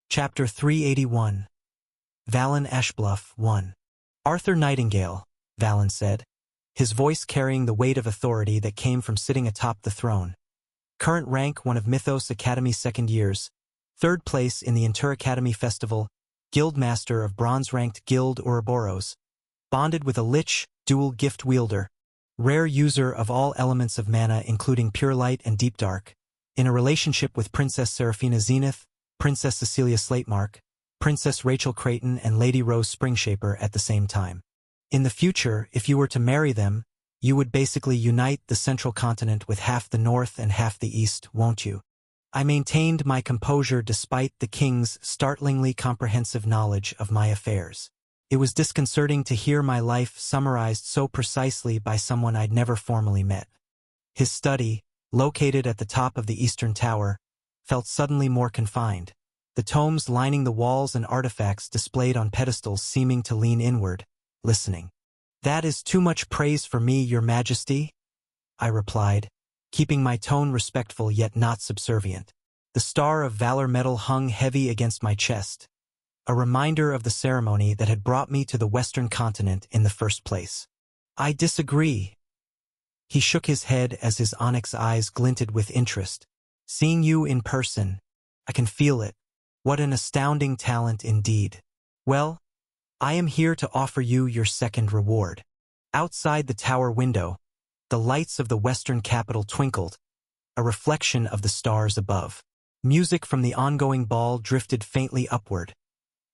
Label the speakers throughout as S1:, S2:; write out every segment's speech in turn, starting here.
S1: Chapter 381 Valen Ashbluff 1 Arthur Nightingale, Valen said, his voice carrying the weight of authority that came from sitting atop the throne. Current rank one of Mythos Academy second years, third place in the Inter Academy Festival, Guildmaster of bronze-ranked Guild Ouroboros, bonded with a lich, dual gift wielder, rare user of all elements of mana including pure light and deep dark, in a relationship with Princess Seraphina Zenith, Princess Cecilia Slatemark, Princess Rachel Creighton and Lady Rose Springshaper at the same time. In the future, if you were to marry them, you would basically unite the central continent with half the north and half the east, won't you? I maintained my composure despite the king's startlingly comprehensive knowledge of my affairs. It was disconcerting to hear my life summarized so precisely by someone I'd never formally met. His study, located at the top of the eastern tower, felt suddenly more confined, the tomes lining the walls and artifacts displayed on pedestals seeming to lean inward, listening. "That is too much praise for me, Your Majesty," I replied, keeping my tone respectful yet not subservient. The Star of Valor medal hung heavy against my chest, a reminder of the ceremony that had brought me to the Western continent in the first place. "I disagree." He shook his head as his onyx eyes glinted with interest. "Seeing you in person, I can feel it. What an astounding talent indeed. Well, I am here to offer you your second reward." Outside the tower window, the lights of the western capital twinkled, a reflection of the stars above. Music from the ongoing ball drifted faintly upward,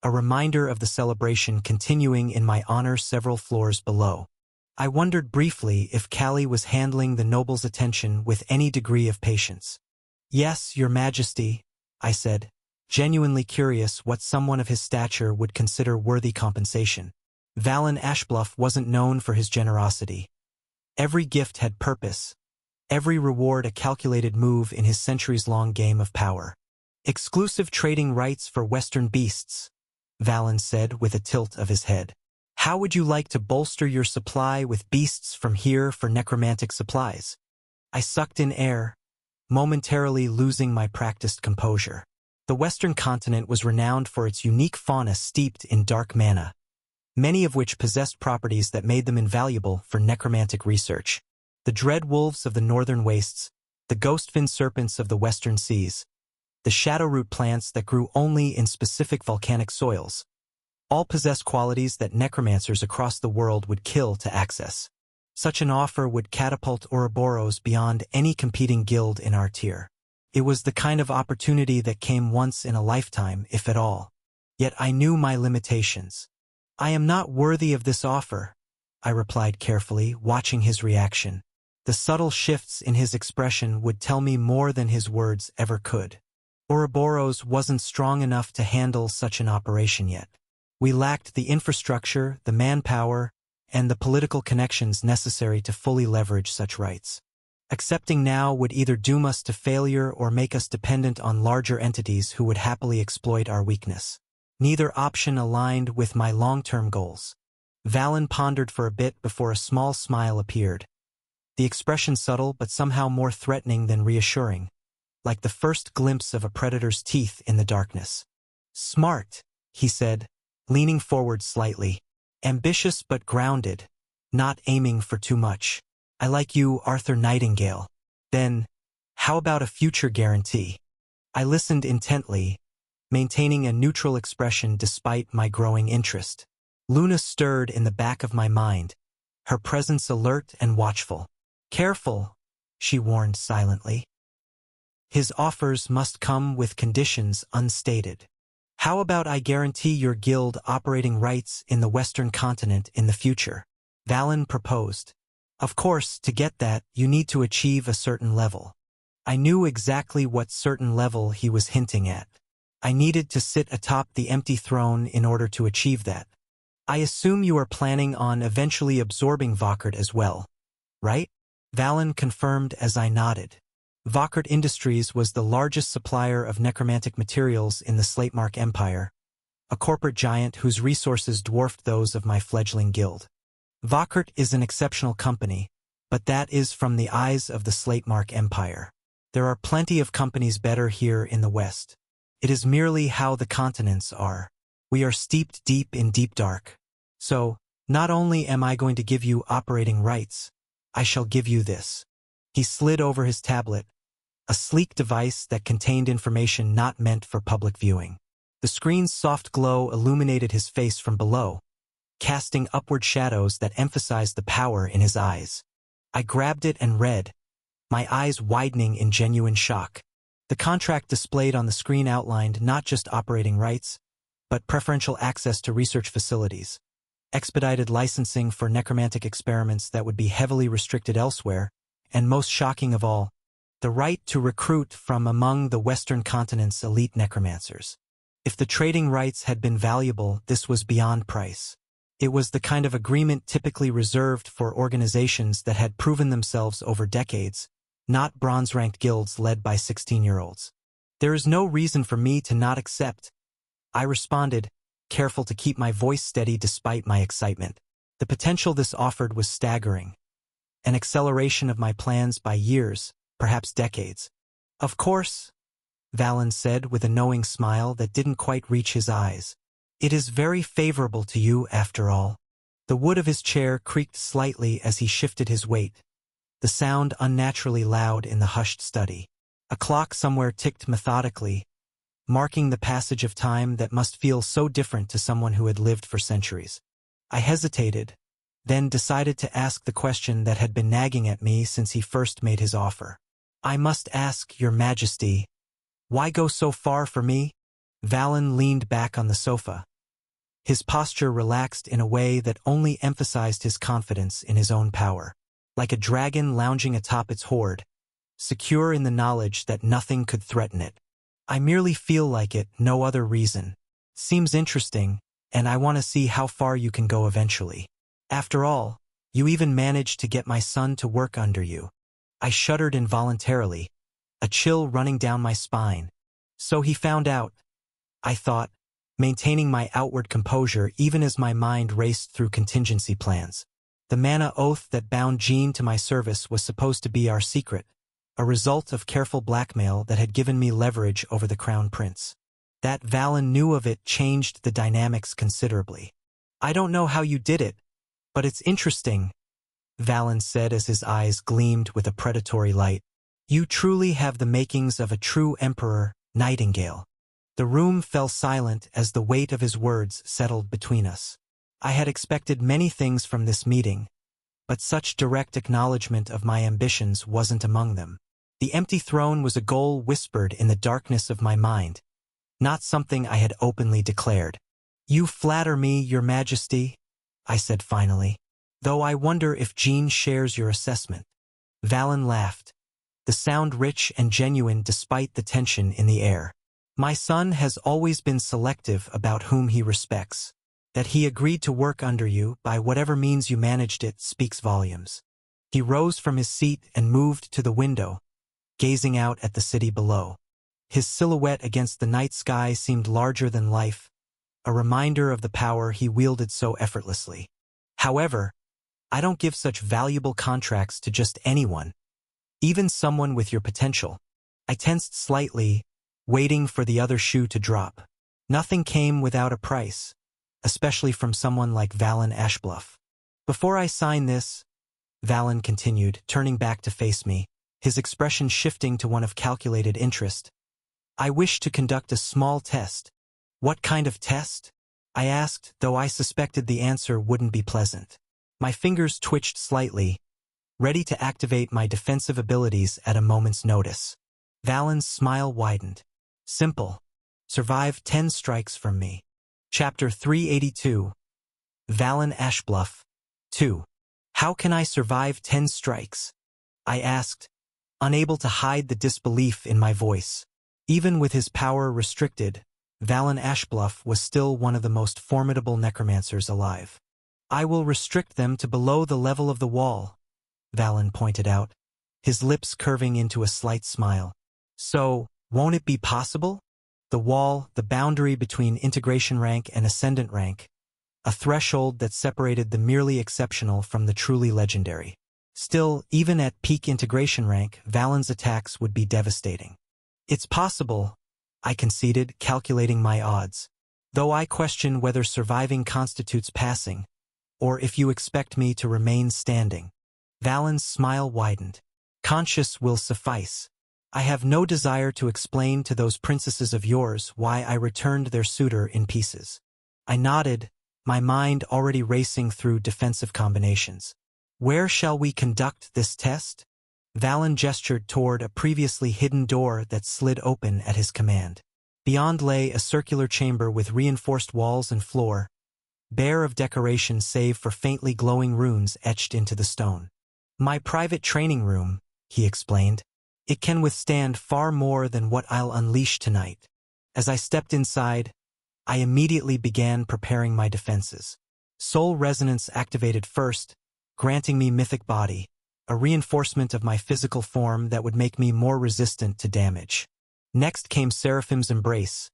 S1: a reminder of the celebration continuing in my honor several floors below. I wondered briefly if Callie was handling the noble's attention with any degree of patience. "Yes, Your Majesty," I said, genuinely curious what someone of his stature would consider worthy compensation. Valen Ashbluff wasn't known for his generosity. Every gift had purpose, every reward a calculated move in his centuries-long game of power. "Exclusive trading rights for Western beasts," Valen said with a tilt of his head. "How would you like to bolster your supply with beasts from here for necromantic supplies?" I sucked in air, momentarily losing my practiced composure. The Western continent was renowned for its unique fauna steeped in dark mana, many of which possessed properties that made them invaluable for necromantic research. The dread wolves of the northern wastes, the ghostfin serpents of the western seas, the shadowroot plants that grew only in specific volcanic soils, all possess qualities that necromancers across the world would kill to access. Such an offer would catapult Ouroboros beyond any competing guild in our tier. It was the kind of opportunity that came once in a lifetime, if at all. Yet I knew my limitations. "I am not worthy of this offer," I replied carefully, watching his reaction. The subtle shifts in his expression would tell me more than his words ever could. Ouroboros wasn't strong enough to handle such an operation yet. We lacked the infrastructure, the manpower, and the political connections necessary to fully leverage such rights. Accepting now would either doom us to failure or make us dependent on larger entities who would happily exploit our weakness. Neither option aligned with my long-term goals. Valen pondered for a bit before a small smile appeared, the expression subtle but somehow more threatening than reassuring, like the first glimpse of a predator's teeth in the darkness. "Smart," he said, leaning forward slightly. "Ambitious but grounded, not aiming for too much. I like you, Arthur Nightingale. Then, how about a future guarantee?" I listened intently, maintaining a neutral expression despite my growing interest. Luna stirred in the back of my mind, her presence alert and watchful. "Careful," she warned silently. "His offers must come with conditions unstated. How about I guarantee your guild operating rights in the Western continent in the future?" Valen proposed. "Of course, to get that, you need to achieve a certain level." I knew exactly what certain level he was hinting at. I needed to sit atop the empty throne in order to achieve that. "I assume you are planning on eventually absorbing Vaucart as well, right?" Valen confirmed as I nodded. Vaucart Industries was the largest supplier of necromantic materials in the Slatemark Empire, a corporate giant whose resources dwarfed those of my fledgling guild. Vaucart is an exceptional company, but that is from the eyes of the Slatemark Empire. There are plenty of companies better here in the West. It is merely how the continents are. We are steeped deep in deep dark. So, not only am I going to give you operating rights, I shall give you this. He slid over his tablet, a sleek device that contained information not meant for public viewing. The screen's soft glow illuminated his face from below, casting upward shadows that emphasized the power in his eyes. I grabbed it and read, my eyes widening in genuine shock. The contract displayed on the screen outlined not just operating rights, but preferential access to research facilities, expedited licensing for necromantic experiments that would be heavily restricted elsewhere, and most shocking of all, the right to recruit from among the Western continent's elite necromancers. If the trading rights had been valuable, this was beyond price. It was the kind of agreement typically reserved for organizations that had proven themselves over decades, not bronze-ranked guilds led by 16-year-olds. There is no reason for me to not accept, I responded, careful to keep my voice steady despite my excitement. The potential this offered was staggering. An acceleration of my plans by years, perhaps decades. Of course, Valen said with a knowing smile that didn't quite reach his eyes. It is very favorable to you after all. The wood of his chair creaked slightly as he shifted his weight, the sound unnaturally loud in the hushed study. A clock somewhere ticked methodically, marking the passage of time that must feel so different to someone who had lived for centuries. I hesitated, then decided to ask the question that had been nagging at me since he first made his offer. I must ask, Your Majesty, why go so far for me? Valen leaned back on the sofa. His posture relaxed in a way that only emphasized his confidence in his own power. Like a dragon lounging atop its hoard, secure in the knowledge that nothing could threaten it. I merely feel like it, no other reason. Seems interesting, and I want to see how far you can go eventually. After all, you even managed to get my son to work under you. I shuddered involuntarily, a chill running down my spine. So he found out, I thought, maintaining my outward composure even as my mind raced through contingency plans. The mana oath that bound Jean to my service was supposed to be our secret, a result of careful blackmail that had given me leverage over the Crown Prince. That Valen knew of it changed the dynamics considerably. I don't know how you did it, but it's interesting, Valen said as his eyes gleamed with a predatory light. You truly have the makings of a true emperor, Nightingale. The room fell silent as the weight of his words settled between us. I had expected many things from this meeting, but such direct acknowledgement of my ambitions wasn't among them. The empty throne was a goal whispered in the darkness of my mind, not something I had openly declared. You flatter me, Your Majesty, I said finally, though I wonder if Jean shares your assessment. Valen laughed, the sound rich and genuine despite the tension in the air. My son has always been selective about whom he respects. That he agreed to work under you, by whatever means you managed it, speaks volumes. He rose from his seat and moved to the window, gazing out at the city below. His silhouette against the night sky seemed larger than life, a reminder of the power he wielded so effortlessly. However, I don't give such valuable contracts to just anyone, even someone with your potential. I tensed slightly, waiting for the other shoe to drop. Nothing came without a price, especially from someone like Valen Ashbluff. Before I sign this, Valen continued, turning back to face me, his expression shifting to one of calculated interest. I wish to conduct a small test. What kind of test? I asked, though I suspected the answer wouldn't be pleasant. My fingers twitched slightly, ready to activate my defensive abilities at a moment's notice. Valen's smile widened. Simple. Survive 10 strikes from me. Chapter 382. Valen Ashbluff. 2. How can I survive 10 strikes? I asked, unable to hide the disbelief in my voice. Even with his power restricted, Valen Ashbluff was still one of the most formidable necromancers alive. I will restrict them to below the level of the wall, Valen pointed out, his lips curving into a slight smile. So, won't it be possible? The wall, the boundary between integration rank and ascendant rank, a threshold that separated the merely exceptional from the truly legendary. Still, even at peak integration rank, Valen's attacks would be devastating. It's possible, I conceded, calculating my odds. Though I question whether surviving constitutes passing, or if you expect me to remain standing. Valen's smile widened. Conscious will suffice. I have no desire to explain to those princesses of yours why I returned their suitor in pieces. I nodded, my mind already racing through defensive combinations. Where shall we conduct this test? Valen gestured toward a previously hidden door that slid open at his command. Beyond lay a circular chamber with reinforced walls and floor, bare of decoration save for faintly glowing runes etched into the stone. My private training room, he explained. It can withstand far more than what I'll unleash tonight. As I stepped inside, I immediately began preparing my defenses. Soul Resonance activated first, granting me mythic body, a reinforcement of my physical form that would make me more resistant to damage. Next came Seraphim's Embrace,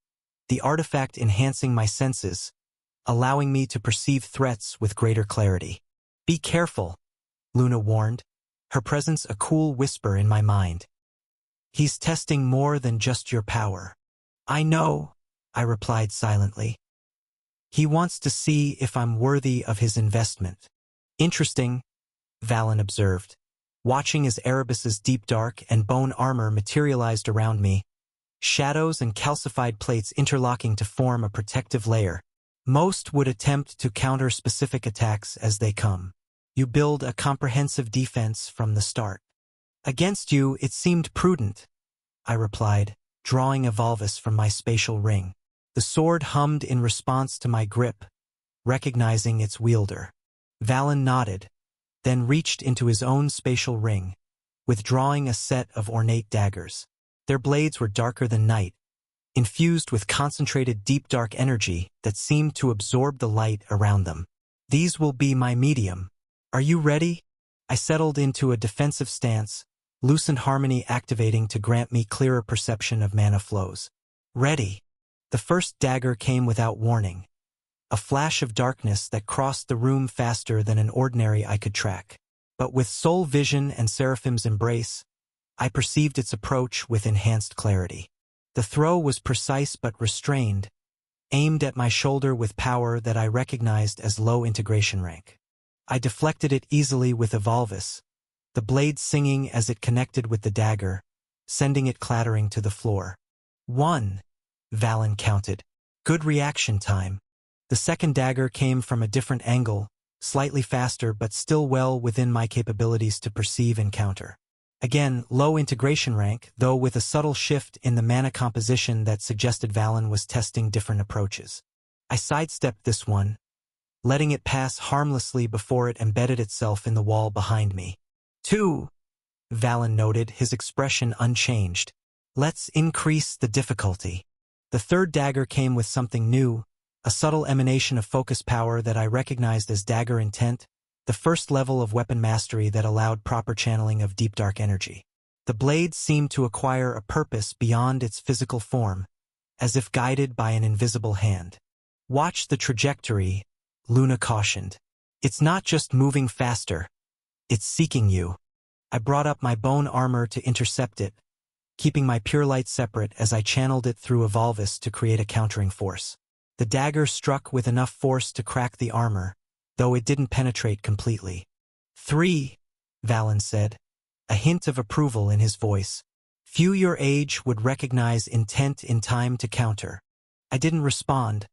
S1: the artifact enhancing my senses, allowing me to perceive threats with greater clarity. Be careful, Luna warned, her presence a cool whisper in my mind. He's testing more than just your power. I know, I replied silently. He wants to see if I'm worthy of his investment. Interesting, Valen observed, watching as Erebus's deep dark and bone armor materialized around me, shadows and calcified plates interlocking to form a protective layer. Most would attempt to counter specific attacks as they come. You build a comprehensive defense from the start. Against you, it seemed prudent, I replied, drawing a Volvis from my spatial ring. The sword hummed in response to my grip, recognizing its wielder. Valen nodded, then reached into his own spatial ring, withdrawing a set of ornate daggers. Their blades were darker than night, infused with concentrated deep dark energy that seemed to absorb the light around them. These will be my medium. Are you ready? I settled into a defensive stance, Lucent Harmony activating to grant me clearer perception of mana flows. Ready. The first dagger came without warning, a flash of darkness that crossed the room faster than an ordinary eye could track. But with Soul Vision and Seraphim's Embrace, I perceived its approach with enhanced clarity. The throw was precise but restrained, aimed at my shoulder with power that I recognized as low integration rank. I deflected it easily with a Volvis, the blade singing as it connected with the dagger, sending it clattering to the floor. 1, Valen counted. Good reaction time. The second dagger came from a different angle, slightly faster but still well within my capabilities to perceive and counter. Again, low integration rank, though with a subtle shift in the mana composition that suggested Valen was testing different approaches. I sidestepped this one, letting it pass harmlessly before it embedded itself in the wall behind me. 2, Valen noted, his expression unchanged. Let's increase the difficulty. The third dagger came with something new, a subtle emanation of focus power that I recognized as dagger intent, the first level of weapon mastery that allowed proper channeling of deep dark energy. The blade seemed to acquire a purpose beyond its physical form, as if guided by an invisible hand. Watch the trajectory, Luna cautioned. It's not just moving faster, it's seeking you. I brought up my bone armor to intercept it, keeping my pure light separate as I channeled it through a Volvis to create a countering force. The dagger struck with enough force to crack the armor, though it didn't penetrate completely. 3, Valen said, a hint of approval in his voice. Few your age would recognize intent in time to counter. I didn't respond,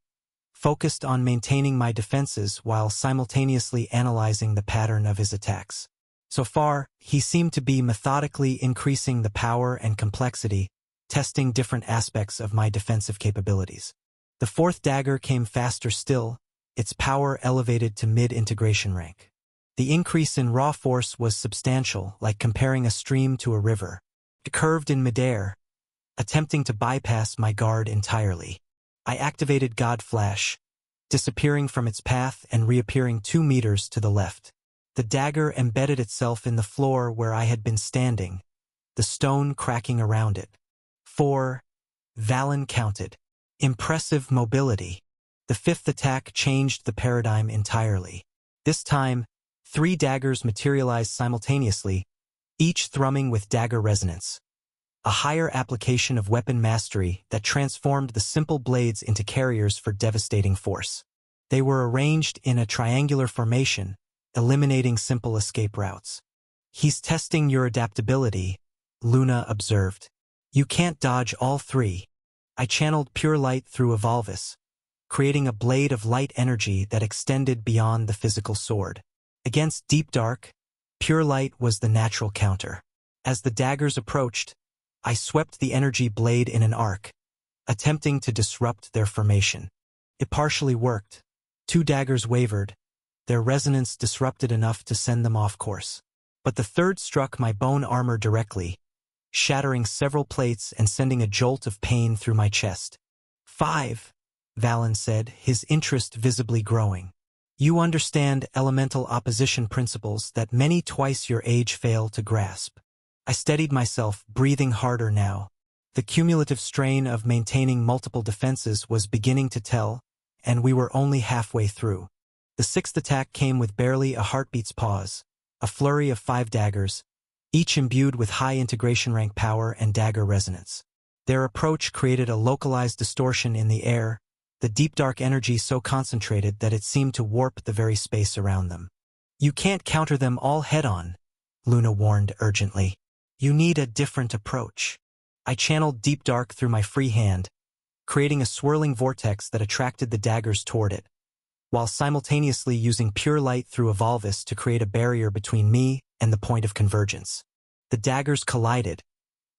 S1: focused on maintaining my defenses while simultaneously analyzing the pattern of his attacks. So far, he seemed to be methodically increasing the power and complexity, testing different aspects of my defensive capabilities. The fourth dagger came faster still, its power elevated to mid-integration rank. The increase in raw force was substantial, like comparing a stream to a river. It curved in midair, attempting to bypass my guard entirely. I activated God Flash, disappearing from its path and reappearing 2 meters to the left. The dagger embedded itself in the floor where I had been standing, the stone cracking around it. 4, Valen counted. Impressive mobility. The fifth attack changed the paradigm entirely. This time, 3 daggers materialized simultaneously, each thrumming with dagger resonance. a higher application of weapon mastery that transformed the simple blades into carriers for devastating force. They were arranged in a triangular formation, eliminating simple escape routes. "He's testing your adaptability," Luna observed. "You can't dodge all three." I channeled pure light through Evolvus, creating a blade of light energy that extended beyond the physical sword. Against Deep Dark, pure light was the natural counter. As the daggers approached, I swept the energy blade in an arc, attempting to disrupt their formation. It partially worked. 2 daggers wavered, their resonance disrupted enough to send them off course. But the third struck my bone armor directly, shattering several plates and sending a jolt of pain through my chest. "5," Valen said, his interest visibly growing. "You understand elemental opposition principles that many twice your age fail to grasp." I steadied myself, breathing harder now. The cumulative strain of maintaining multiple defenses was beginning to tell, and we were only halfway through. The 6th attack came with barely a heartbeat's pause, a flurry of 5 daggers, each imbued with high integration rank power and dagger resonance. Their approach created a localized distortion in the air, the deep dark energy so concentrated that it seemed to warp the very space around them. "You can't counter them all head-on," Luna warned urgently. "You need a different approach." I channeled Deep Dark through my free hand, creating a swirling vortex that attracted the daggers toward it, while simultaneously using pure light through Evolvus to create a barrier between me and the point of convergence. The daggers collided,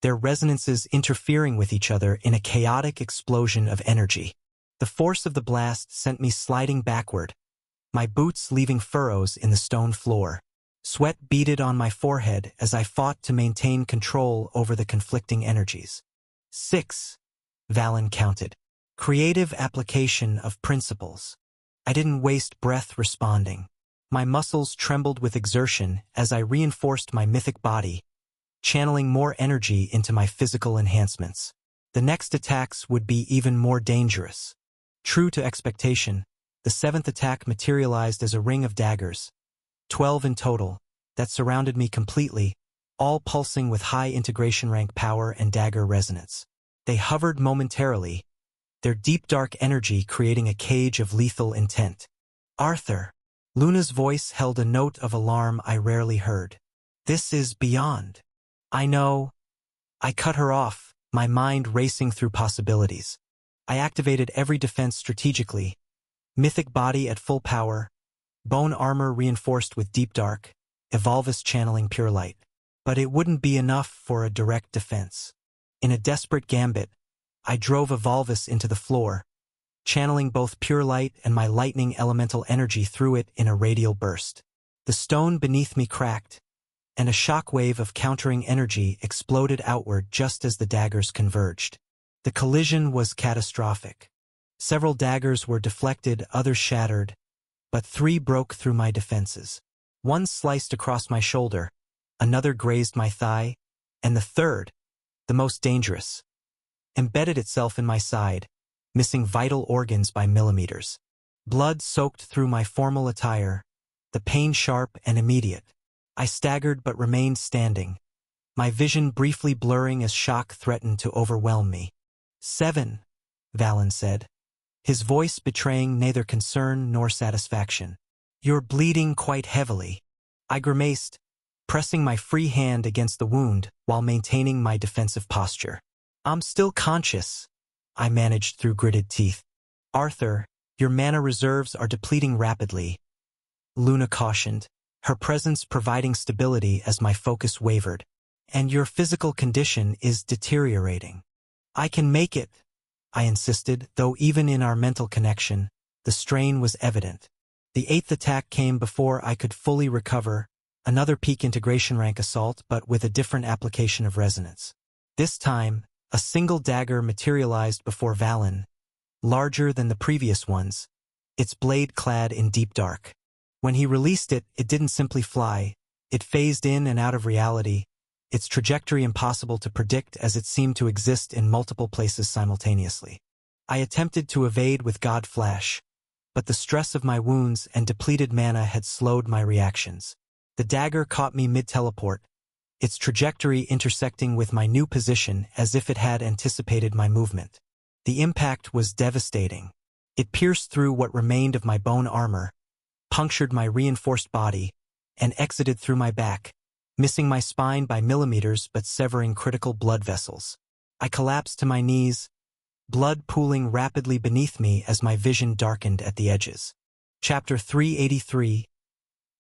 S1: their resonances interfering with each other in a chaotic explosion of energy. The force of the blast sent me sliding backward, my boots leaving furrows in the stone floor. Sweat beaded on my forehead as I fought to maintain control over the conflicting energies. 6, Valen counted. Creative application of principles. I didn't waste breath responding. My muscles trembled with exertion as I reinforced my mythic body, channeling more energy into my physical enhancements. The next attacks would be even more dangerous. True to expectation, the 7th attack materialized as a ring of daggers, 12 in total, that surrounded me completely, all pulsing with high integration rank power and dagger resonance. They hovered momentarily, their deep dark energy creating a cage of lethal intent. "Arthur." Luna's voice held a note of alarm I rarely heard. "This is beyond." "I know." I cut her off, my mind racing through possibilities. I activated every defense strategically, mythic body at full power, bone armor reinforced with deep dark, Evolvus channeling pure light. But it wouldn't be enough for a direct defense. In a desperate gambit, I drove Evolvus into the floor, channeling both pure light and my lightning elemental energy through it in a radial burst. The stone beneath me cracked, and a shockwave of countering energy exploded outward just as the daggers converged. The collision was catastrophic. Several daggers were deflected, others shattered, but 3 broke through my defenses. One sliced across my shoulder, another grazed my thigh, and the third, the most dangerous, embedded itself in my side, missing vital organs by millimeters. Blood soaked through my formal attire, the pain sharp and immediate. I staggered but remained standing, my vision briefly blurring as shock threatened to overwhelm me. 7, Valen said, his voice betraying neither concern nor satisfaction. "You're bleeding quite heavily." I grimaced, pressing my free hand against the wound while maintaining my defensive posture. "I'm still conscious," I managed through gritted teeth. "Arthur, your mana reserves are depleting rapidly," Luna cautioned, her presence providing stability as my focus wavered. "And your physical condition is deteriorating." "I can make it," I insisted, though even in our mental connection, the strain was evident. The 8th attack came before I could fully recover, another peak integration rank assault but with a different application of resonance. This time, a single dagger materialized before Valen, larger than the previous ones, its blade clad in deep dark. When he released it, it didn't simply fly, it phased in and out of reality, its trajectory impossible to predict as it seemed to exist in multiple places simultaneously. I attempted to evade with God Flash, but the stress of my wounds and depleted mana had slowed my reactions. The dagger caught me mid-teleport, its trajectory intersecting with my new position as if it had anticipated my movement. The impact was devastating. It pierced through what remained of my bone armor, punctured my reinforced body, and exited through my back, missing my spine by millimeters but severing critical blood vessels. I collapsed to my knees, blood pooling rapidly beneath me as my vision darkened at the edges. Chapter 383,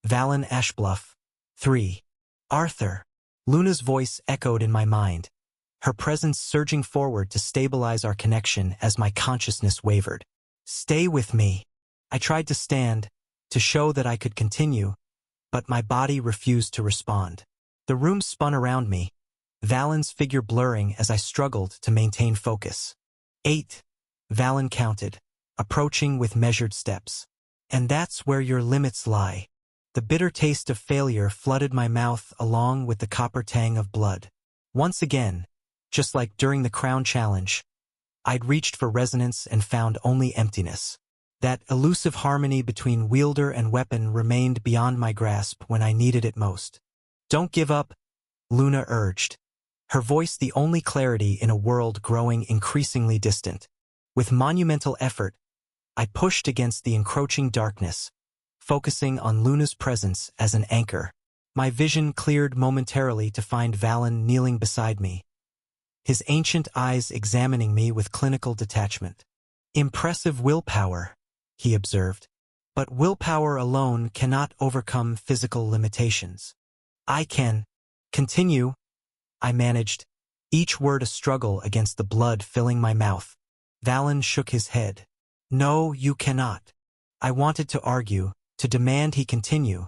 S1: Valen Ashbluff. 3. Arthur. Luna's voice echoed in my mind, her presence surging forward to stabilize our connection as my consciousness wavered. Stay with me. I tried to stand, to show that I could continue, but my body refused to respond. The room spun around me, Valen's figure blurring as I struggled to maintain focus. 8. Valen counted, approaching with measured steps. And that's where your limits lie. The bitter taste of failure flooded my mouth along with the copper tang of blood. Once again, just like during the Crown Challenge, I'd reached for resonance and found only emptiness. That elusive harmony between wielder and weapon remained beyond my grasp when I needed it most. Don't give up, Luna urged, her voice the only clarity in a world growing increasingly distant. With monumental effort, I pushed against the encroaching darkness, focusing on Luna's presence as an anchor. My vision cleared momentarily to find Valen kneeling beside me, his ancient eyes examining me with clinical detachment. Impressive willpower, he observed, but willpower alone cannot overcome physical limitations. I can continue, I managed, each word a struggle against the blood filling my mouth. Valen shook his head. No, you cannot. I wanted to argue, to demand he continue,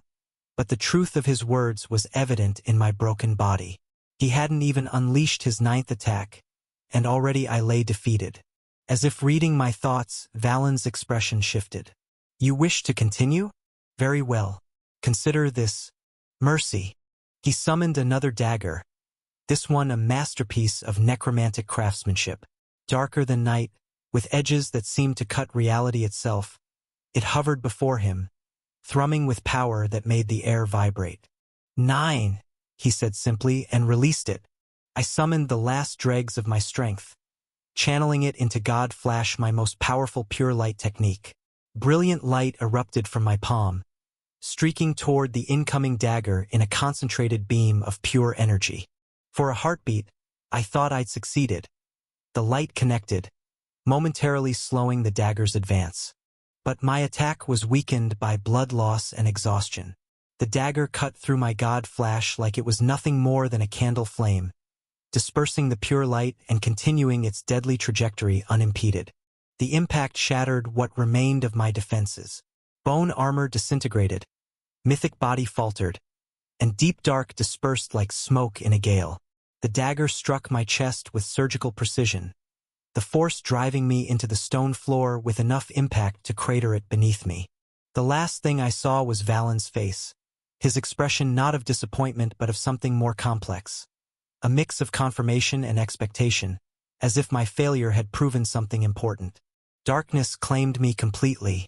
S1: but the truth of his words was evident in my broken body. He hadn't even unleashed his 9th attack, and already I lay defeated. As if reading my thoughts, Valen's expression shifted. You wish to continue? Very well. Consider this mercy. He summoned another dagger, this one a masterpiece of necromantic craftsmanship. Darker than night, with edges that seemed to cut reality itself, it hovered before him, thrumming with power that made the air vibrate. 9, he said simply and released it. I summoned the last dregs of my strength, channeling it into God Flash, my most powerful pure light technique. Brilliant light erupted from my palm, streaking toward the incoming dagger in a concentrated beam of pure energy. For a heartbeat, I thought I'd succeeded. The light connected, momentarily slowing the dagger's advance. But my attack was weakened by blood loss and exhaustion. The dagger cut through my God Flash like it was nothing more than a candle flame, dispersing the pure light and continuing its deadly trajectory unimpeded. The impact shattered what remained of my defenses. Bone armor disintegrated, mythic body faltered, and deep dark dispersed like smoke in a gale. The dagger struck my chest with surgical precision, the force driving me into the stone floor with enough impact to crater it beneath me. The last thing I saw was Valen's face, his expression not of disappointment but of something more complex. A mix of confirmation and expectation, as if my failure had proven something important. Darkness claimed me completely.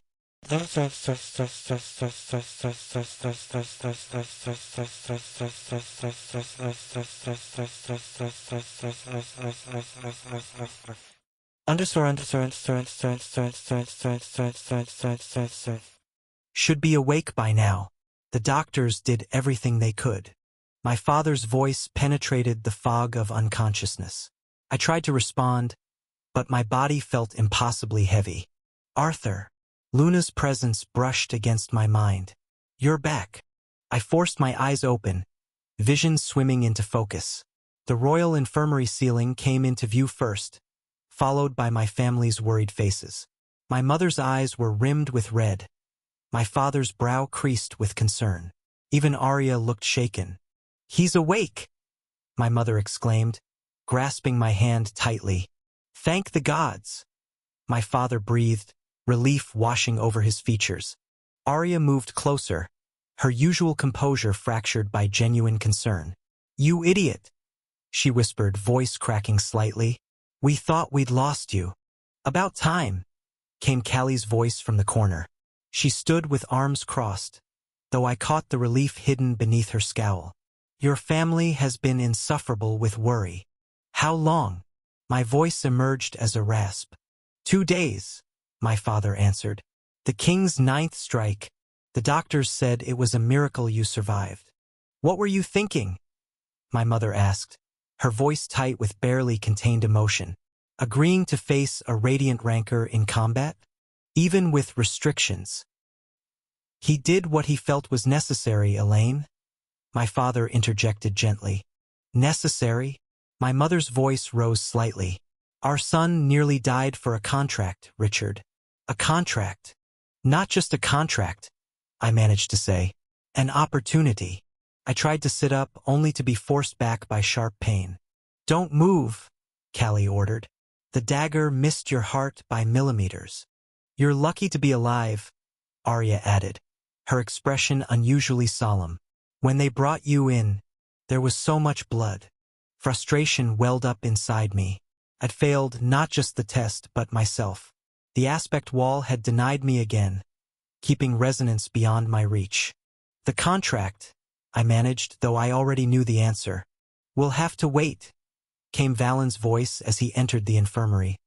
S1: Should be awake by now. The doctors did everything they could. My father's voice penetrated the fog of unconsciousness. I tried to respond, but my body felt impossibly heavy. Arthur. Luna's presence brushed against my mind. You're back. I forced my eyes open, vision swimming into focus. The Royal Infirmary ceiling came into view first, followed by my family's worried faces. My mother's eyes were rimmed with red, my father's brow creased with concern. Even Arya looked shaken. He's awake, my mother exclaimed, grasping my hand tightly. Thank the gods. My father breathed, relief washing over his features. Arya moved closer, her usual composure fractured by genuine concern. You idiot, she whispered, voice cracking slightly. We thought we'd lost you. About time, came Callie's voice from the corner. She stood with arms crossed, though I caught the relief hidden beneath her scowl. Your family has been insufferable with worry. How long? My voice emerged as a rasp. 2 days, my father answered. The king's 9th strike. The doctors said it was a miracle you survived. What were you thinking? My mother asked, her voice tight with barely contained emotion. Agreeing to face a radiant rancor in combat? Even with restrictions. He did what he felt was necessary, Elaine. My father interjected gently. Necessary? My mother's voice rose slightly. Our son nearly died for a contract, Richard. A contract. Not just a contract, I managed to say. An opportunity. I tried to sit up, only to be forced back by sharp pain. Don't move, Callie ordered. The dagger missed your heart by millimeters. You're lucky to be alive, Arya added, her expression unusually solemn. When they brought you in, there was so much blood. Frustration welled up inside me. I'd failed not just the test, but myself. The aspect wall had denied me again, keeping resonance beyond my reach. The contract, I managed, though I already knew the answer. We'll have to wait, came Valen's voice as he entered the infirmary,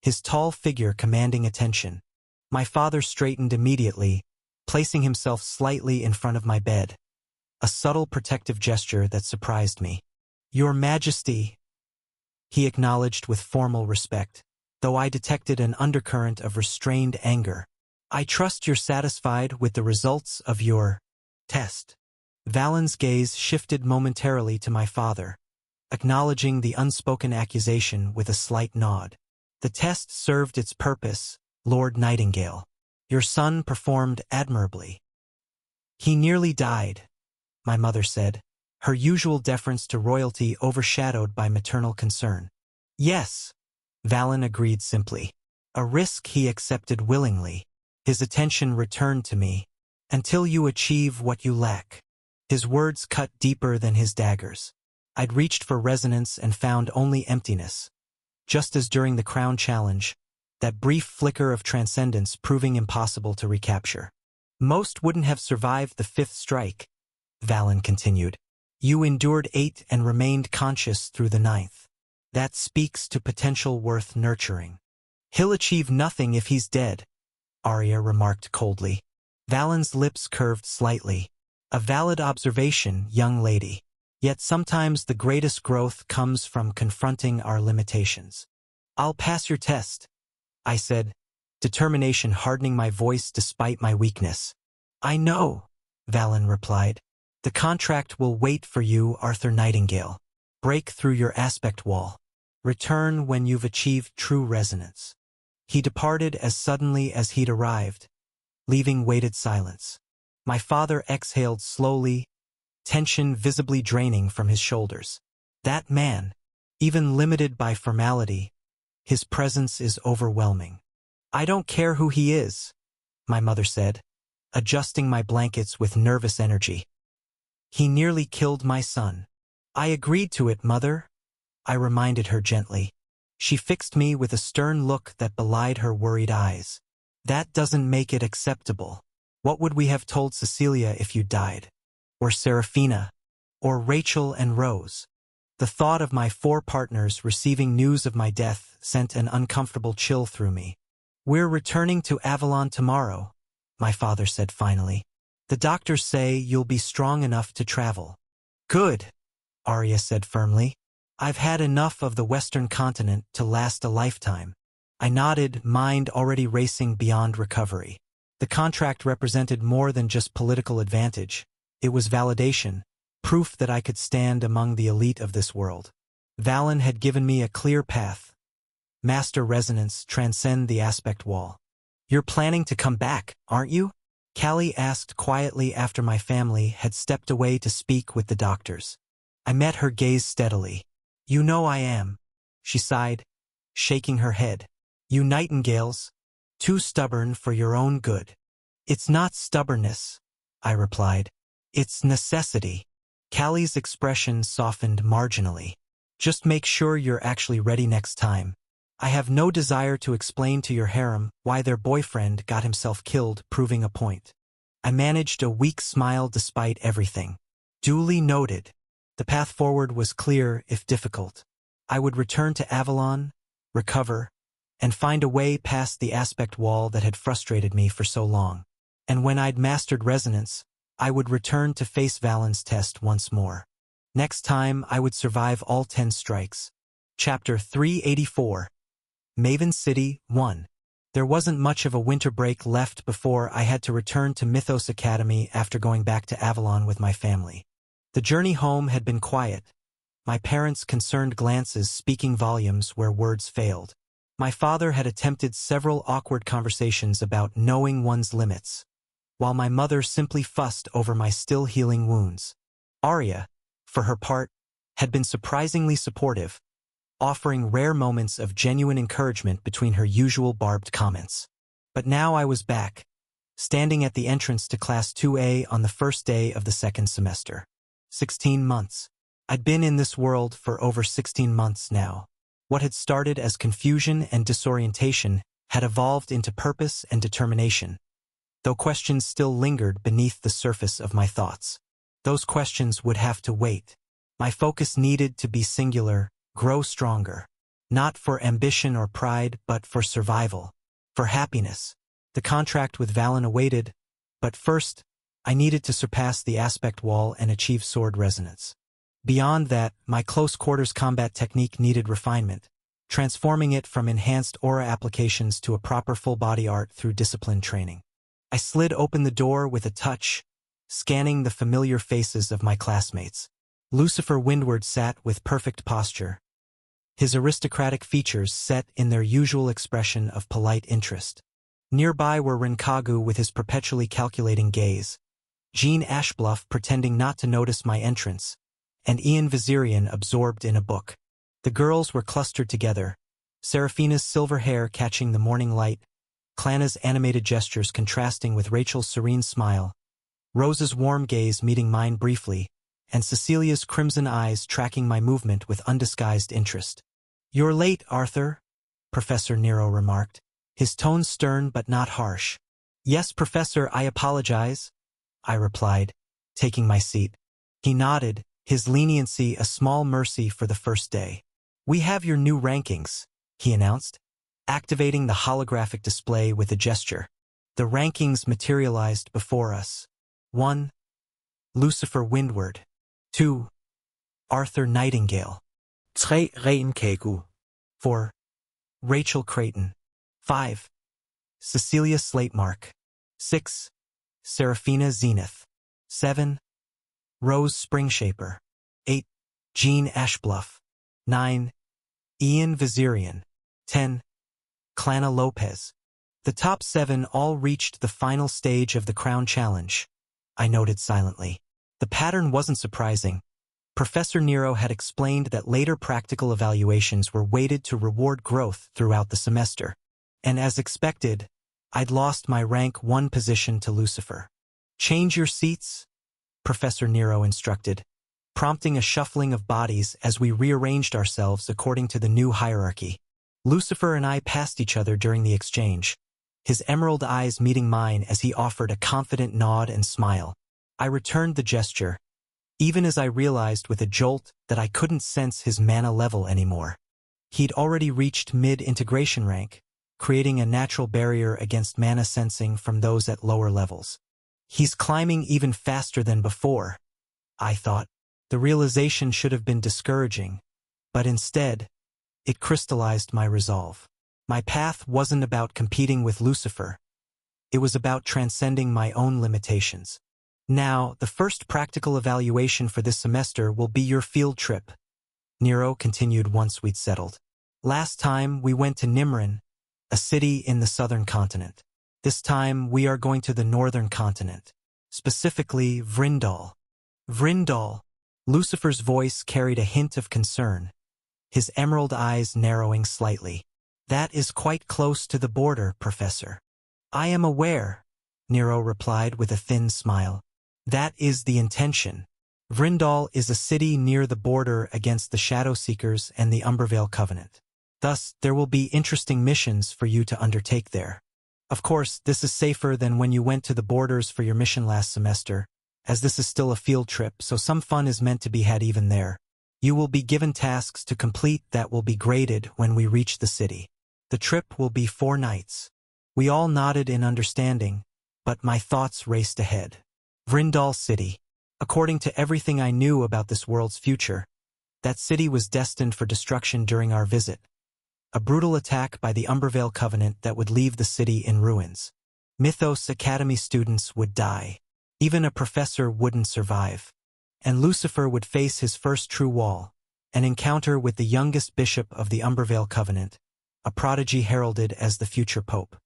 S1: his tall figure commanding attention. My father straightened immediately, placing himself slightly in front of my bed. A subtle protective gesture that surprised me. Your Majesty, he acknowledged with formal respect, though I detected an undercurrent of restrained anger. I trust you're satisfied with the results of your test. Valen's gaze shifted momentarily to my father, acknowledging the unspoken accusation with a slight nod. The test served its purpose, Lord Nightingale. Your son performed admirably. He nearly died, my mother said, her usual deference to royalty overshadowed by maternal concern. Yes, Valen agreed simply. A risk he accepted willingly. His attention returned to me. Until you achieve what you lack. His words cut deeper than his daggers. I'd reached for resonance and found only emptiness. Just as during the Crown Challenge, that brief flicker of transcendence proving impossible to recapture. Most wouldn't have survived the 5th strike, Valen continued. You endured 8 and remained conscious through the 9th. That speaks to potential worth nurturing. He'll achieve nothing if he's dead, Arya remarked coldly. Valen's lips curved slightly. A valid observation, young lady. Yet sometimes the greatest growth comes from confronting our limitations. I'll pass your test, I said, determination hardening my voice despite my weakness. I know, Valen replied. The contract will wait for you, Arthur Nightingale. Break through your aspect wall. Return when you've achieved true resonance. He departed as suddenly as he'd arrived, leaving weighted silence. My father exhaled slowly, tension visibly draining from his shoulders. That man, even limited by formality, his presence is overwhelming. I don't care who he is, my mother said, adjusting my blankets with nervous energy. He nearly killed my son. I agreed to it, Mother, I reminded her gently. She fixed me with a stern look that belied her worried eyes. That doesn't make it acceptable. What would we have told Cecilia if you died? Or Serafina? Or Rachel and Rose? The thought of my 4 partners receiving news of my death sent an uncomfortable chill through me. We're returning to Avalon tomorrow, my father said finally. The doctors say you'll be strong enough to travel. Good, Arya said firmly. I've had enough of the Western continent to last a lifetime. I nodded, mind already racing beyond recovery. The contract represented more than just political advantage. It was validation, proof that I could stand among the elite of this world. Valen had given me a clear path. Master resonance, transcend the aspect wall. You're planning to come back, aren't you? Callie asked quietly after my family had stepped away to speak with the doctors. I met her gaze steadily. You know I am, she sighed, shaking her head. You Nightingales, too stubborn for your own good. It's not stubbornness, I replied. It's necessity. Callie's expression softened marginally. Just make sure you're actually ready next time. I have no desire to explain to your harem why their boyfriend got himself killed, proving a point. I managed a weak smile despite everything. Duly noted. The path forward was clear, if difficult. I would return to Avalon, recover, and find a way past the aspect wall that had frustrated me for so long. And when I'd mastered resonance, I would return to face Valen's test once more. Next time, I would survive all 10 strikes. Chapter 384. Maven City 1. There wasn't much of a winter break left before I had to return to Mythos Academy after going back to Avalon with my family. The journey home had been quiet, my parents' concerned glances speaking volumes where words failed. My father had attempted several awkward conversations about knowing one's limits, while my mother simply fussed over my still healing wounds. Arya, for her part, had been surprisingly supportive, offering rare moments of genuine encouragement between her usual barbed comments. But now I was back, standing at the entrance to Class 2A on the first day of the second semester. 16 months. I'd been in this world for over 16 months now. What had started as confusion and disorientation had evolved into purpose and determination, though questions still lingered beneath the surface of my thoughts. Those questions would have to wait. My focus needed to be singular, grow stronger. Not for ambition or pride, but for survival. For happiness. The contract with Valen awaited, but first, I needed to surpass the aspect wall and achieve sword resonance. Beyond that, my close quarters combat technique needed refinement, transforming it from enhanced aura applications to a proper full-body art through disciplined training. I slid open the door with a touch, scanning the familiar faces of my classmates. Lucifer Windward sat with perfect posture, his aristocratic features set in their usual expression of polite interest. Nearby were Rinkagu with his perpetually calculating gaze, Jean Ashbluff pretending not to notice my entrance, and Ian Vizirian absorbed in a book. The girls were clustered together, Seraphina's silver hair catching the morning light, Clana's animated gestures contrasting with Rachel's serene smile, Rose's warm gaze meeting mine briefly, and Cecilia's crimson eyes tracking my movement with undisguised interest. "You're late, Arthur," Professor Nero remarked, his tone stern but not harsh. "Yes, Professor, I apologize," I replied, taking my seat. He nodded, his leniency a small mercy for the first day. "We have your new rankings," he announced, activating the holographic display with a gesture. The rankings materialized before us. 1. Lucifer Windward. 2. Arthur Nightingale.
S2: 3. Rinkagu.
S1: 4. Rachel Creighton. 5. Cecilia Slatemark. 6. Seraphina Zenith. 7. Rose Springshaper. 8. Jean Ashbluff. 9. Ian Vizirian. 10. Clana Lopez. The top 7 all reached the final stage of the Crown Challenge, I noted silently. The pattern wasn't surprising. Professor Nero had explained that later practical evaluations were weighted to reward growth throughout the semester. And as expected, I'd lost my rank 1 position to Lucifer. "Change your seats," Professor Nero instructed, prompting a shuffling of bodies as we rearranged ourselves according to the new hierarchy. Lucifer and I passed each other during the exchange, his emerald eyes meeting mine as he offered a confident nod and smile. I returned the gesture, even as I realized with a jolt that I couldn't sense his mana level anymore. He'd already reached mid-integration rank, creating a natural barrier against mana sensing from those at lower levels. He's climbing even faster than before, I thought. The realization should have been discouraging, but instead, it crystallized my resolve. My path wasn't about competing with Lucifer. It was about transcending my own limitations. "Now, the first practical evaluation for this semester will be your field trip," Nero continued once we'd settled. "Last time, we went to Nimrin, a city in the southern continent. This time, we are going to the northern continent, specifically Vrindal." "Vrindal." Lucifer's voice carried a hint of concern, his emerald eyes narrowing slightly. "That is quite close to the border, Professor." "I am aware," Nero replied with a thin smile. "That is the intention. Vrindal is a city near the border against the Shadowseekers and the Umbervale Covenant. Thus, there will be interesting missions for you to undertake there. Of course, this is safer than when you went to the borders for your mission last semester, as this is still a field trip, so some fun is meant to be had even there. You will be given tasks to complete that will be graded when we reach the city. The trip will be 4 nights. We all nodded in understanding, but my thoughts raced ahead. Vrindal City. According to everything I knew about this world's future, that city was destined for destruction during our visit. A brutal attack by the Umbervale Covenant that would leave the city in ruins. Mythos Academy students would die. Even a professor wouldn't survive. And Lucifer would face his first true wall, an encounter with the youngest bishop of the Umbervale Covenant, a prodigy heralded as the future pope.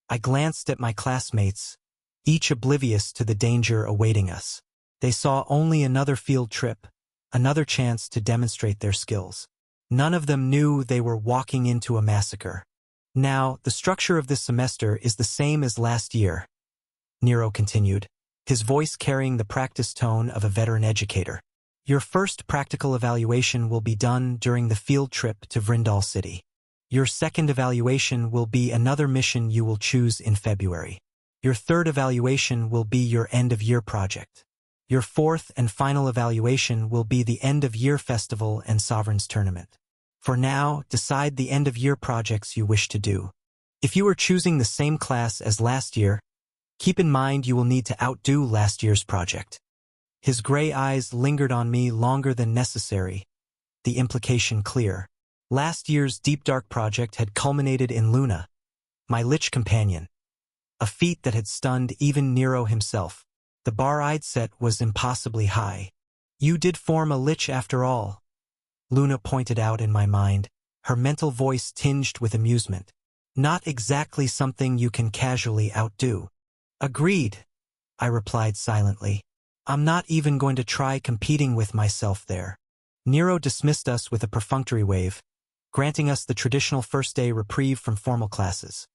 S1: I glanced at my classmates, each oblivious to the danger awaiting us. They saw only another field trip, another chance to demonstrate their skills. None of them knew they were walking into a massacre. Now, the structure of this semester is the same as last year, Nero continued, his voice carrying the practice tone of a veteran educator. Your first practical evaluation will be done during the field trip to Vrindal City. Your second evaluation will be another mission you will choose in February. Your third evaluation will be your end-of-year project. Your fourth and final evaluation will be the end-of-year festival and Sovereigns Tournament. For now, decide the end-of-year projects you wish to do. If you are choosing the same class as last year, keep in mind you will need to outdo last year's project. His gray eyes lingered on me longer than necessary, the implication clear. Last year's Deep Dark project had culminated in Luna, my Lich companion, a feat that had stunned even Nero himself. The bar I'd set was impossibly high. You did form a Lich after all, Luna pointed out in my mind, her mental voice tinged with amusement. Not exactly something you can casually outdo. Agreed, I replied silently. I'm not even going to try competing with myself there. Nero dismissed us with a perfunctory wave, granting us the traditional first-day reprieve from formal classes.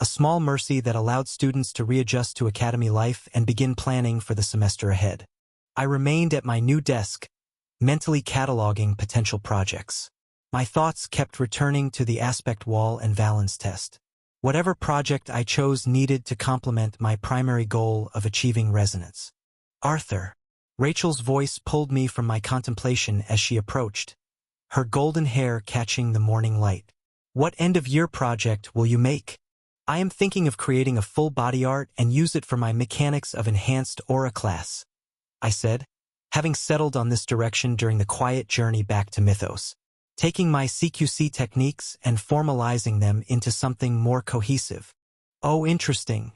S1: A small mercy that allowed students to readjust to academy life and begin planning for the semester ahead. I remained at my new desk, mentally cataloging potential projects. My thoughts kept returning to the aspect wall and Valens test. Whatever project I chose needed to complement my primary goal of achieving resonance. Arthur. Rachel's voice pulled me from my contemplation as she approached, her golden hair catching the morning light. What end-of-year project will you make? I am thinking of creating a full body art and use it for my Mechanics of Enhanced Aura class, I said, having settled on this direction during the quiet journey back to Mythos, taking my CQC techniques and formalizing them into something more cohesive. Oh, interesting,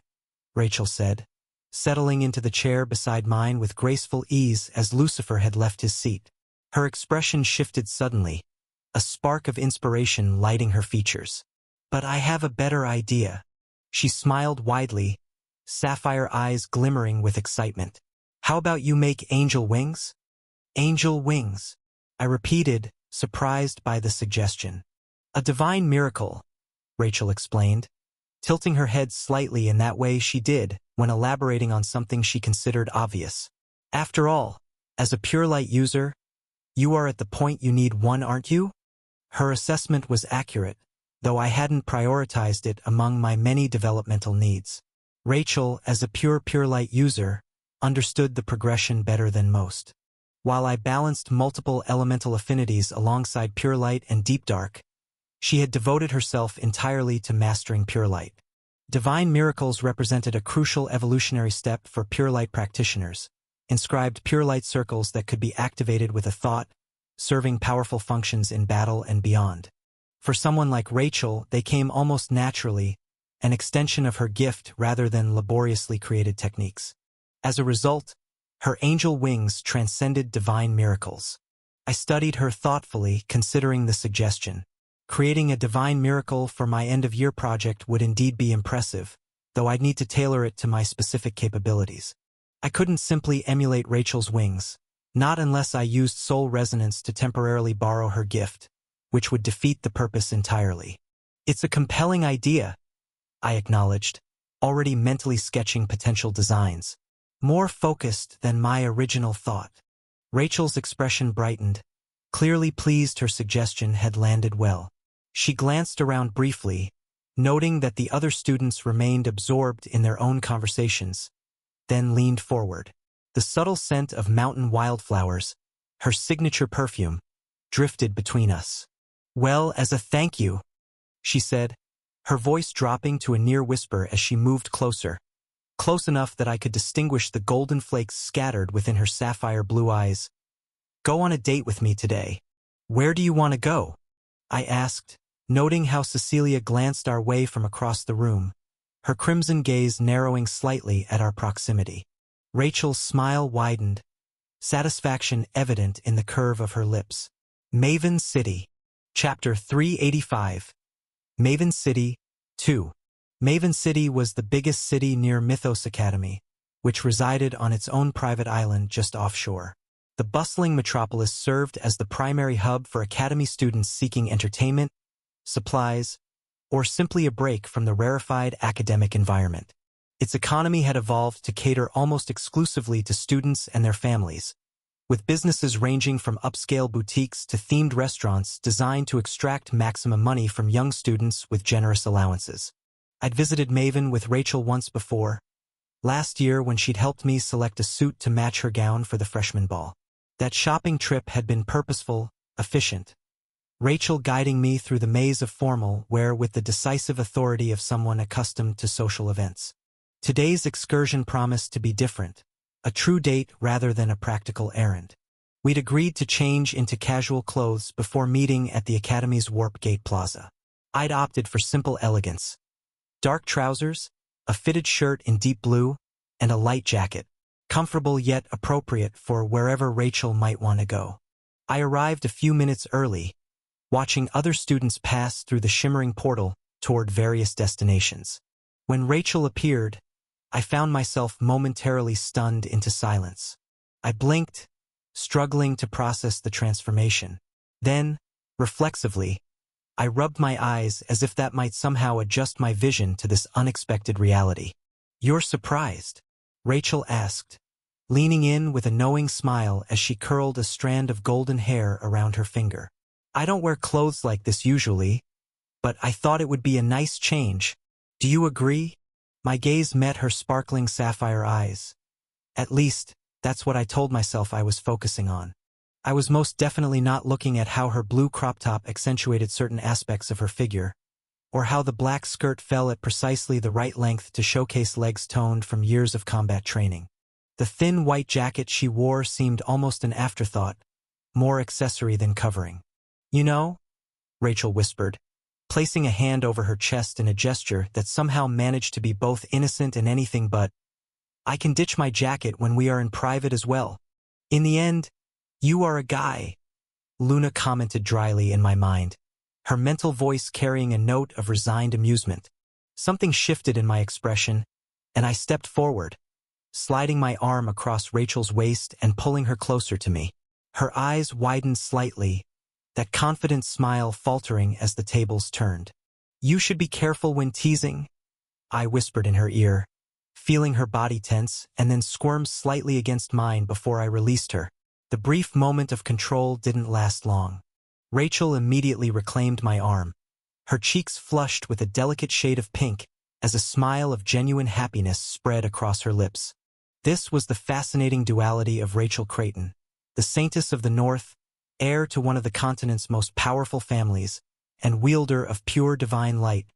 S1: Rachel said, settling into the chair beside mine with graceful ease as Lucifer had left his seat. Her expression shifted suddenly, a spark of inspiration lighting her features. But I have a better idea. She smiled widely, sapphire eyes glimmering with excitement. How about you make angel wings? Angel wings, I repeated, surprised by the suggestion. A divine miracle, Rachel explained, tilting her head slightly in that way she did when elaborating on something she considered obvious. After all, as a Pure Light user, you are at the point you need one, aren't you? Her assessment was accurate, though I hadn't prioritized it among my many developmental needs. Rachel, as a Pure Light user, understood the progression better than most. While I balanced multiple elemental affinities alongside Pure Light and Deep Dark, she had devoted herself entirely to mastering Pure Light. Divine miracles represented a crucial evolutionary step for Pure Light practitioners, inscribed Pure Light circles that could be activated with a thought, serving powerful functions in battle and beyond. For someone like Rachel, they came almost naturally, an extension of her gift rather than laboriously created techniques. As a result, her angel wings transcended divine miracles. I studied her thoughtfully, considering the suggestion. Creating a divine miracle for my end-of-year project would indeed be impressive, though I'd need to tailor it to my specific capabilities. I couldn't simply emulate Rachel's wings, not unless I used soul resonance to temporarily borrow her gift, which would defeat the purpose entirely. It's a compelling idea, I acknowledged, already mentally sketching potential designs. More focused than my original thought. Rachel's expression brightened, clearly pleased her suggestion had landed well. She glanced around briefly, noting that the other students remained absorbed in their own conversations, then leaned forward. The subtle scent of mountain wildflowers, her signature perfume, drifted between us. "Well, as a thank you," she said, her voice dropping to a near whisper as she moved closer, close enough that I could distinguish the golden flakes scattered within her sapphire blue eyes. "Go on a date with me today." "Where do you want to go?" I asked, noting how Cecilia glanced our way from across the room, her crimson gaze narrowing slightly at our proximity. Rachel's smile widened, satisfaction evident in the curve of her lips. Maven City. Chapter 385. Maven City, 2. Maven City was the biggest city near Mythos Academy, which resided on its own private island just offshore. The bustling metropolis served as the primary hub for Academy students seeking entertainment, supplies, or simply a break from the rarefied academic environment. Its economy had evolved to cater almost exclusively to students and their families, with businesses ranging from upscale boutiques to themed restaurants designed to extract maximum money from young students with generous allowances. I'd visited Maven with Rachel once before, last year when she'd helped me select a suit to match her gown for the freshman ball. That shopping trip had been purposeful, efficient. Rachel guiding me through the maze of formal wear with the decisive authority of someone accustomed to social events. Today's excursion promised to be different, a true date rather than a practical errand. We'd agreed to change into casual clothes before meeting at the Academy's Warp Gate Plaza. I'd opted for simple elegance. Dark trousers, a fitted shirt in deep blue, and a light jacket, comfortable yet appropriate for wherever Rachel might want to go. I arrived a few minutes early, watching other students pass through the shimmering portal toward various destinations. When Rachel appeared, I found myself momentarily stunned into silence. I blinked, struggling to process the transformation. Then, reflexively, I rubbed my eyes as if that might somehow adjust my vision to this unexpected reality. "You're surprised?" Rachel asked, leaning in with a knowing smile as she curled a strand of golden hair around her finger. "I don't wear clothes like this usually, but I thought it would be a nice change. Do you agree?" My gaze met her sparkling sapphire eyes. At least, that's what I told myself I was focusing on. I was most definitely not looking at how her blue crop top accentuated certain aspects of her figure, or how the black skirt fell at precisely the right length to showcase legs toned from years of combat training. The thin white jacket she wore seemed almost an afterthought, more accessory than covering. "You know," Rachel whispered, placing a hand over her chest in a gesture that somehow managed to be both innocent and anything but, "I can ditch my jacket when we are in private as well. In the end, you are a guy," Luna commented dryly in my mind, her mental voice carrying a note of resigned amusement. Something shifted in my expression, and I stepped forward, sliding my arm across Rachel's waist and pulling her closer to me. Her eyes widened slightly, that confident smile faltering as the tables turned. "You should be careful when teasing," I whispered in her ear, feeling her body tense and then squirm slightly against mine before I released her. The brief moment of control didn't last long. Rachel immediately reclaimed my arm, her cheeks flushed with a delicate shade of pink as a smile of genuine happiness spread across her lips. This was the fascinating duality of Rachel Creighton, the Saintess of the North, heir to one of the continent's most powerful families, and wielder of pure divine light,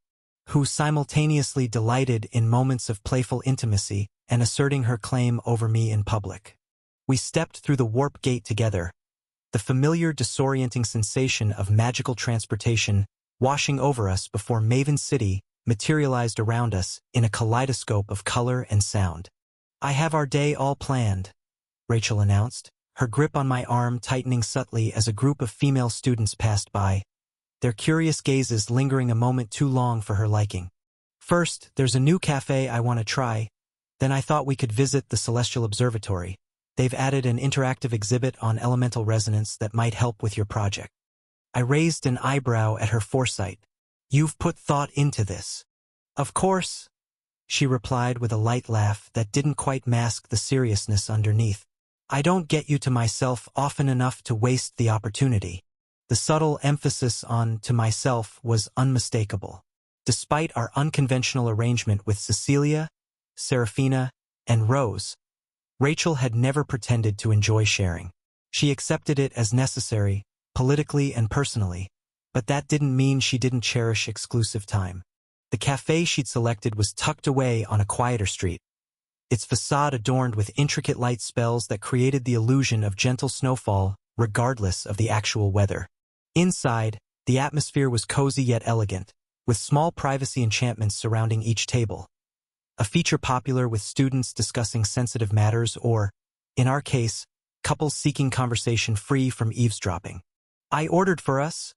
S1: who simultaneously delighted in moments of playful intimacy and asserting her claim over me in public. We stepped through the warp gate together, the familiar disorienting sensation of magical transportation washing over us before Maven City materialized around us in a kaleidoscope of color and sound. "I have our day all planned," Rachel announced, her grip on my arm tightening subtly as a group of female students passed by, their curious gazes lingering a moment too long for her liking. "First, there's a new cafe I want to try. Then I thought we could visit the Celestial Observatory. They've added an interactive exhibit on elemental resonance that might help with your project." I raised an eyebrow at her foresight. "You've put thought into this." "Of course," she replied with a light laugh that didn't quite mask the seriousness underneath. "I don't get you to myself often enough to waste the opportunity." The subtle emphasis on "to myself" was unmistakable. Despite our unconventional arrangement with Cecilia, Serafina, and Rose, Rachel had never pretended to enjoy sharing. She accepted it as necessary, politically and personally, but that didn't mean she didn't cherish exclusive time. The cafe she'd selected was tucked away on a quieter street, its facade adorned with intricate light spells that created the illusion of gentle snowfall regardless of the actual weather. Inside, the atmosphere was cozy yet elegant, with small privacy enchantments surrounding each table. A feature popular with students discussing sensitive matters or, in our case, couples seeking conversation free from eavesdropping. "I ordered for us,"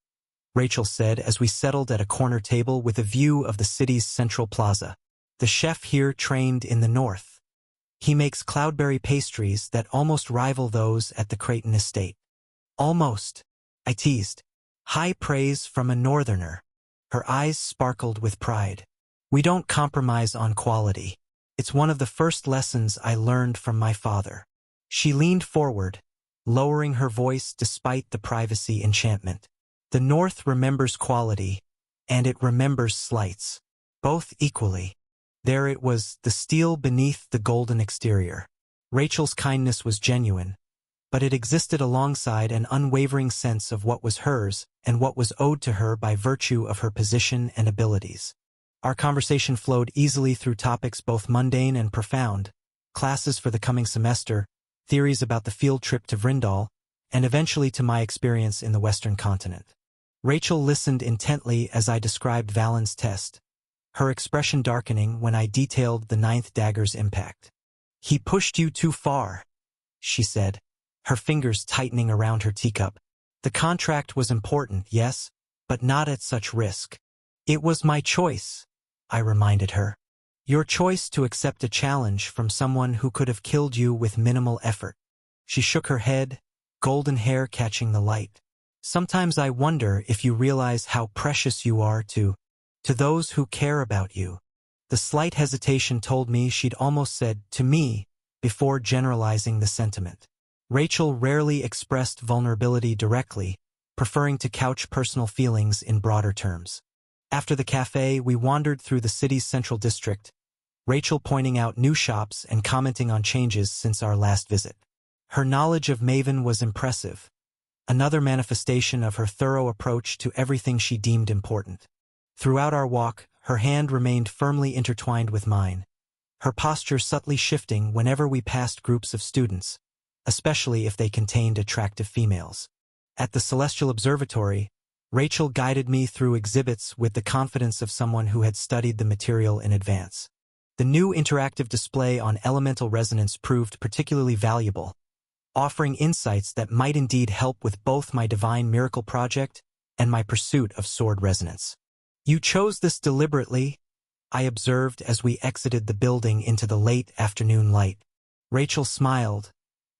S1: Rachel said as we settled at a corner table with a view of the city's central plaza. "The chef here trained in the north. He makes cloudberry pastries that almost rival those at the Creighton estate." "Almost," I teased. High praise from a northerner. Her eyes sparkled with pride. "We don't compromise on quality. It's one of the first lessons I learned from my father." She leaned forward, lowering her voice despite the privacy enchantment. "The North remembers quality, and it remembers slights. Both equally." There it was, the steel beneath the golden exterior. Rachel's kindness was genuine, but it existed alongside an unwavering sense of what was hers and what was owed to her by virtue of her position and abilities. Our conversation flowed easily through topics both mundane and profound: classes for the coming semester, theories about the field trip to Vrindal, and eventually to my experience in the Western continent. Rachel listened intently as I described Valen's test, her expression darkening when I detailed the ninth dagger's impact. "He pushed you too far," she said, her fingers tightening around her teacup. "The contract was important, yes, but not at such risk." "It was my choice," I reminded her. "Your choice to accept a challenge from someone who could have killed you with minimal effort." She shook her head, golden hair catching the light. "Sometimes I wonder if you realize how precious you are to those who care about you." The slight hesitation told me she'd almost said "to me" before generalizing the sentiment. Rachel rarely expressed vulnerability directly, preferring to couch personal feelings in broader terms. After the cafe, we wandered through the city's central district, Rachel pointing out new shops and commenting on changes since our last visit. Her knowledge of Maven was impressive, another manifestation of her thorough approach to everything she deemed important. Throughout our walk, her hand remained firmly intertwined with mine, her posture subtly shifting whenever we passed groups of students, especially if they contained attractive females. At the Celestial Observatory, Rachel guided me through exhibits with the confidence of someone who had studied the material in advance. The new interactive display on elemental resonance proved particularly valuable, offering insights that might indeed help with both my Divine Miracle project and my pursuit of sword resonance. "You chose this deliberately," I observed as we exited the building into the late afternoon light. Rachel smiled,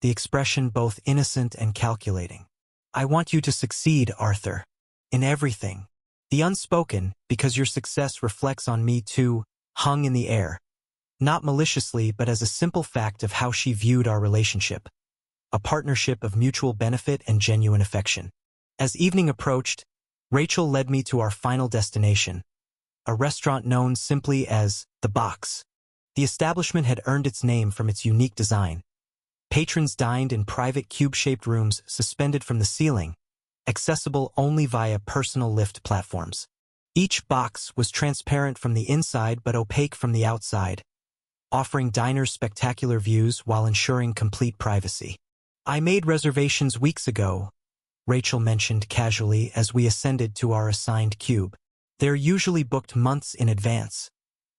S1: the expression both innocent and calculating. "I want you to succeed, Arthur. In everything. The unspoken, because your success reflects on me too," hung in the air. Not maliciously, but as a simple fact of how she viewed our relationship. A partnership of mutual benefit and genuine affection. As evening approached, Rachel led me to our final destination, a restaurant known simply as The Box. The establishment had earned its name from its unique design. Patrons dined in private cube-shaped rooms suspended from the ceiling, accessible only via personal lift platforms. Each box was transparent from the inside but opaque from the outside, offering diners spectacular views while ensuring complete privacy. "I made reservations weeks ago," Rachel mentioned casually as we ascended to our assigned cube. "They're usually booked months in advance.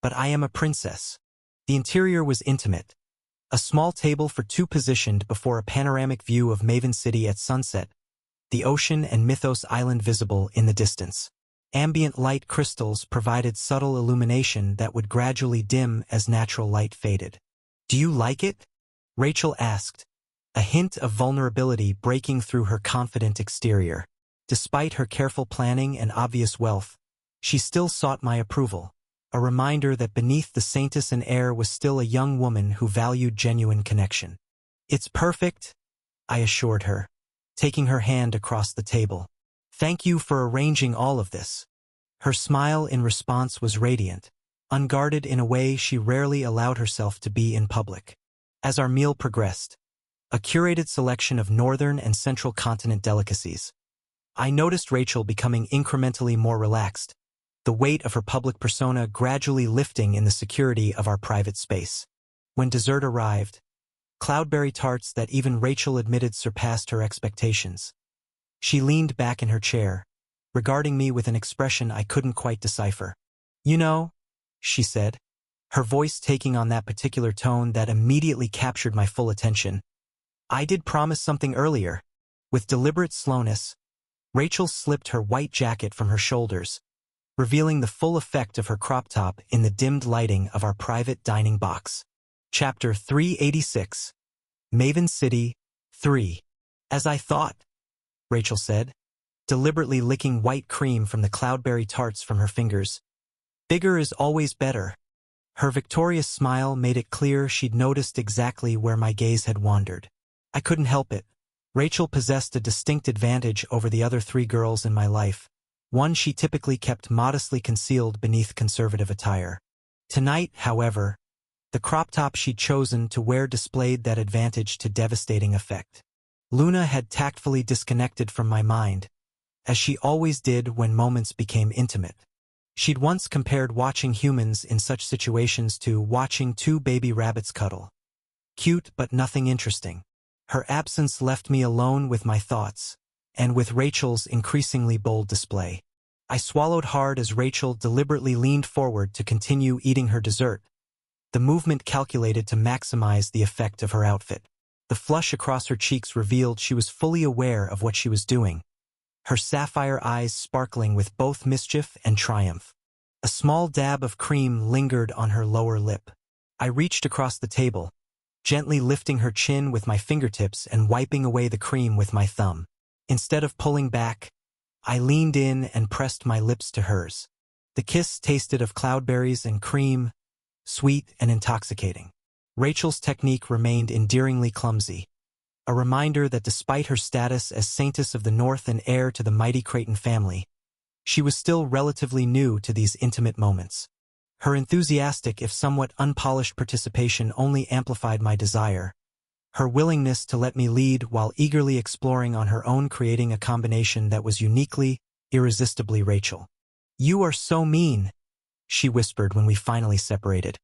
S1: But I am a princess." The interior was intimate. A small table for two positioned before a panoramic view of Maven City at sunset, the ocean and Mythos Island visible in the distance. Ambient light crystals provided subtle illumination that would gradually dim as natural light faded. "Do you like it?" Rachel asked, a hint of vulnerability breaking through her confident exterior. Despite her careful planning and obvious wealth, she still sought my approval, a reminder that beneath the Saintess and air was still a young woman who valued genuine connection. "It's perfect," I assured her, taking her hand across the table. "Thank you for arranging all of this." Her smile in response was radiant, unguarded in a way she rarely allowed herself to be in public. As our meal progressed, a curated selection of northern and central continent delicacies, I noticed Rachel becoming incrementally more relaxed, the weight of her public persona gradually lifting in the security of our private space. When dessert arrived, cloudberry tarts that even Rachel admitted surpassed her expectations. She leaned back in her chair, regarding me with an expression I couldn't quite decipher. "You know," she said, her voice taking on that particular tone that immediately captured my full attention. "I did promise something earlier." With deliberate slowness, Rachel slipped her white jacket from her shoulders, revealing the full effect of her crop top in the dimmed lighting of our private dining box. Chapter 386. Maven City 3. "As I thought," Rachel said, deliberately licking white cream from the cloudberry tarts from her fingers. "Bigger is always better." Her victorious smile made it clear she'd noticed exactly where my gaze had wandered. I couldn't help it. Rachel possessed a distinct advantage over the other three girls in my life, one she typically kept modestly concealed beneath conservative attire. Tonight, however, the crop top she'd chosen to wear displayed that advantage to devastating effect. Luna had tactfully disconnected from my mind, as she always did when moments became intimate. She'd once compared watching humans in such situations to watching two baby rabbits cuddle. Cute but nothing interesting. Her absence left me alone with my thoughts, and with Rachel's increasingly bold display. I swallowed hard as Rachel deliberately leaned forward to continue eating her dessert, the movement calculated to maximize the effect of her outfit. The flush across her cheeks revealed she was fully aware of what she was doing, her sapphire eyes sparkling with both mischief and triumph. A small dab of cream lingered on her lower lip. I reached across the table, gently lifting her chin with my fingertips and wiping away the cream with my thumb. Instead of pulling back, I leaned in and pressed my lips to hers. The kiss tasted of cloudberries and cream, sweet and intoxicating. Rachel's technique remained endearingly clumsy, a reminder that despite her status as Saintess of the North and heir to the mighty Creighton family, she was still relatively new to these intimate moments. Her enthusiastic if somewhat unpolished participation only amplified my desire, her willingness to let me lead while eagerly exploring on her own, creating a combination that was uniquely, irresistibly Rachel. "You are so mean," she whispered when we finally separated,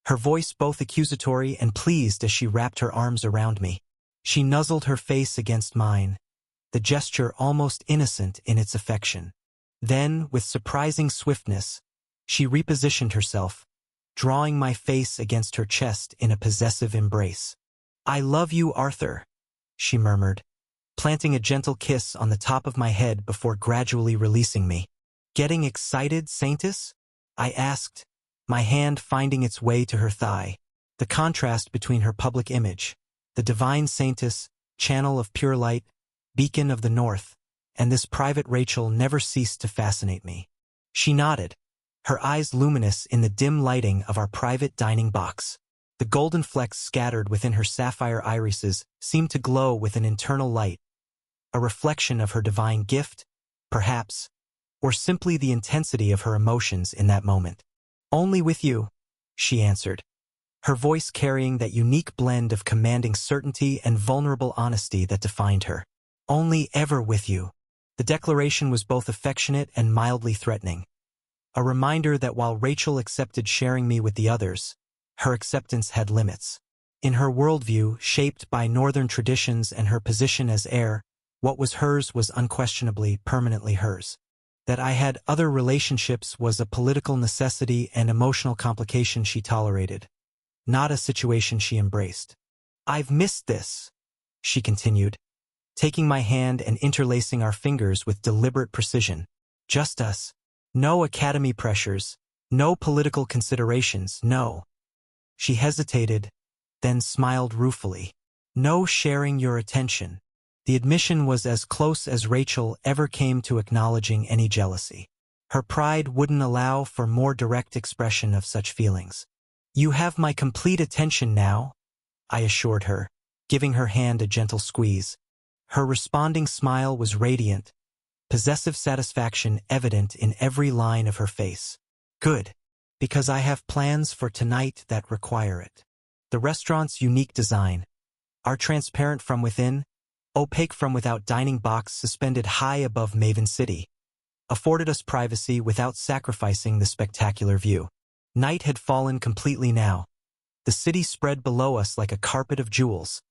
S1: her voice both accusatory and pleased as she wrapped her arms around me. She nuzzled her face against mine, the gesture almost innocent in its affection. Then, with surprising swiftness, she repositioned herself, drawing my face against her chest in a possessive embrace. "I love you, Arthur," she murmured, planting a gentle kiss on the top of my head before gradually releasing me. "Getting excited, Saintess?" I asked, my hand finding its way to her thigh. The contrast between her public image, the divine Saintess, channel of pure light, beacon of the North, and this private Rachel never ceased to fascinate me. She nodded, her eyes luminous in the dim lighting of our private dining box. The golden flecks scattered within her sapphire irises seemed to glow with an internal light, a reflection of her divine gift, perhaps, or simply the intensity of her emotions in that moment. "Only with you," she answered, her voice carrying that unique blend of commanding certainty and vulnerable honesty that defined her. "Only ever with you." The declaration was both affectionate and mildly threatening, a reminder that while Rachel accepted sharing me with the others, her acceptance had limits. In her worldview, shaped by Northern traditions and her position as heir, what was hers was unquestionably permanently hers. That I had other relationships was a political necessity and emotional complication she tolerated, not a situation she embraced. "I've missed this," she continued, taking my hand and interlacing our fingers with deliberate precision. "Just us. No academy pressures, no political considerations, no." She hesitated, then smiled ruefully. "No sharing your attention." The admission was as close as Rachel ever came to acknowledging any jealousy. Her pride wouldn't allow for more direct expression of such feelings. "You have my complete attention now," I assured her, giving her hand a gentle squeeze. Her responding smile was radiant, possessive satisfaction evident in every line of her face. "Good, because I have plans for tonight that require it." The restaurant's unique design, our transparent from within, opaque from without dining box suspended high above Maven City, afforded us privacy without sacrificing the spectacular view. Night had fallen completely now. The city spread below us like a carpet of jewels,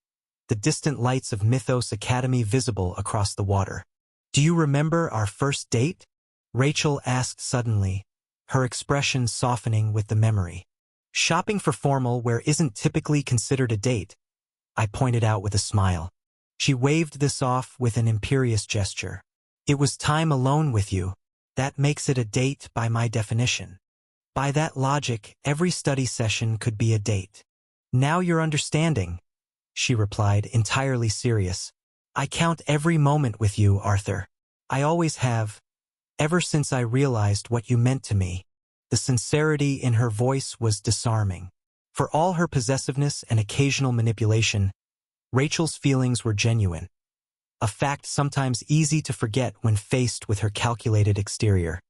S1: the distant lights of Mythos Academy visible across the water. "Do you remember our first date?" Rachel asked suddenly, her expression softening with the memory. "Shopping for formal wear isn't typically considered a date," I pointed out with a smile. She waved this off with an imperious gesture. "It was time alone with you. That makes it a date by my definition. By that logic, every study session could be a date." "Now you're understanding," she replied, entirely serious. "I count every moment with you, Arthur. I always have, ever since I realized what you meant to me." The sincerity in her voice was disarming. For all her possessiveness and occasional manipulation, Rachel's feelings were genuine, a fact sometimes easy to forget when faced with her calculated exterior.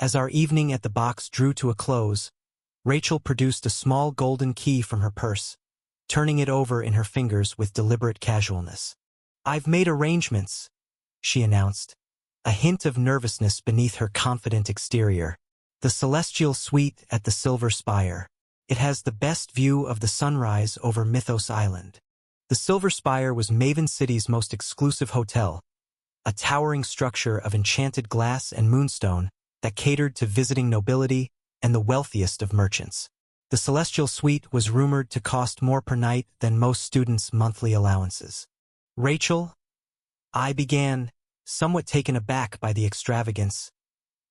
S1: As our evening at the box drew to a close, Rachel produced a small golden key from her purse, turning it over in her fingers with deliberate casualness. "I've made arrangements," she announced, a hint of nervousness beneath her confident exterior. "The Celestial Suite at the Silver Spire. It has the best view of the sunrise over Mythos Island." The Silver Spire was Maven City's most exclusive hotel, a towering structure of enchanted glass and moonstone that catered to visiting nobility and the wealthiest of merchants. The Celestial Suite was rumored to cost more per night than most students' monthly allowances. "Rachel," I began, somewhat taken aback by the extravagance.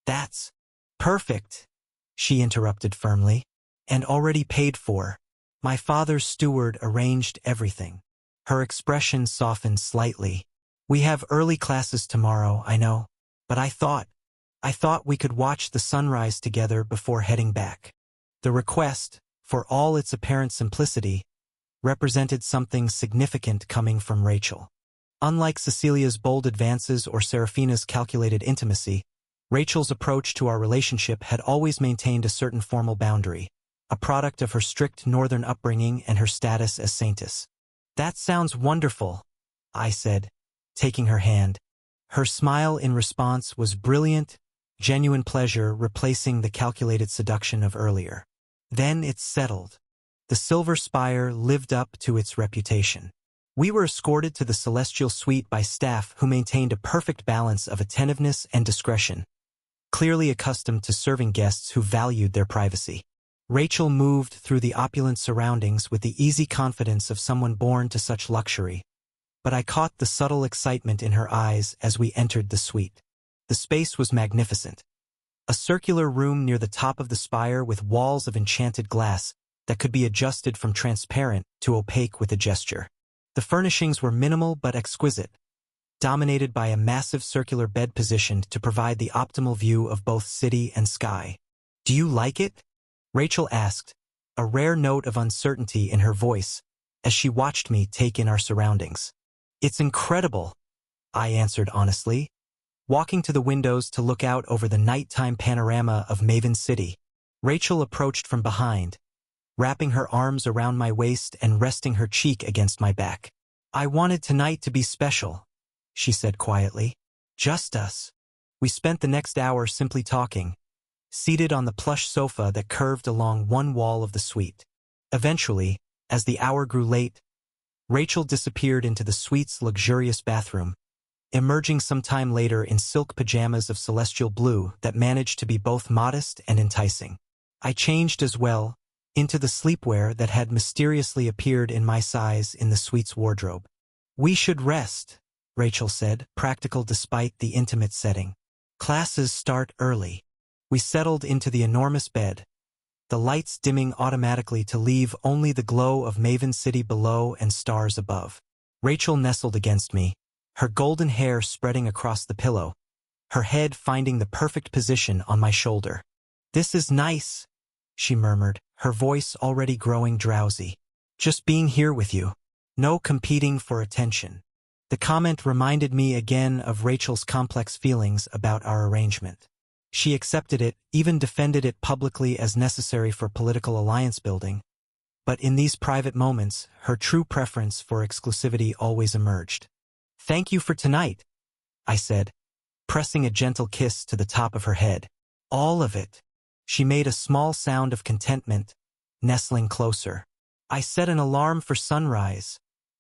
S1: "That's perfect," she interrupted firmly. "And already paid for. My father's steward arranged everything." Her expression softened slightly. "We have early classes tomorrow, I know, but I thought we could watch the sunrise together before heading back." The request, for all its apparent simplicity, represented something significant coming from Rachel. Unlike Cecilia's bold advances or Seraphina's calculated intimacy, Rachel's approach to our relationship had always maintained a certain formal boundary, a product of her strict northern upbringing and her status as saintess. "That sounds wonderful," I said, taking her hand. Her smile in response was brilliant, genuine pleasure replacing the calculated seduction of earlier. Then it's settled. The Silver Spire lived up to its reputation. We were escorted to the Celestial Suite by staff who maintained a perfect balance of attentiveness and discretion, clearly accustomed to serving guests who valued their privacy. Rachel moved through the opulent surroundings with the easy confidence of someone born to such luxury, but I caught the subtle excitement in her eyes as we entered the suite. The space was magnificent. A circular room near the top of the spire with walls of enchanted glass that could be adjusted from transparent to opaque with a gesture. The furnishings were minimal but exquisite, dominated by a massive circular bed positioned to provide the optimal view of both city and sky. "Do you like it?" Rachel asked, a rare note of uncertainty in her voice, as she watched me take in our surroundings. "It's incredible," I answered honestly, walking to the windows to look out over the nighttime panorama of Maven City. Rachel approached from behind, wrapping her arms around my waist and resting her cheek against my back. "I wanted tonight to be special," she said quietly. "Just us." We spent the next hour simply talking, seated on the plush sofa that curved along one wall of the suite. Eventually, as the hour grew late, Rachel disappeared into the suite's luxurious bathroom, emerging sometime later in silk pajamas of celestial blue that managed to be both modest and enticing. I changed as well, into the sleepwear that had mysteriously appeared in my size in the suite's wardrobe. "We should rest," Rachel said, practical despite the intimate setting. "Classes start early." We settled into the enormous bed, the lights dimming automatically to leave only the glow of Maven City below and stars above. Rachel nestled against me, her golden hair spreading across the pillow, her head finding the perfect position on my shoulder. "This is nice," she murmured, her voice already growing drowsy. "Just being here with you. No competing for attention." The comment reminded me again of Rachel's complex feelings about our arrangement. She accepted it, even defended it publicly as necessary for political alliance building, But in these private moments, her true preference for exclusivity always emerged. "Thank you for tonight," I said, pressing a gentle kiss to the top of her head. "All of it." She made a small sound of contentment, nestling closer. "I set an alarm for sunrise,"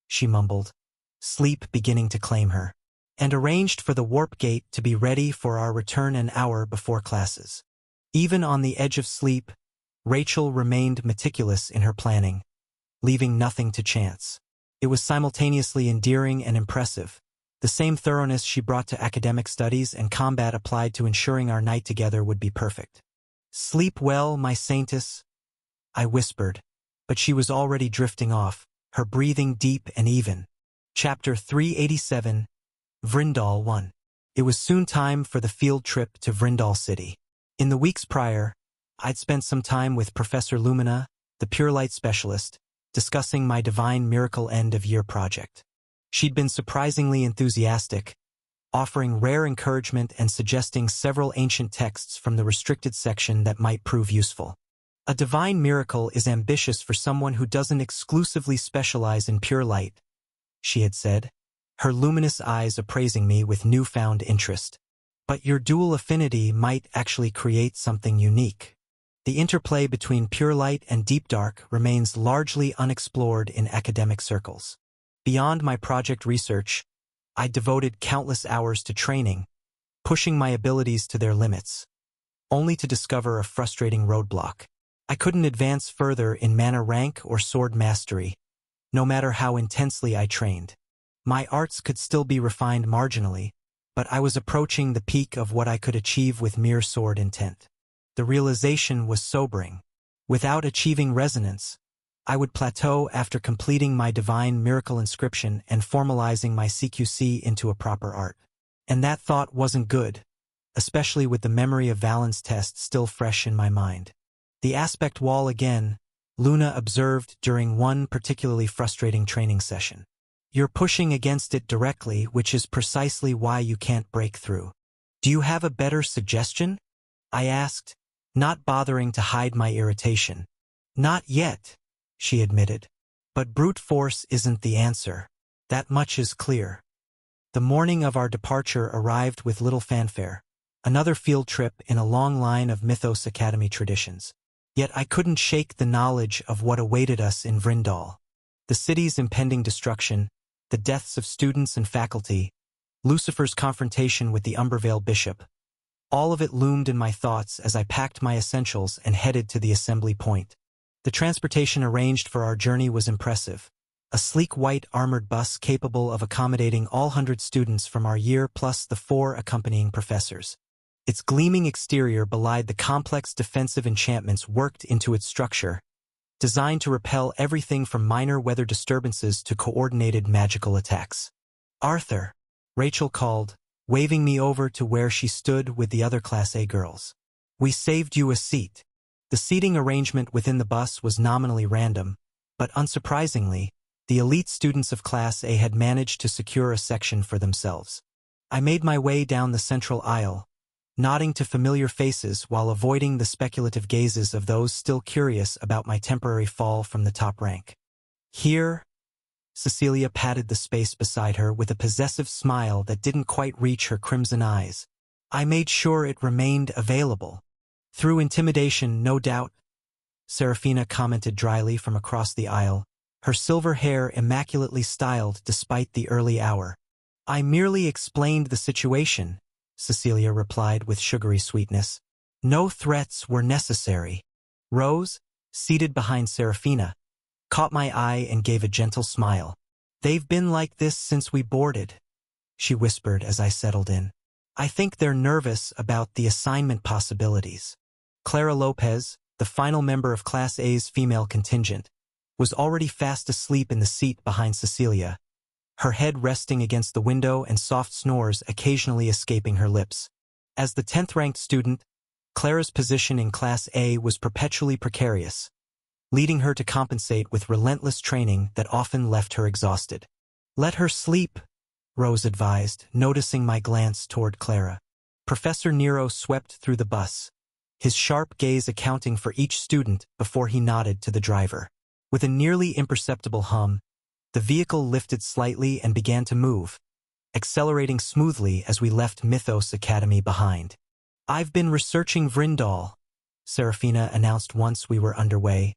S1: she mumbled, sleep beginning to claim her, "and arranged for the warp gate to be ready for our return an hour before classes." Even on the edge of sleep, Rachel remained meticulous in her planning, leaving nothing to chance. It was simultaneously endearing and impressive. The same thoroughness she brought to academic studies and combat applied to ensuring our night together would be perfect. "Sleep well, my saintess," I whispered, but she was already drifting off, her breathing deep and even. Chapter 387, Vrindal 1. It was soon time for the field trip to Vrindal City. In the weeks prior, I'd spent some time with Professor Lumina, the Pure Light specialist, discussing my Divine Miracle end-of-year project. She'd been surprisingly enthusiastic, offering rare encouragement and suggesting several ancient texts from the restricted section that might prove useful. A divine miracle is ambitious for someone who doesn't exclusively specialize in pure light, she had said, her luminous eyes appraising me with newfound interest. But your dual affinity might actually create something unique. The interplay between pure light and deep dark remains largely unexplored in academic circles. Beyond my project research, I devoted countless hours to training, pushing my abilities to their limits, only to discover a frustrating roadblock. I couldn't advance further in mana rank or sword mastery, no matter how intensely I trained. My arts could still be refined marginally, but I was approaching the peak of what I could achieve with mere sword intent. The realization was sobering. Without achieving resonance, I would plateau after completing my Divine Miracle inscription and formalizing my CQC into a proper art. And that thought wasn't good, especially with the memory of Valen's test still fresh in my mind. The aspect wall again, Luna observed during one particularly frustrating training session. "You're pushing against it directly, which is precisely why you can't break through. Do you have a better suggestion?" I asked, not bothering to hide my irritation. "Not yet," she admitted. "But brute force isn't the answer. That much is clear." The morning of our departure arrived with little fanfare, another field trip in a long line of Mythos Academy traditions. Yet I couldn't shake the knowledge of what awaited us in Vrindal. The city's impending destruction, the deaths of students and faculty, Lucifer's confrontation with the Umbervale bishop. All of it loomed in my thoughts as I packed my essentials and headed to the assembly point. The transportation arranged for our journey was impressive. A sleek white armored bus capable of accommodating all 100 students from our year plus the 4 accompanying professors. Its gleaming exterior belied the complex defensive enchantments worked into its structure, designed to repel everything from minor weather disturbances to coordinated magical attacks. "Arthur," Rachel called, waving me over to where she stood with the other Class A girls. "We saved you a seat." The seating arrangement within the bus was nominally random, but unsurprisingly, the elite students of Class A had managed to secure a section for themselves. I made my way down the central aisle, nodding to familiar faces while avoiding the speculative gazes of those still curious about my temporary fall from the top rank. "Here," Cecilia patted the space beside her with a possessive smile that didn't quite reach her crimson eyes. "I made sure it remained available." "Through intimidation, no doubt," Serafina commented dryly from across the aisle, her silver hair immaculately styled despite the early hour. "I merely explained the situation," Cecilia replied with sugary sweetness. "No threats were necessary." Rose, seated behind Serafina, caught my eye and gave a gentle smile. "They've been like this since we boarded," she whispered as I settled in. "I think they're nervous about the assignment possibilities." Clara Lopez, the final member of Class A's female contingent, was already fast asleep in the seat behind Cecilia, her head resting against the window and soft snores occasionally escaping her lips. As the 10th-ranked student, Clara's position in Class A was perpetually precarious, leading her to compensate with relentless training that often left her exhausted. "Let her sleep," Rose advised, noticing my glance toward Clara. Professor Nero swept through the bus, his sharp gaze accounting for each student before he nodded to the driver. With a nearly imperceptible hum, the vehicle lifted slightly and began to move, accelerating smoothly as we left Mythos Academy behind. "I've been researching Vrindal," Serafina announced once we were underway,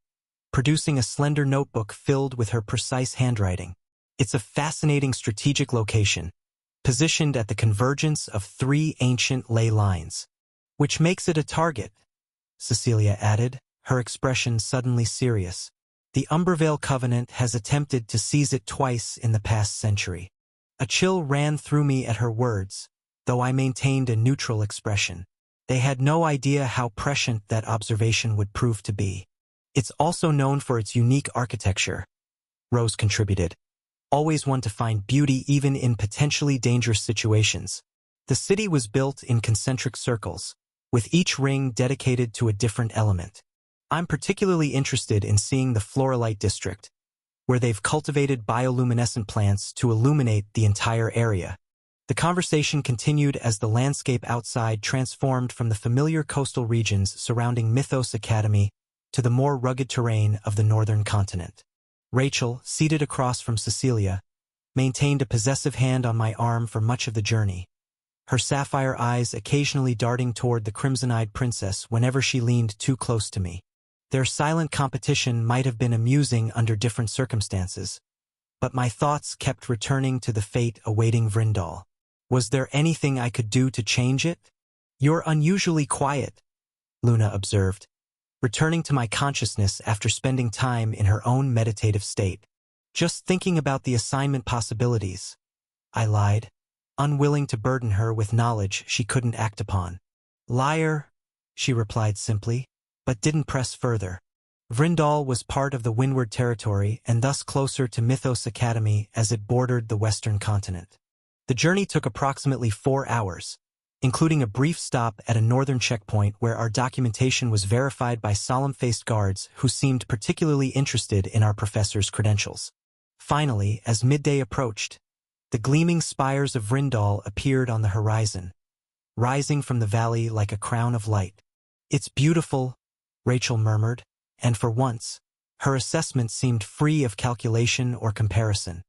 S1: producing a slender notebook filled with her precise handwriting. "It's a fascinating strategic location, positioned at the convergence of 3 ancient ley lines, which makes it a target," Cecilia added, her expression suddenly serious. "The Umbervale Covenant has attempted to seize it twice in the past century." A chill ran through me at her words, though I maintained a neutral expression. They had no idea how prescient that observation would prove to be. "It's also known for its unique architecture," Rose contributed. "Always one to find beauty even in potentially dangerous situations." The city was built in concentric circles, with each ring dedicated to a different element. "I'm particularly interested in seeing the Floralite district, where they've cultivated bioluminescent plants to illuminate the entire area." The conversation continued as the landscape outside transformed from the familiar coastal regions surrounding Mythos Academy to the more rugged terrain of the northern continent. Rachel, seated across from Cecilia, maintained a possessive hand on my arm for much of the journey, her sapphire eyes occasionally darting toward the crimson-eyed princess whenever she leaned too close to me. Their silent competition might have been amusing under different circumstances, but my thoughts kept returning to the fate awaiting Vrindal. Was there anything I could do to change it? "You're unusually quiet," Luna observed, returning to my consciousness after spending time in her own meditative state. "Just thinking about the assignment possibilities," I lied, unwilling to burden her with knowledge she couldn't act upon. "Liar," she replied simply, but didn't press further. Vrindal was part of the Windward Territory and thus closer to Mythos Academy as it bordered the western continent. The journey took approximately 4 hours, including a brief stop at a northern checkpoint where our documentation was verified by solemn-faced guards who seemed particularly interested in our professor's credentials. Finally, as midday approached, the gleaming spires of Vrindal appeared on the horizon, rising from the valley like a crown of light. "It's beautiful," Rachel murmured, and for once, her assessment seemed free of calculation or comparison.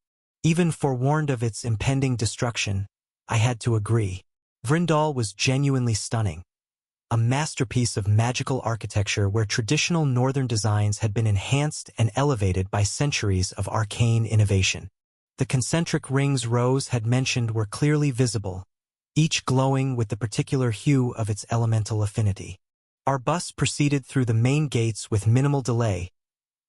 S1: Even forewarned of its impending destruction, I had to agree. Vrindal was genuinely stunning, a masterpiece of magical architecture where traditional northern designs had been enhanced and elevated by centuries of arcane innovation. The concentric rings Rose had mentioned were clearly visible, each glowing with the particular hue of its elemental affinity. Our bus proceeded through the main gates with minimal delay,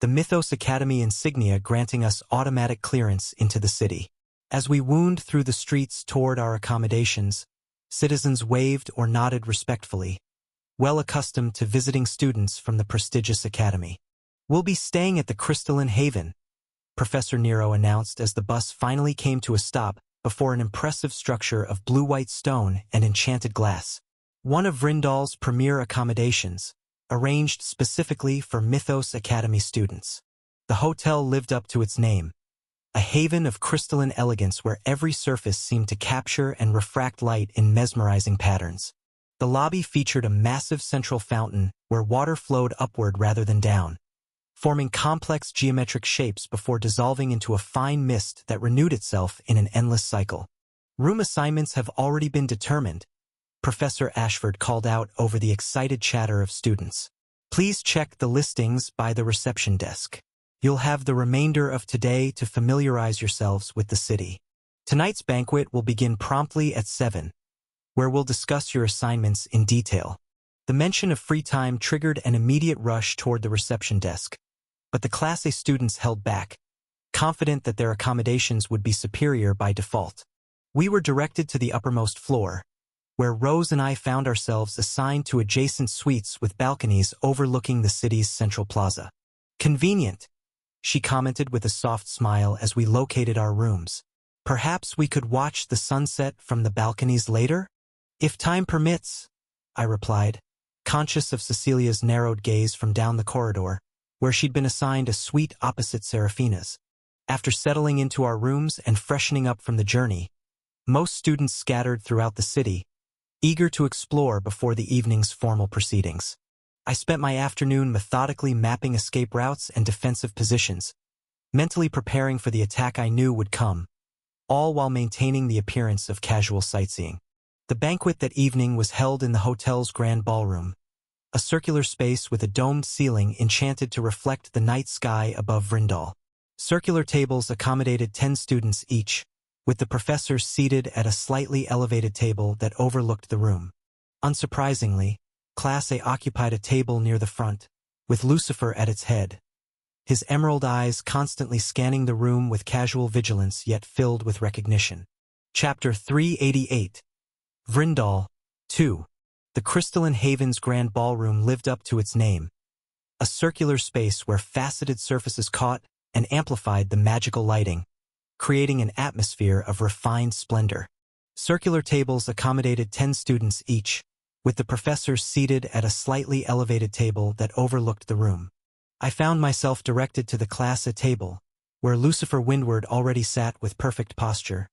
S1: the Mythos Academy insignia granting us automatic clearance into the city. As we wound through the streets toward our accommodations, citizens waved or nodded respectfully, well accustomed to visiting students from the prestigious academy. "We'll be staying at the Crystalline Haven," Professor Nero announced as the bus finally came to a stop before an impressive structure of blue-white stone and enchanted glass. One of Vrindal's premier accommodations, arranged specifically for Mythos Academy students. The hotel lived up to its name, a haven of crystalline elegance where every surface seemed to capture and refract light in mesmerizing patterns. The lobby featured a massive central fountain where water flowed upward rather than down, forming complex geometric shapes before dissolving into a fine mist that renewed itself in an endless cycle. "Room assignments have already been determined," Professor Ashford called out over the excited chatter of students. "Please check the listings by the reception desk. You'll have the remainder of today to familiarize yourselves with the city. Tonight's banquet will begin promptly at 7, where we'll discuss your assignments in detail." The mention of free time triggered an immediate rush toward the reception desk, but the Class A students held back, confident that their accommodations would be superior by default. We were directed to the uppermost floor, where Rose and I found ourselves assigned to adjacent suites with balconies overlooking the city's central plaza. "Convenient," she commented with a soft smile as we located our rooms. "Perhaps we could watch the sunset from the balconies later?" "If time permits," I replied, conscious of Cecilia's narrowed gaze from down the corridor, where she'd been assigned a suite opposite Serafina's. After settling into our rooms and freshening up from the journey, most students scattered throughout the city, eager to explore before the evening's formal proceedings. I spent my afternoon methodically mapping escape routes and defensive positions, mentally preparing for the attack I knew would come, all while maintaining the appearance of casual sightseeing. The banquet that evening was held in the hotel's grand ballroom, a circular space with a domed ceiling enchanted to reflect the night sky above Vrindal. Circular tables accommodated 10 students each, with the professors seated at a slightly elevated table that overlooked the room. Unsurprisingly, Class A occupied a table near the front, with Lucifer at its head, his emerald eyes constantly scanning the room with casual vigilance yet filled with recognition. Chapter 388. Vrindal 2. The Crystalline Haven's grand ballroom lived up to its name, a circular space where faceted surfaces caught and amplified the magical lighting, creating an atmosphere of refined splendor. Circular tables accommodated 10 students each, with the professors seated at a slightly elevated table that overlooked the room. I found myself directed to the Class A table, where Lucifer Windward already sat with perfect posture,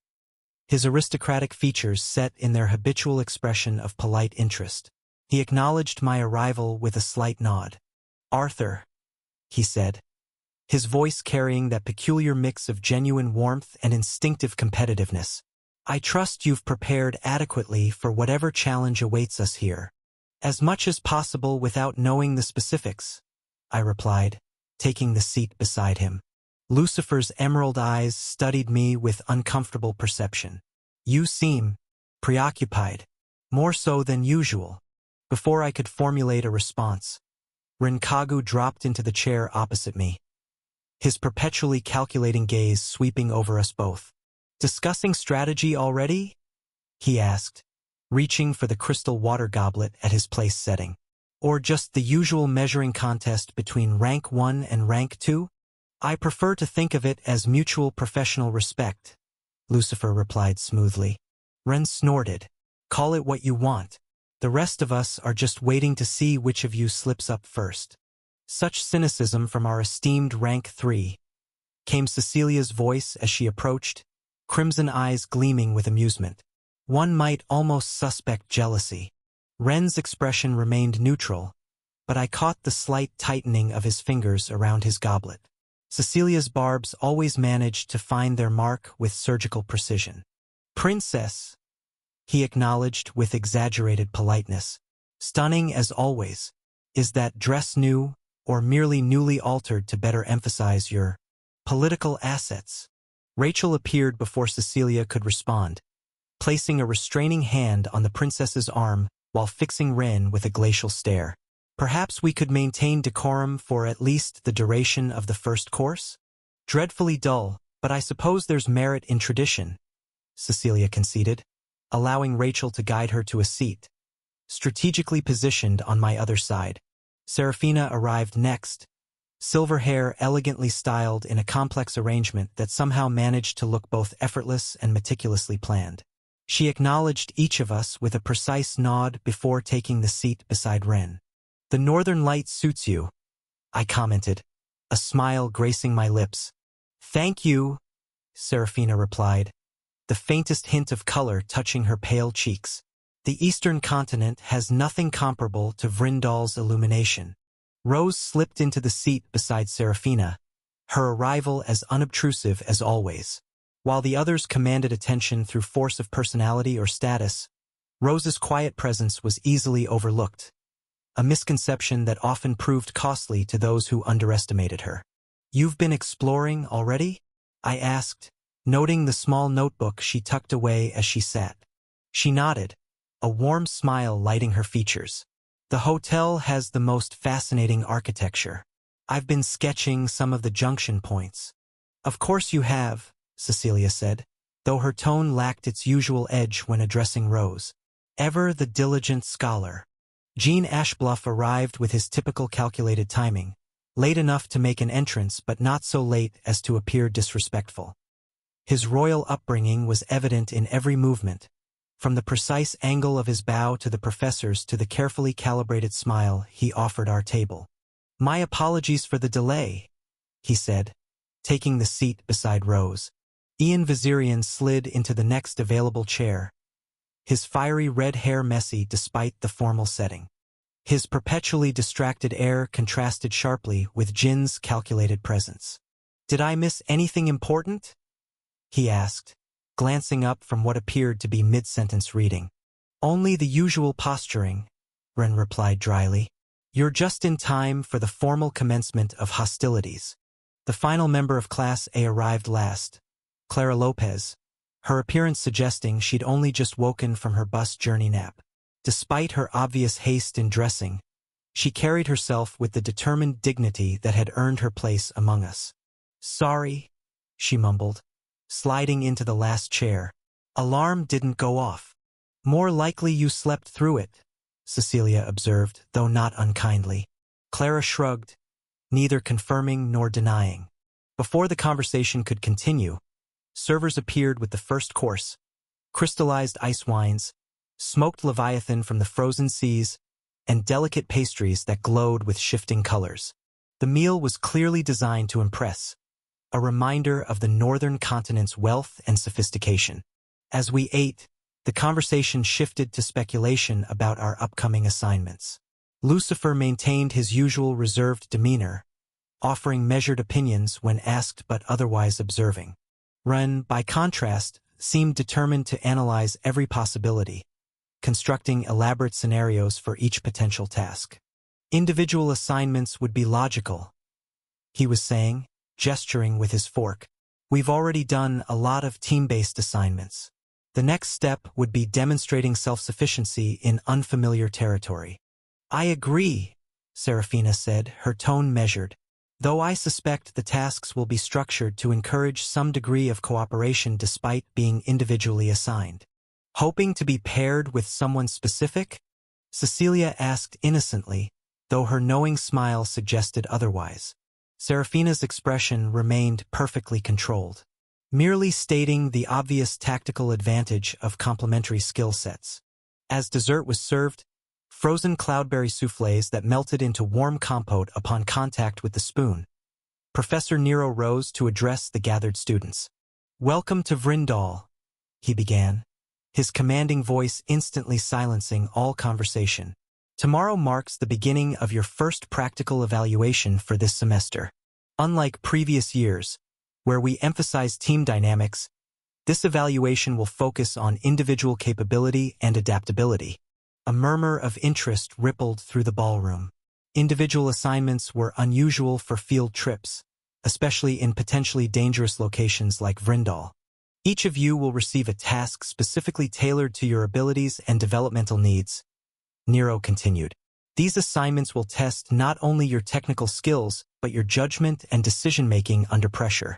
S1: his aristocratic features set in their habitual expression of polite interest. He acknowledged my arrival with a slight nod. "Arthur," he said, his voice carrying that peculiar mix of genuine warmth and instinctive competitiveness. "I trust you've prepared adequately for whatever challenge awaits us here." "As much as possible without knowing the specifics," I replied, taking the seat beside him. Lucifer's emerald eyes studied me with uncomfortable perception. "You seem preoccupied, more so than usual." Before I could formulate a response, Rinkagu dropped into the chair opposite me, his perpetually calculating gaze sweeping over us both. "Discussing strategy already?" he asked, reaching for the crystal water goblet at his place setting. "Or just the usual measuring contest between rank 1 and rank 2? "I prefer to think of it as mutual professional respect," Lucifer replied smoothly. Ren snorted. "Call it what you want. The rest of us are just waiting to see which of you slips up first." Such cynicism from our esteemed rank 3, came Cecilia's voice as she approached, crimson eyes gleaming with amusement. One might almost suspect jealousy. Ren's expression remained neutral, but I caught the slight tightening of his fingers around his goblet. Cecilia's barbs always managed to find their mark with surgical precision. "Princess," he acknowledged with exaggerated politeness. "Stunning as always. Is that dress new, or merely newly altered to better emphasize your political assets?" Rachel appeared before Cecilia could respond, placing a restraining hand on the princess's arm while fixing Ren with a glacial stare. "Perhaps we could maintain decorum for at least the duration of the first course?" "Dreadfully dull, but I suppose there's merit in tradition," Cecilia conceded, allowing Rachel to guide her to a seat, strategically positioned on my other side. Serafina arrived next, silver hair elegantly styled in a complex arrangement that somehow managed to look both effortless and meticulously planned. She acknowledged each of us with a precise nod before taking the seat beside Ren. "The northern light suits you," I commented, a smile gracing my lips. "Thank you," Serafina replied, the faintest hint of color touching her pale cheeks. "The eastern continent has nothing comparable to Vrindal's illumination." Rose slipped into the seat beside Serafina, her arrival as unobtrusive as always. While the others commanded attention through force of personality or status, Rose's quiet presence was easily overlooked, a misconception that often proved costly to those who underestimated her. "You've been exploring already?" I asked, noting the small notebook she tucked away as she sat. She nodded, a warm smile lighting her features. "The hotel has the most fascinating architecture. I've been sketching some of the junction points." "Of course you have," Cecilia said, though her tone lacked its usual edge when addressing Rose. "Ever the diligent scholar." Jean Ashbluff arrived with his typical calculated timing, late enough to make an entrance but not so late as to appear disrespectful. His royal upbringing was evident in every movement, from the precise angle of his bow to the professors to the carefully calibrated smile he offered our table. "My apologies for the delay," he said, taking the seat beside Rose. Ian Vizirian slid into the next available chair, his fiery red hair messy despite the formal setting. His perpetually distracted air contrasted sharply with Jin's calculated presence. "Did I miss anything important?" he asked, glancing up from what appeared to be mid-sentence reading. "Only the usual posturing," Ren replied dryly. "You're just in time for the formal commencement of hostilities." The final member of Class A arrived last, Clara Lopez, her appearance suggesting she'd only just woken from her bus journey nap. Despite her obvious haste in dressing, she carried herself with the determined dignity that had earned her place among us. "Sorry," she mumbled, sliding into the last chair. "Alarm didn't go off." "More likely you slept through it," Cecilia observed, though not unkindly. Clara shrugged, neither confirming nor denying. Before the conversation could continue, servers appeared with the first course: crystallized ice wines, smoked leviathan from the frozen seas, and delicate pastries that glowed with shifting colors. The meal was clearly designed to impress, a reminder of the northern continent's wealth and sophistication. As we ate, the conversation shifted to speculation about our upcoming assignments. Lucifer maintained his usual reserved demeanor, offering measured opinions when asked but otherwise observing. Ren, by contrast, seemed determined to analyze every possibility, constructing elaborate scenarios for each potential task. Individual assignments would be logical, he was saying, gesturing with his fork. "We've already done a lot of team-based assignments. The next step would be demonstrating self-sufficiency in unfamiliar territory." "I agree," Serafina said, her tone measured, "though I suspect the tasks will be structured to encourage some degree of cooperation despite being individually assigned." "Hoping to be paired with someone specific?" Cecilia asked innocently, though her knowing smile suggested otherwise. Serafina's expression remained perfectly controlled, merely stating the obvious tactical advantage of complementary skill sets. As dessert was served, frozen cloudberry soufflés that melted into warm compote upon contact with the spoon, Professor Nero rose to address the gathered students. "Welcome to Vrindal," he began, his commanding voice instantly silencing all conversation. "Tomorrow marks the beginning of your first practical evaluation for this semester. Unlike previous years, where we emphasize team dynamics, this evaluation will focus on individual capability and adaptability." A murmur of interest rippled through the ballroom. Individual assignments were unusual for field trips, especially in potentially dangerous locations like Vrindal. "Each of you will receive a task specifically tailored to your abilities and developmental needs," Nero continued. "These assignments will test not only your technical skills, but your judgment and decision-making under pressure."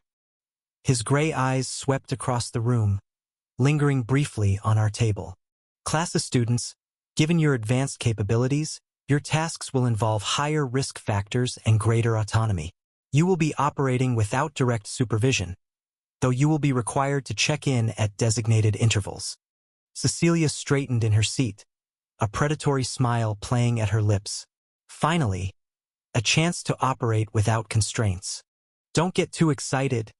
S1: His gray eyes swept across the room, lingering briefly on our table. "Class of students, given your advanced capabilities, your tasks will involve higher risk factors and greater autonomy. You will be operating without direct supervision, though you will be required to check in at designated intervals." Cecilia straightened in her seat, a predatory smile playing at her lips. Finally, a chance to operate without constraints. "Don't get too excited,"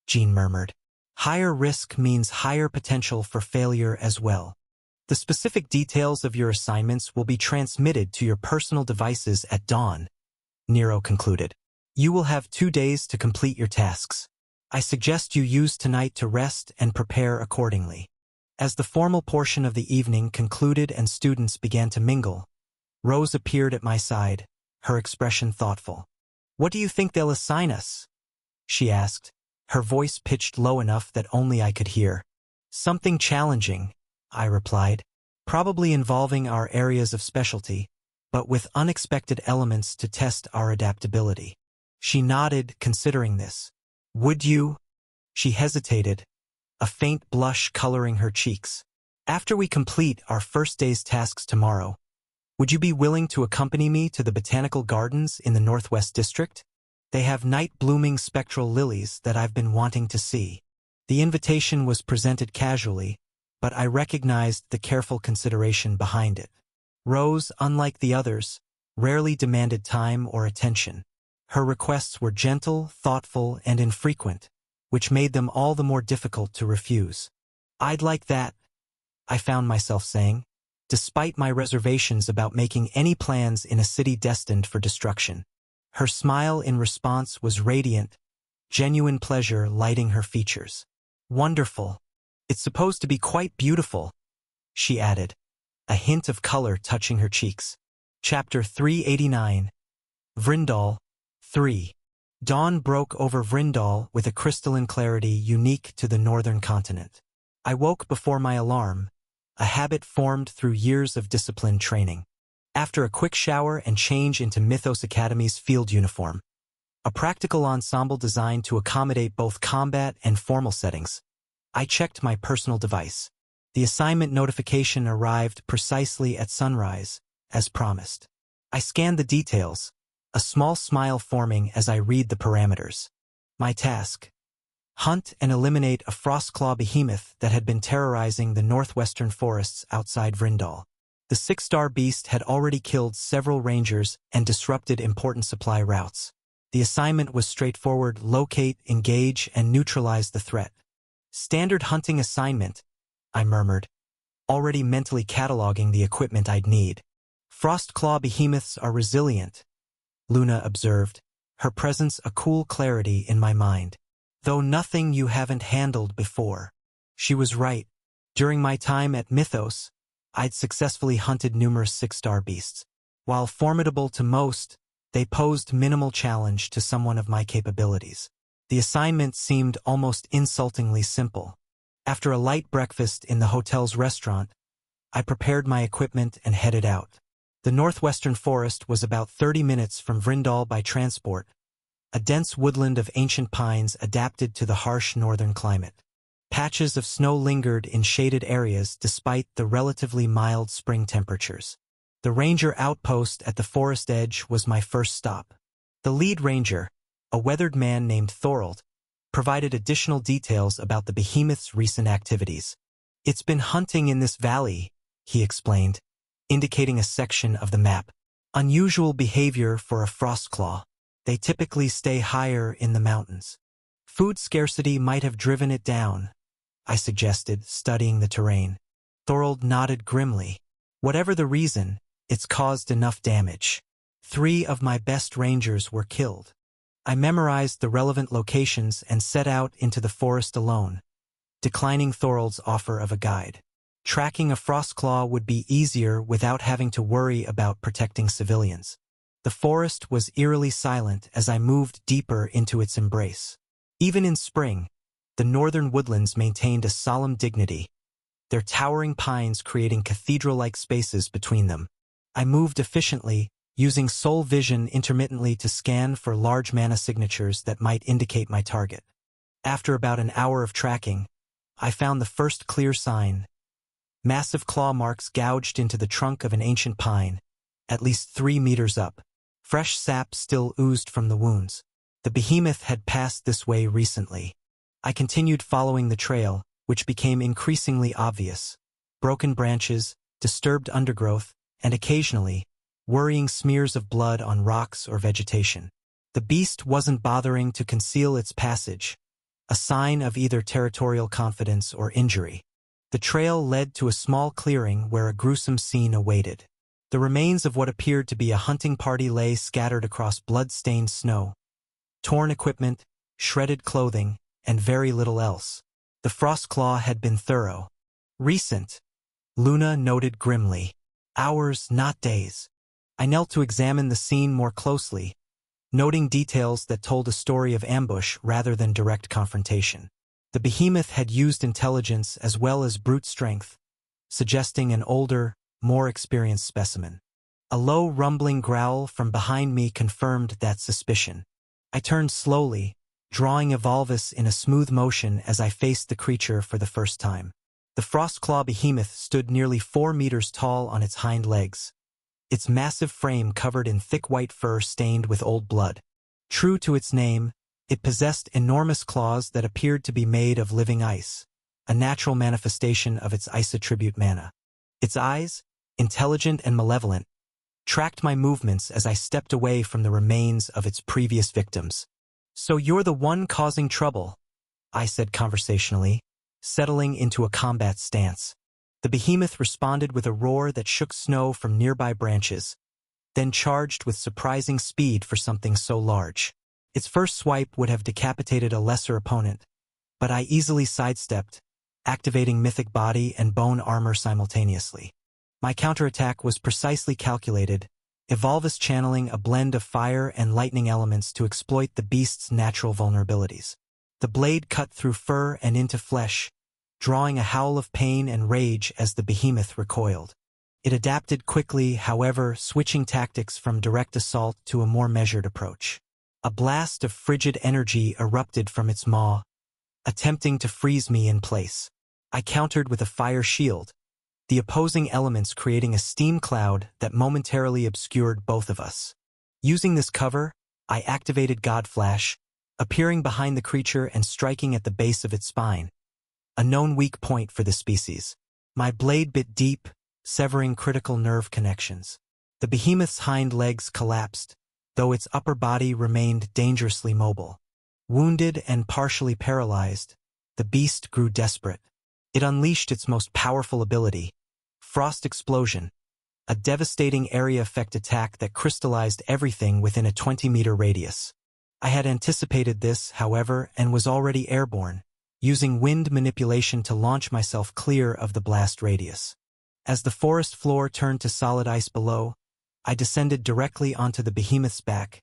S1: Jean murmured. "Higher risk means higher potential for failure as well. The specific details of your assignments will be transmitted to your personal devices at dawn," Nero concluded. "You will have 2 days to complete your tasks. I suggest you use tonight to rest and prepare accordingly." As the formal portion of the evening concluded and students began to mingle, Rose appeared at my side, her expression thoughtful. "What do you think they'll assign us?" she asked, her voice pitched low enough that only I could hear. "Something challenging," I replied, "probably involving our areas of specialty, but with unexpected elements to test our adaptability." She nodded, considering this. "Would you?" She hesitated, a faint blush coloring her cheeks. "After we complete our first day's tasks tomorrow, would you be willing to accompany me to the botanical gardens in the Northwest District? They have night-blooming spectral lilies that I've been wanting to see." The invitation was presented casually, but I recognized the careful consideration behind it. Rose, unlike the others, rarely demanded time or attention. Her requests were gentle, thoughtful, and infrequent, which made them all the more difficult to refuse. "I'd like that," I found myself saying, despite my reservations about making any plans in a city destined for destruction. Her smile in response was radiant, genuine pleasure lighting her features. Wonderful. It's supposed to be quite beautiful, she added, a hint of color touching her cheeks. Chapter 389. Vrindal 3. Dawn broke over Vrindal with a crystalline clarity unique to the northern continent. I woke before my alarm, a habit formed through years of disciplined training. After a quick shower and change into Mythos Academy's field uniform, a practical ensemble designed to accommodate both combat and formal settings, I checked my personal device. The assignment notification arrived precisely at sunrise, as promised. I scanned the details, a small smile forming as I read the parameters. My task: hunt and eliminate a Frostclaw behemoth that had been terrorizing the northwestern forests outside Vrindal. The 6-star beast had already killed several rangers and disrupted important supply routes. The assignment was straightforward: locate, engage, and neutralize the threat. Standard hunting assignment, I murmured, already mentally cataloging the equipment I'd need. Frostclaw behemoths are resilient, Luna observed, her presence a cool clarity in my mind. Though nothing you haven't handled before. She was right. During my time at Mythos, I'd successfully hunted numerous 6-star beasts. While formidable to most, they posed minimal challenge to someone of my capabilities. The assignment seemed almost insultingly simple. After a light breakfast in the hotel's restaurant, I prepared my equipment and headed out. The northwestern forest was about 30 minutes from Vrindal by transport, a dense woodland of ancient pines adapted to the harsh northern climate. Patches of snow lingered in shaded areas despite the relatively mild spring temperatures. The ranger outpost at the forest edge was my first stop. The lead ranger, a weathered man named Thorold, provided additional details about the behemoth's recent activities. It's been hunting in this valley, he explained, indicating a section of the map. Unusual behavior for a Frostclaw. They typically stay higher in the mountains. Food scarcity might have driven it down, I suggested, studying the terrain. Thorold nodded grimly. Whatever the reason, it's caused enough damage. 3 of my best rangers were killed. I memorized the relevant locations and set out into the forest alone, declining Thorold's offer of a guide. Tracking a Frostclaw would be easier without having to worry about protecting civilians. The forest was eerily silent as I moved deeper into its embrace. Even in spring, the northern woodlands maintained a solemn dignity, their towering pines creating cathedral-like spaces between them. I moved efficiently, using soul vision intermittently to scan for large mana signatures that might indicate my target. After about an hour of tracking, I found the first clear sign. Massive claw marks gouged into the trunk of an ancient pine, at least 3 meters up. Fresh sap still oozed from the wounds. The behemoth had passed this way recently. I continued following the trail, which became increasingly obvious. Broken branches, disturbed undergrowth, and occasionally, worrying smears of blood on rocks or vegetation. The beast wasn't bothering to conceal its passage, a sign of either territorial confidence or injury. The trail led to a small clearing where a gruesome scene awaited. The remains of what appeared to be a hunting party lay scattered across blood-stained snow. Torn equipment, shredded clothing, and very little else. The Frostclaw had been thorough. Recent, Luna noted grimly. Hours, not days. I knelt to examine the scene more closely, noting details that told a story of ambush rather than direct confrontation. The behemoth had used intelligence as well as brute strength, suggesting an older, more experienced specimen. A low rumbling growl from behind me confirmed that suspicion. I turned slowly, drawing Evolvus in a smooth motion as I faced the creature for the first time. The Frostclaw behemoth stood nearly 4 meters tall on its hind legs, its massive frame covered in thick white fur stained with old blood. True to its name, it possessed enormous claws that appeared to be made of living ice, a natural manifestation of its ice attribute mana. Its eyes, intelligent and malevolent, tracked my movements as I stepped away from the remains of its previous victims. "So you're the one causing trouble," I said conversationally, settling into a combat stance. The behemoth responded with a roar that shook snow from nearby branches, then charged with surprising speed for something so large. Its first swipe would have decapitated a lesser opponent, but I easily sidestepped, activating mythic body and bone armor simultaneously. My counterattack was precisely calculated, Evolvus channeling a blend of fire and lightning elements to exploit the beast's natural vulnerabilities. The blade cut through fur and into flesh, drawing a howl of pain and rage as the behemoth recoiled. It adapted quickly, however, switching tactics from direct assault to a more measured approach. A blast of frigid energy erupted from its maw, attempting to freeze me in place. I countered with a fire shield, the opposing elements creating a steam cloud that momentarily obscured both of us. Using this cover, I activated Godflash, appearing behind the creature and striking at the base of its spine, a known weak point for the species. My blade bit deep, severing critical nerve connections. The behemoth's hind legs collapsed, though its upper body remained dangerously mobile. Wounded and partially paralyzed, the beast grew desperate. It unleashed its most powerful ability, Frost Explosion, a devastating area effect attack that crystallized everything within a 20-meter radius. I had anticipated this, however, and was already airborne, using wind manipulation to launch myself clear of the blast radius. As the forest floor turned to solid ice below, I descended directly onto the behemoth's back.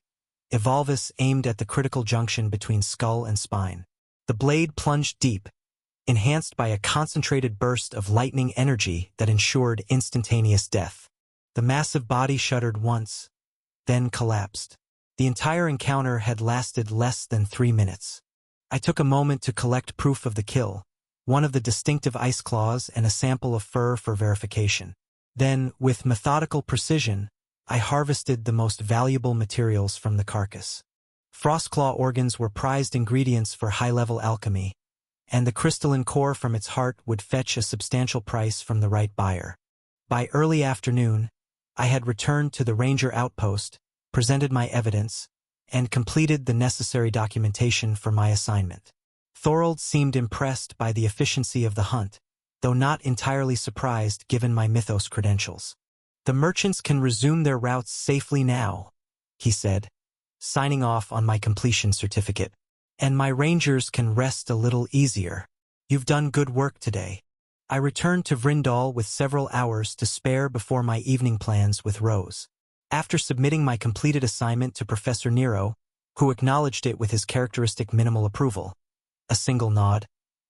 S1: Evolvus aimed at the critical junction between skull and spine. The blade plunged deep, enhanced by a concentrated burst of lightning energy that ensured instantaneous death. The massive body shuddered once, then collapsed. The entire encounter had lasted less than 3 minutes. I took a moment to collect proof of the kill, one of the distinctive ice claws and a sample of fur for verification. Then, with methodical precision, I harvested the most valuable materials from the carcass. Frostclaw organs were prized ingredients for high-level alchemy, and the crystalline core from its heart would fetch a substantial price from the right buyer. By early afternoon, I had returned to the ranger outpost, presented my evidence, and completed the necessary documentation for my assignment. Thorold seemed impressed by the efficiency of the hunt, though not entirely surprised given my mythos credentials. "The merchants can resume their routes safely now," he said, signing off on my completion certificate. "And my rangers can rest a little easier. You've done good work today." I returned to Vrindal with several hours to spare before my evening plans with Rose. After submitting my completed assignment to Professor Nero, who acknowledged it with his characteristic minimal approval, a single nod,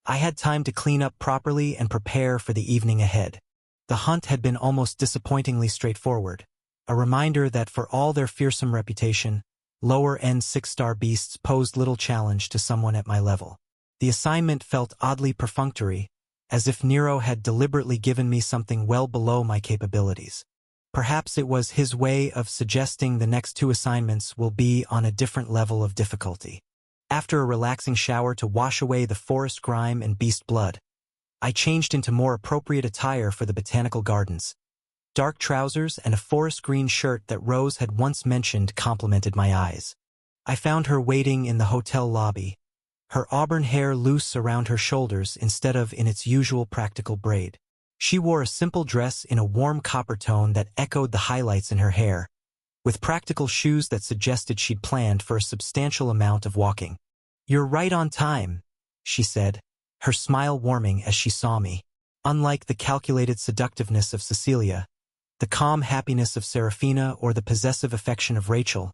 S1: I had time to clean up properly and prepare for the evening ahead. The hunt had been almost disappointingly straightforward, a reminder that for all their fearsome reputation, lower-end 6-star beasts posed little challenge to someone at my level. The assignment felt oddly perfunctory, as if Nero had deliberately given me something well below my capabilities. Perhaps it was his way of suggesting the next 2 assignments will be on a different level of difficulty. After a relaxing shower to wash away the forest grime and beast blood, I changed into more appropriate attire for the botanical gardens. Dark trousers and a forest green shirt that Rose had once mentioned complemented my eyes. I found her waiting in the hotel lobby, her auburn hair loose around her shoulders instead of in its usual practical braid. She wore a simple dress in a warm copper tone that echoed the highlights in her hair, with practical shoes that suggested she'd planned for a substantial amount of walking. "You're right on time," she said, her smile warming as she saw me. Unlike the calculated seductiveness of Cecilia, the calm happiness of Serafina, or the possessive affection of Rachel,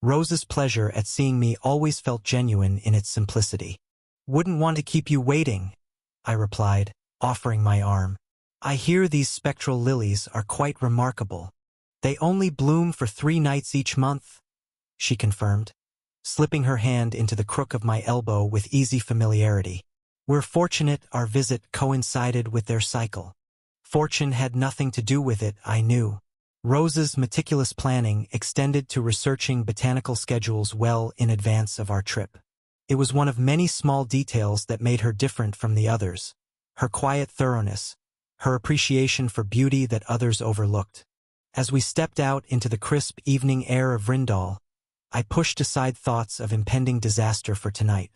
S1: Rose's pleasure at seeing me always felt genuine in its simplicity. "Wouldn't want to keep you waiting," I replied, offering my arm. "I hear these spectral lilies are quite remarkable. They only bloom for 3 nights each month," she confirmed, slipping her hand into the crook of my elbow with easy familiarity. "We're fortunate our visit coincided with their cycle." Fortune had nothing to do with it, I knew. Rose's meticulous planning extended to researching botanical schedules well in advance of our trip. It was one of many small details that made her different from the others: her quiet thoroughness, her appreciation for beauty that others overlooked. As we stepped out into the crisp evening air of Vrindal, I pushed aside thoughts of impending disaster for tonight.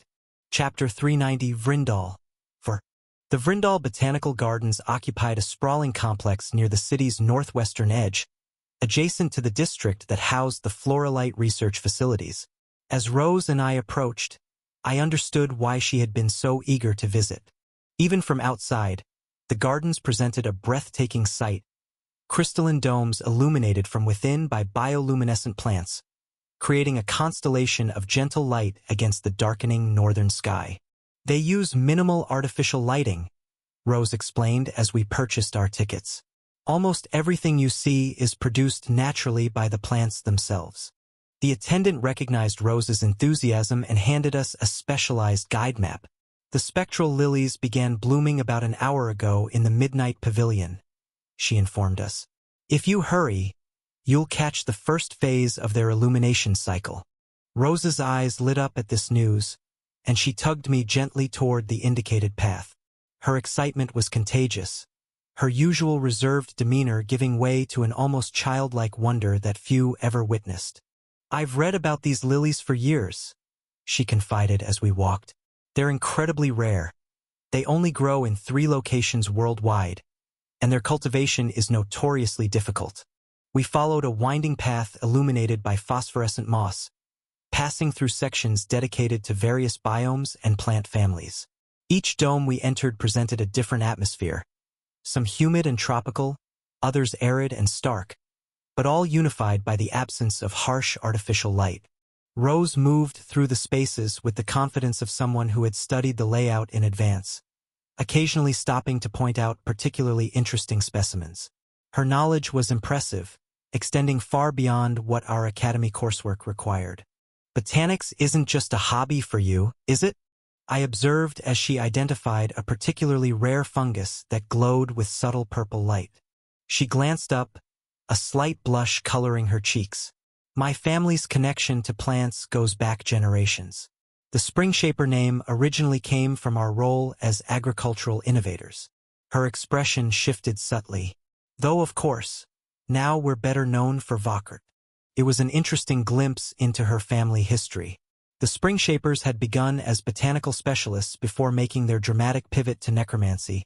S1: Chapter 390 Vrindal. For The Vrindal Botanical Gardens occupied a sprawling complex near the city's northwestern edge, adjacent to the district that housed the Floralite research facilities. As Rose and I approached, I understood why she had been so eager to visit. Even from outside, the gardens presented a breathtaking sight, crystalline domes illuminated from within by bioluminescent plants, creating a constellation of gentle light against the darkening northern sky. They use minimal artificial lighting, Rose explained as we purchased our tickets. Almost everything you see is produced naturally by the plants themselves. The attendant recognized Rose's enthusiasm and handed us a specialized guide map. The spectral lilies began blooming about an hour ago in the Midnight Pavilion, she informed us. If you hurry, you'll catch the first phase of their illumination cycle. Rose's eyes lit up at this news, and she tugged me gently toward the indicated path. Her excitement was contagious, her usual reserved demeanor giving way to an almost childlike wonder that few ever witnessed. I've read about these lilies for years, she confided as we walked. They're incredibly rare. They only grow in 3 locations worldwide, and their cultivation is notoriously difficult. We followed a winding path illuminated by phosphorescent moss, passing through sections dedicated to various biomes and plant families. Each dome we entered presented a different atmosphere, some humid and tropical, others arid and stark, but all unified by the absence of harsh artificial light. Rose moved through the spaces with the confidence of someone who had studied the layout in advance, occasionally stopping to point out particularly interesting specimens. Her knowledge was impressive, extending far beyond what our academy coursework required. Botanics isn't just a hobby for you, is it? I observed as she identified a particularly rare fungus that glowed with subtle purple light. She glanced up, a slight blush coloring her cheeks. My family's connection to plants goes back generations. The Springshaper name originally came from our role as agricultural innovators. Her expression shifted subtly. Though, of course, now we're better known for Vauquert. It was an interesting glimpse into her family history. The Springshapers had begun as botanical specialists before making their dramatic pivot to necromancy,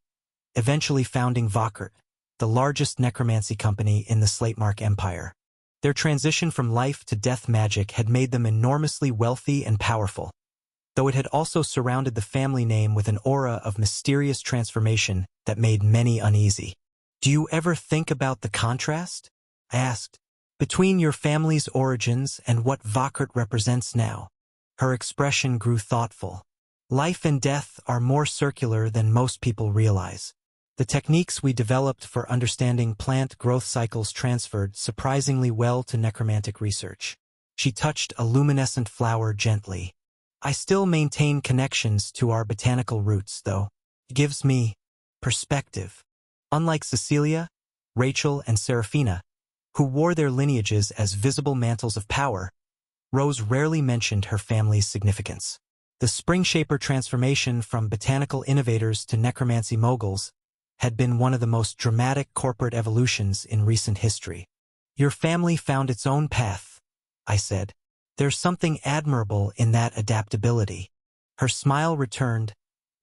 S1: eventually founding Vauquert, the largest necromancy company in the Slatemark Empire. Their transition from life to death magic had made them enormously wealthy and powerful, though it had also surrounded the family name with an aura of mysterious transformation that made many uneasy. Do you ever think about the contrast? I asked. Between your family's origins and what Vauquert represents now. Her expression grew thoughtful. Life and death are more circular than most people realize. The techniques we developed for understanding plant growth cycles transferred surprisingly well to necromantic research. She touched a luminescent flower gently. I still maintain connections to our botanical roots, though. It gives me perspective. Unlike Cecilia, Rachel, and Seraphina, who wore their lineages as visible mantles of power, Rose rarely mentioned her family's significance. The Springshaper transformation from botanical innovators to necromancy moguls had been one of the most dramatic corporate evolutions in recent history. Your family found its own path, I said. There's something admirable in that adaptability. Her smile returned,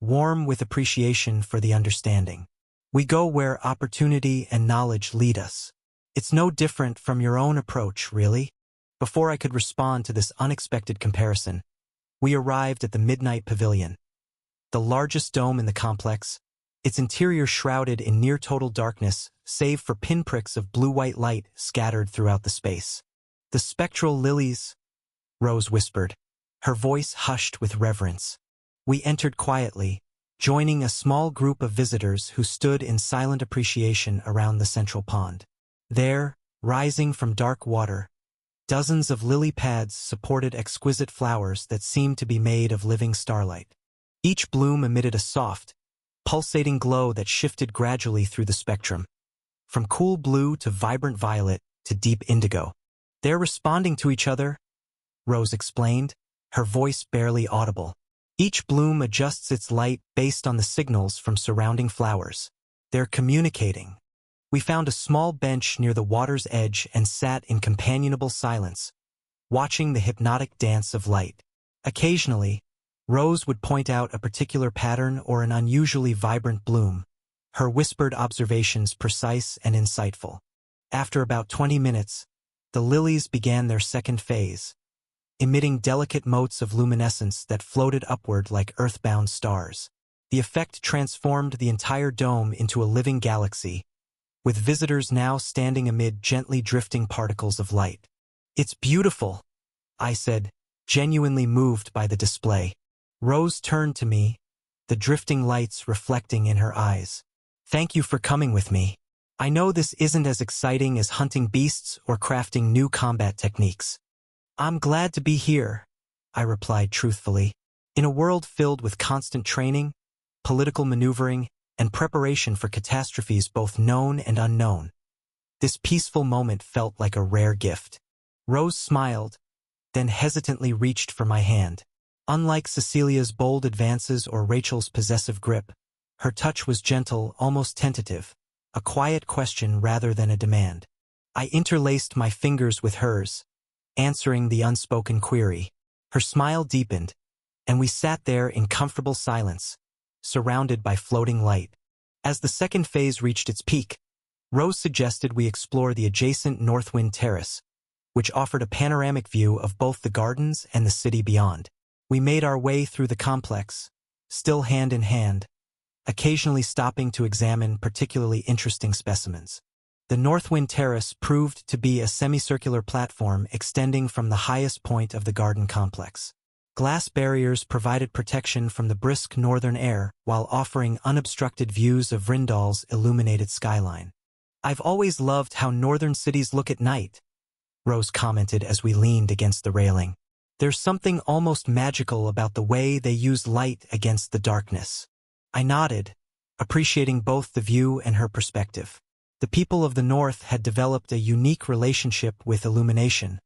S1: warm with appreciation for the understanding. We go where opportunity and knowledge lead us. It's no different from your own approach, really. Before I could respond to this unexpected comparison, we arrived at the Midnight Pavilion, the largest dome in the complex, its interior shrouded in near-total darkness, save for pinpricks of blue-white light scattered throughout the space. The spectral lilies, Rose whispered, her voice hushed with reverence. We entered quietly, joining a small group of visitors who stood in silent appreciation around the central pond. There, rising from dark water, dozens of lily pads supported exquisite flowers that seemed to be made of living starlight. Each bloom emitted a soft, pulsating glow that shifted gradually through the spectrum, from cool blue to vibrant violet to deep indigo. They're responding to each other, Rose explained, her voice barely audible. Each bloom adjusts its light based on the signals from surrounding flowers. They're communicating. We found a small bench near the water's edge and sat in companionable silence, watching the hypnotic dance of light. Occasionally, Rose would point out a particular pattern or an unusually vibrant bloom, her whispered observations precise and insightful. After about 20 minutes, the lilies began their second phase, emitting delicate motes of luminescence that floated upward like earthbound stars. The effect transformed the entire dome into a living galaxy, with visitors now standing amid gently drifting particles of light. "It's beautiful," I said, genuinely moved by the display. Rose turned to me, the drifting lights reflecting in her eyes. "Thank you for coming with me. I know this isn't as exciting as hunting beasts or crafting new combat techniques." "I'm glad to be here," I replied truthfully. In a world filled with constant training, political maneuvering, and preparation for catastrophes both known and unknown, this peaceful moment felt like a rare gift. Rose smiled, then hesitantly reached for my hand. Unlike Cecilia's bold advances or Rachel's possessive grip, her touch was gentle, almost tentative, a quiet question rather than a demand. I interlaced my fingers with hers, answering the unspoken query. Her smile deepened, and we sat there in comfortable silence, surrounded by floating light. As the second phase reached its peak, Rose suggested we explore the adjacent Northwind Terrace, which offered a panoramic view of both the gardens and the city beyond. We made our way through the complex, still hand in hand, occasionally stopping to examine particularly interesting specimens. The Northwind Terrace proved to be a semicircular platform extending from the highest point of the garden complex. Glass barriers provided protection from the brisk northern air while offering unobstructed views of Vrindal's illuminated skyline. "I've always loved how northern cities look at night," Rose commented as we leaned against the railing. "There's something almost magical about the way they use light against the darkness." I nodded, appreciating both the view and her perspective. The people of the North had developed a unique relationship with illumination,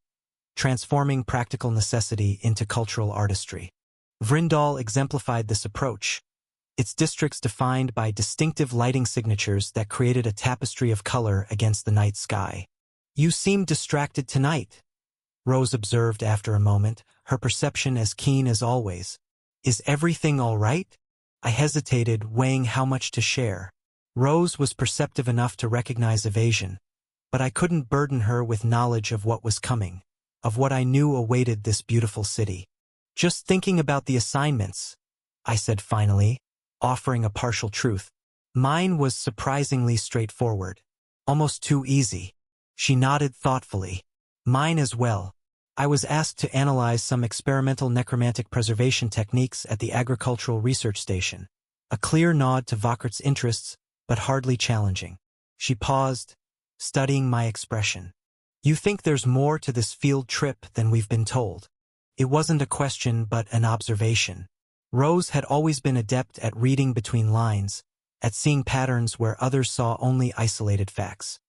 S1: transforming practical necessity into cultural artistry. Vrindal exemplified this approach, its districts defined by distinctive lighting signatures that created a tapestry of color against the night sky. "You seem distracted tonight," Rose observed after a moment, her perception as keen as always. "Is everything all right?" I hesitated, weighing how much to share. Rose was perceptive enough to recognize evasion, but I couldn't burden her with knowledge of what was coming, of what I knew awaited this beautiful city. "Just thinking about the assignments," I said finally, offering a partial truth. "Mine was surprisingly straightforward, almost too easy." She nodded thoughtfully. "Mine as well. I was asked to analyze some experimental necromantic preservation techniques at the Agricultural Research Station. A clear nod to Vachert's interests, but hardly challenging. She paused, studying my expression. "You think there's more to this field trip than we've been told?" It wasn't a question but an observation. Rose had always been adept at reading between lines, at seeing patterns where others saw only isolated facts.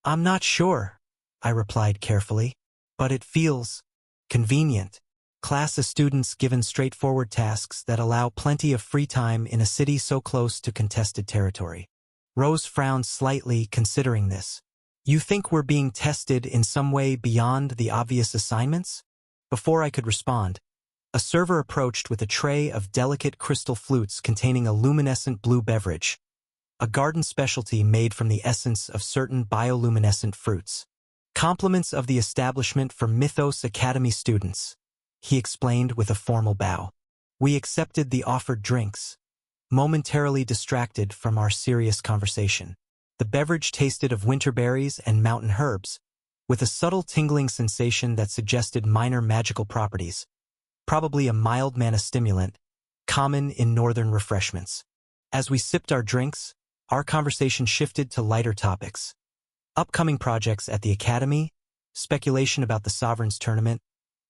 S1: "I'm not sure," I replied carefully, "but it feels convenient. Class of students given straightforward tasks that allow plenty of free time in a city so close to contested territory." Rose frowned slightly, considering this. "You think we're being tested in some way beyond the obvious assignments?" Before I could respond, a server approached with a tray of delicate crystal flutes containing a luminescent blue beverage, a garden specialty made from the essence of certain bioluminescent fruits. "Compliments of the establishment for Mythos Academy students," he explained with a formal bow. We accepted the offered drinks, momentarily distracted from our serious conversation. The beverage tasted of winter berries and mountain herbs, with a subtle tingling sensation that suggested minor magical properties, probably a mild mana stimulant, common in northern refreshments. As we sipped our drinks, our conversation shifted to lighter topics. Upcoming projects at the Academy, speculation about the Sovereign's tournament,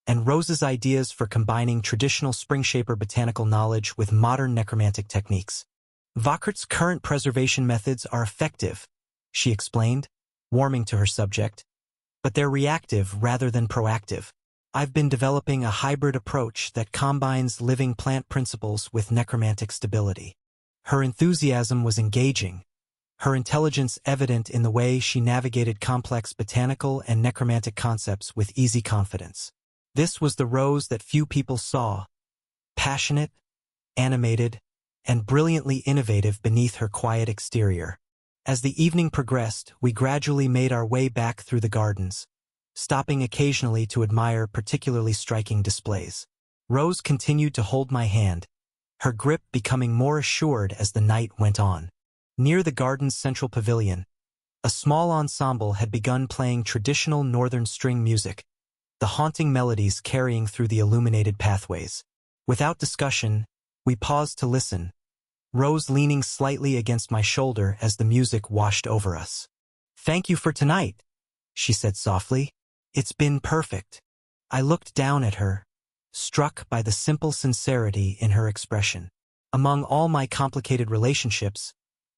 S1: and Rose's ideas for combining traditional Springshaper botanical knowledge with modern necromantic techniques. "Vachert's current preservation methods are effective," she explained, warming to her subject, "but they're reactive rather than proactive. I've been developing a hybrid approach that combines living plant principles with necromantic stability." Her enthusiasm was engaging, her intelligence evident in the way she navigated complex botanical and necromantic concepts with easy confidence. This was the Rose that few people saw, passionate, animated, and brilliantly innovative beneath her quiet exterior. As the evening progressed, we gradually made our way back through the gardens, stopping occasionally to admire particularly striking displays. Rose continued to hold my hand, her grip becoming more assured as the night went on. Near the garden's central pavilion, a small ensemble had begun playing traditional northern string music, the haunting melodies carrying through the illuminated pathways. Without discussion, we paused to listen, Rose leaning slightly against my shoulder as the music washed over us. "Thank you for tonight," she said softly. "It's been perfect." I looked down at her, struck by the simple sincerity in her expression. Among all my complicated relationships,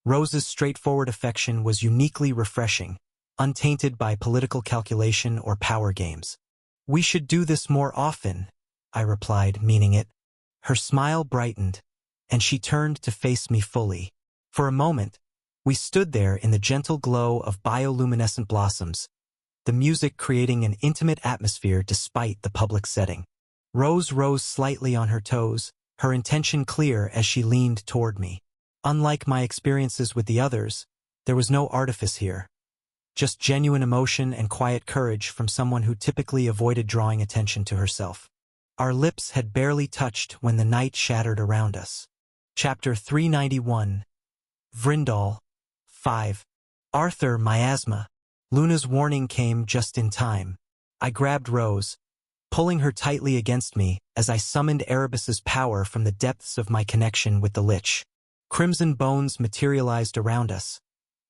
S1: Rose's straightforward affection was uniquely refreshing, untainted by political calculation or power games. "We should do this more often," I replied, meaning it. Her smile brightened, and she turned to face me fully. For a moment, we stood there in the gentle glow of bioluminescent blossoms, the music creating an intimate atmosphere despite the public setting. Rose rose slightly on her toes, her intention clear as she leaned toward me. Unlike my experiences with the others, there was no artifice here. Just genuine emotion and quiet courage from someone who typically avoided drawing attention to herself. Our lips had barely touched when the night shattered around us. Chapter 391. Vrindal. 5. Arthur, miasma. Luna's warning came just in time. I grabbed Rose, pulling her tightly against me as I summoned Erebus's power from the depths of my connection with the Lich. Crimson bones materialized around us,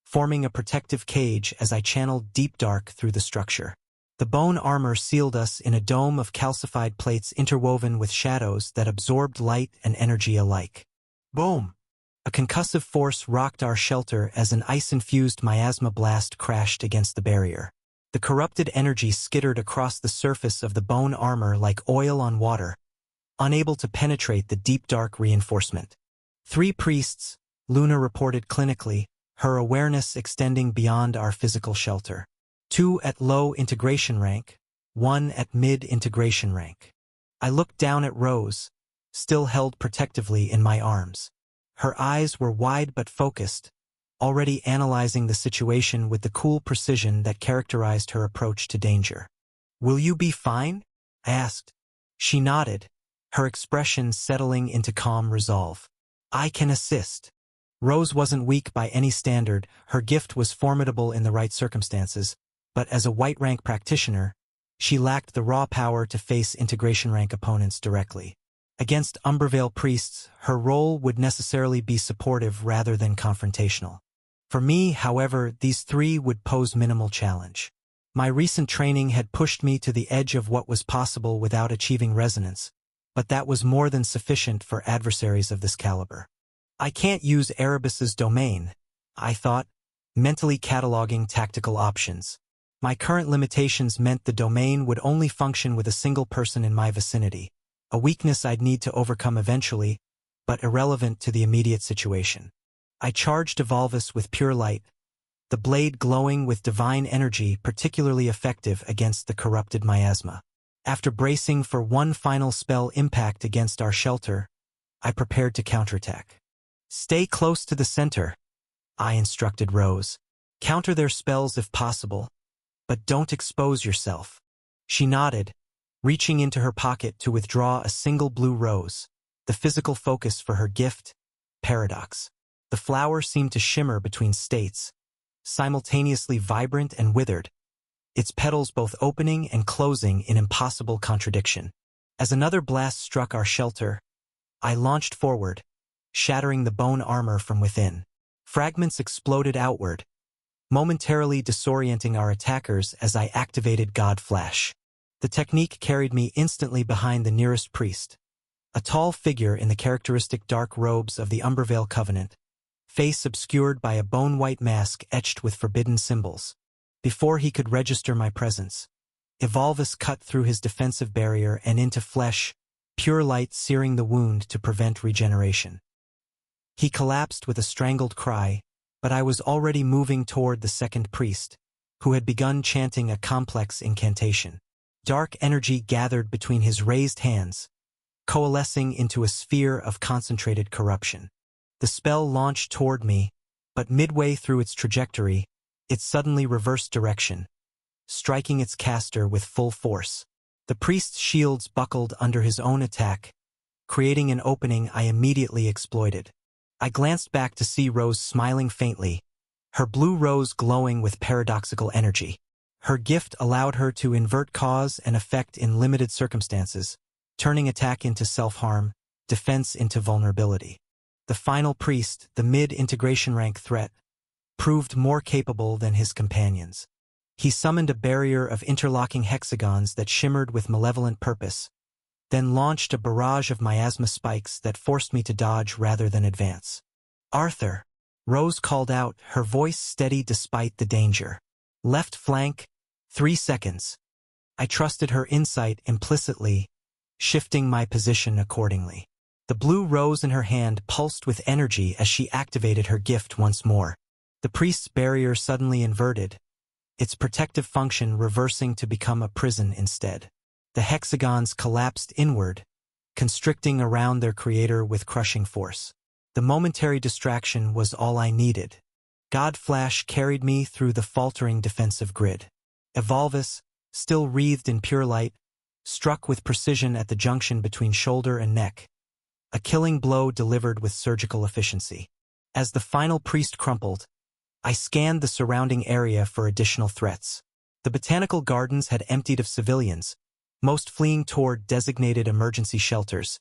S1: forming a protective cage as I channeled Deep Dark through the structure. The bone armor sealed us in a dome of calcified plates interwoven with shadows that absorbed light and energy alike. Boom! A concussive force rocked our shelter as an ice-infused miasma blast crashed against the barrier. The corrupted energy skittered across the surface of the bone armor like oil on water, unable to penetrate the deep dark reinforcement. 3 priests, Luna reported clinically, her awareness extending beyond our physical shelter. 2 at low integration rank, 1 at mid-integration rank. I looked down at Rose, still held protectively in my arms. Her eyes were wide but focused, already analyzing the situation with the cool precision that characterized her approach to danger. "Will you be fine?" I asked. She nodded, her expression settling into calm resolve. "I can assist." Rose wasn't weak by any standard, her gift was formidable in the right circumstances, but as a white rank practitioner, she lacked the raw power to face integration rank opponents directly. Against Umbervale priests, her role would necessarily be supportive rather than confrontational. For me, however, these 3 would pose minimal challenge. My recent training had pushed me to the edge of what was possible without achieving resonance, but that was more than sufficient for adversaries of this caliber. I can't use Erebus's domain, I thought, mentally cataloging tactical options. My current limitations meant the domain would only function with a single person in my vicinity, a weakness I'd need to overcome eventually, but irrelevant to the immediate situation. I charged Evolvus with pure light, the blade glowing with divine energy particularly effective against the corrupted miasma. After bracing for one final spell impact against our shelter, I prepared to counterattack. "Stay close to the center," I instructed Rose. "Counter their spells if possible, but don't expose yourself." She nodded, reaching into her pocket to withdraw a single blue rose, the physical focus for her gift, Paradox. The flower seemed to shimmer between states, simultaneously vibrant and withered, its petals both opening and closing in impossible contradiction. As another blast struck our shelter, I launched forward, shattering the bone armor from within. Fragments exploded outward, momentarily disorienting our attackers as I activated God Flash. The technique carried me instantly behind the nearest priest, a tall figure in the characteristic dark robes of the Umbervale Covenant, face obscured by a bone-white mask etched with forbidden symbols. Before he could register my presence, Evolvus cut through his defensive barrier and into flesh, pure light searing the wound to prevent regeneration. He collapsed with a strangled cry, but I was already moving toward the second priest, who had begun chanting a complex incantation. Dark energy gathered between his raised hands, coalescing into a sphere of concentrated corruption. The spell launched toward me, but midway through its trajectory, it suddenly reversed direction, striking its caster with full force. The priest's shields buckled under his own attack, creating an opening I immediately exploited. I glanced back to see Rose smiling faintly, her blue rose glowing with paradoxical energy. Her gift allowed her to invert cause and effect in limited circumstances, turning attack into self-harm, defense into vulnerability. The final priest, the mid-integration rank threat, proved more capable than his companions. He summoned a barrier of interlocking hexagons that shimmered with malevolent purpose, then launched a barrage of miasma spikes that forced me to dodge rather than advance. "Arthur," Rose called out, her voice steady despite the danger. "Left flank, 3 seconds." I trusted her insight implicitly, shifting my position accordingly. The blue rose in her hand pulsed with energy as she activated her gift once more. The priest's barrier suddenly inverted, its protective function reversing to become a prison instead. The hexagons collapsed inward, constricting around their creator with crushing force. The momentary distraction was all I needed. Godflash carried me through the faltering defensive grid. Evolvus, still wreathed in pure light, struck with precision at the junction between shoulder and neck, a killing blow delivered with surgical efficiency. As the final priest crumpled, I scanned the surrounding area for additional threats. The botanical gardens had emptied of civilians, most fleeing toward designated emergency shelters,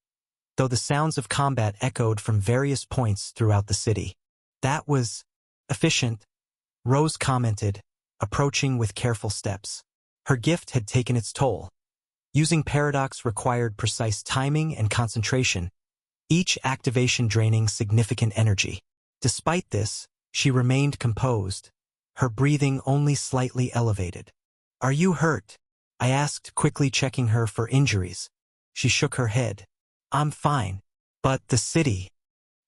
S1: though the sounds of combat echoed from various points throughout the city. "That was efficient," Rose commented, approaching with careful steps. Her gift had taken its toll. Using Paradox required precise timing and concentration, each activation draining significant energy. Despite this, she remained composed, her breathing only slightly elevated. "Are you hurt?" I asked, quickly checking her for injuries. She shook her head. "I'm fine. But the city."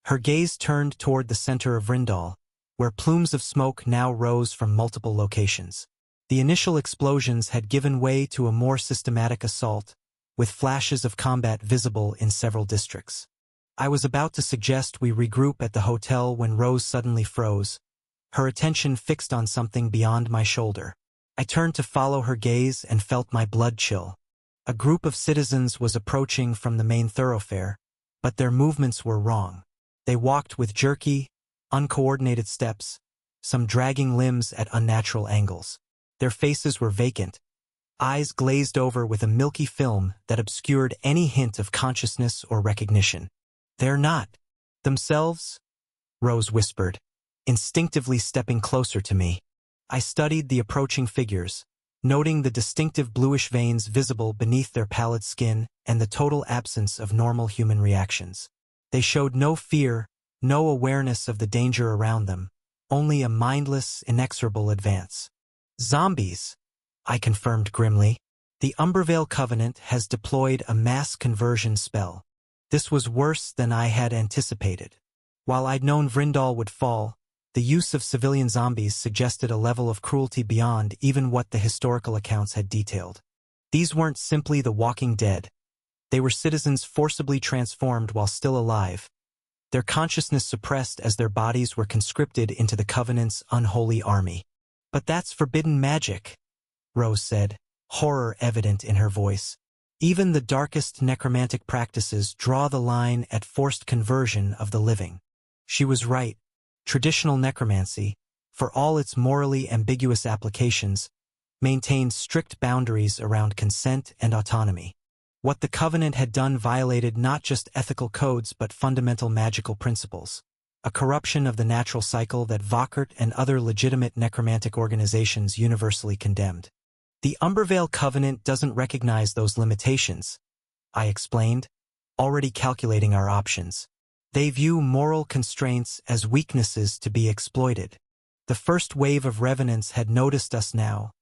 S1: Her gaze turned toward the center of Rindal, where plumes of smoke now rose from multiple locations. The initial explosions had given way to a more systematic assault, with flashes of combat visible in several districts. I was about to suggest we regroup at the hotel when Rose suddenly froze, her attention fixed on something beyond my shoulder. I turned to follow her gaze and felt my blood chill. A group of citizens was approaching from the main thoroughfare, but their movements were wrong. They walked with jerky, uncoordinated steps, some dragging limbs at unnatural angles. Their faces were vacant, eyes glazed over with a milky film that obscured any hint of consciousness or recognition. "They're not themselves," Rose whispered, instinctively stepping closer to me. I studied the approaching figures, noting the distinctive bluish veins visible beneath their pallid skin and the total absence of normal human reactions. They showed no fear, no awareness of the danger around them, only a mindless, inexorable advance. "Zombies," I confirmed grimly. "The Umbervale Covenant has deployed a mass conversion spell." This was worse than I had anticipated. While I'd known Vrindal would fall, the use of civilian zombies suggested a level of cruelty beyond even what the historical accounts had detailed. These weren't simply the walking dead. They were citizens forcibly transformed while still alive, their consciousness suppressed as their bodies were conscripted into the Covenant's unholy army. "But that's forbidden magic," Rose said, horror evident in her voice. "Even the darkest necromantic practices draw the line at forced conversion of the living." She was right. Traditional necromancy, for all its morally ambiguous applications, maintained strict boundaries around consent and autonomy. What the Covenant had done violated not just ethical codes but fundamental magical principles, a corruption of the natural cycle that Vauquert and other legitimate necromantic organizations universally condemned. "The Umbervale Covenant doesn't recognize those limitations," I explained, already calculating our options. "They view moral constraints as weaknesses to be exploited." The first wave of revenants had noticed us now,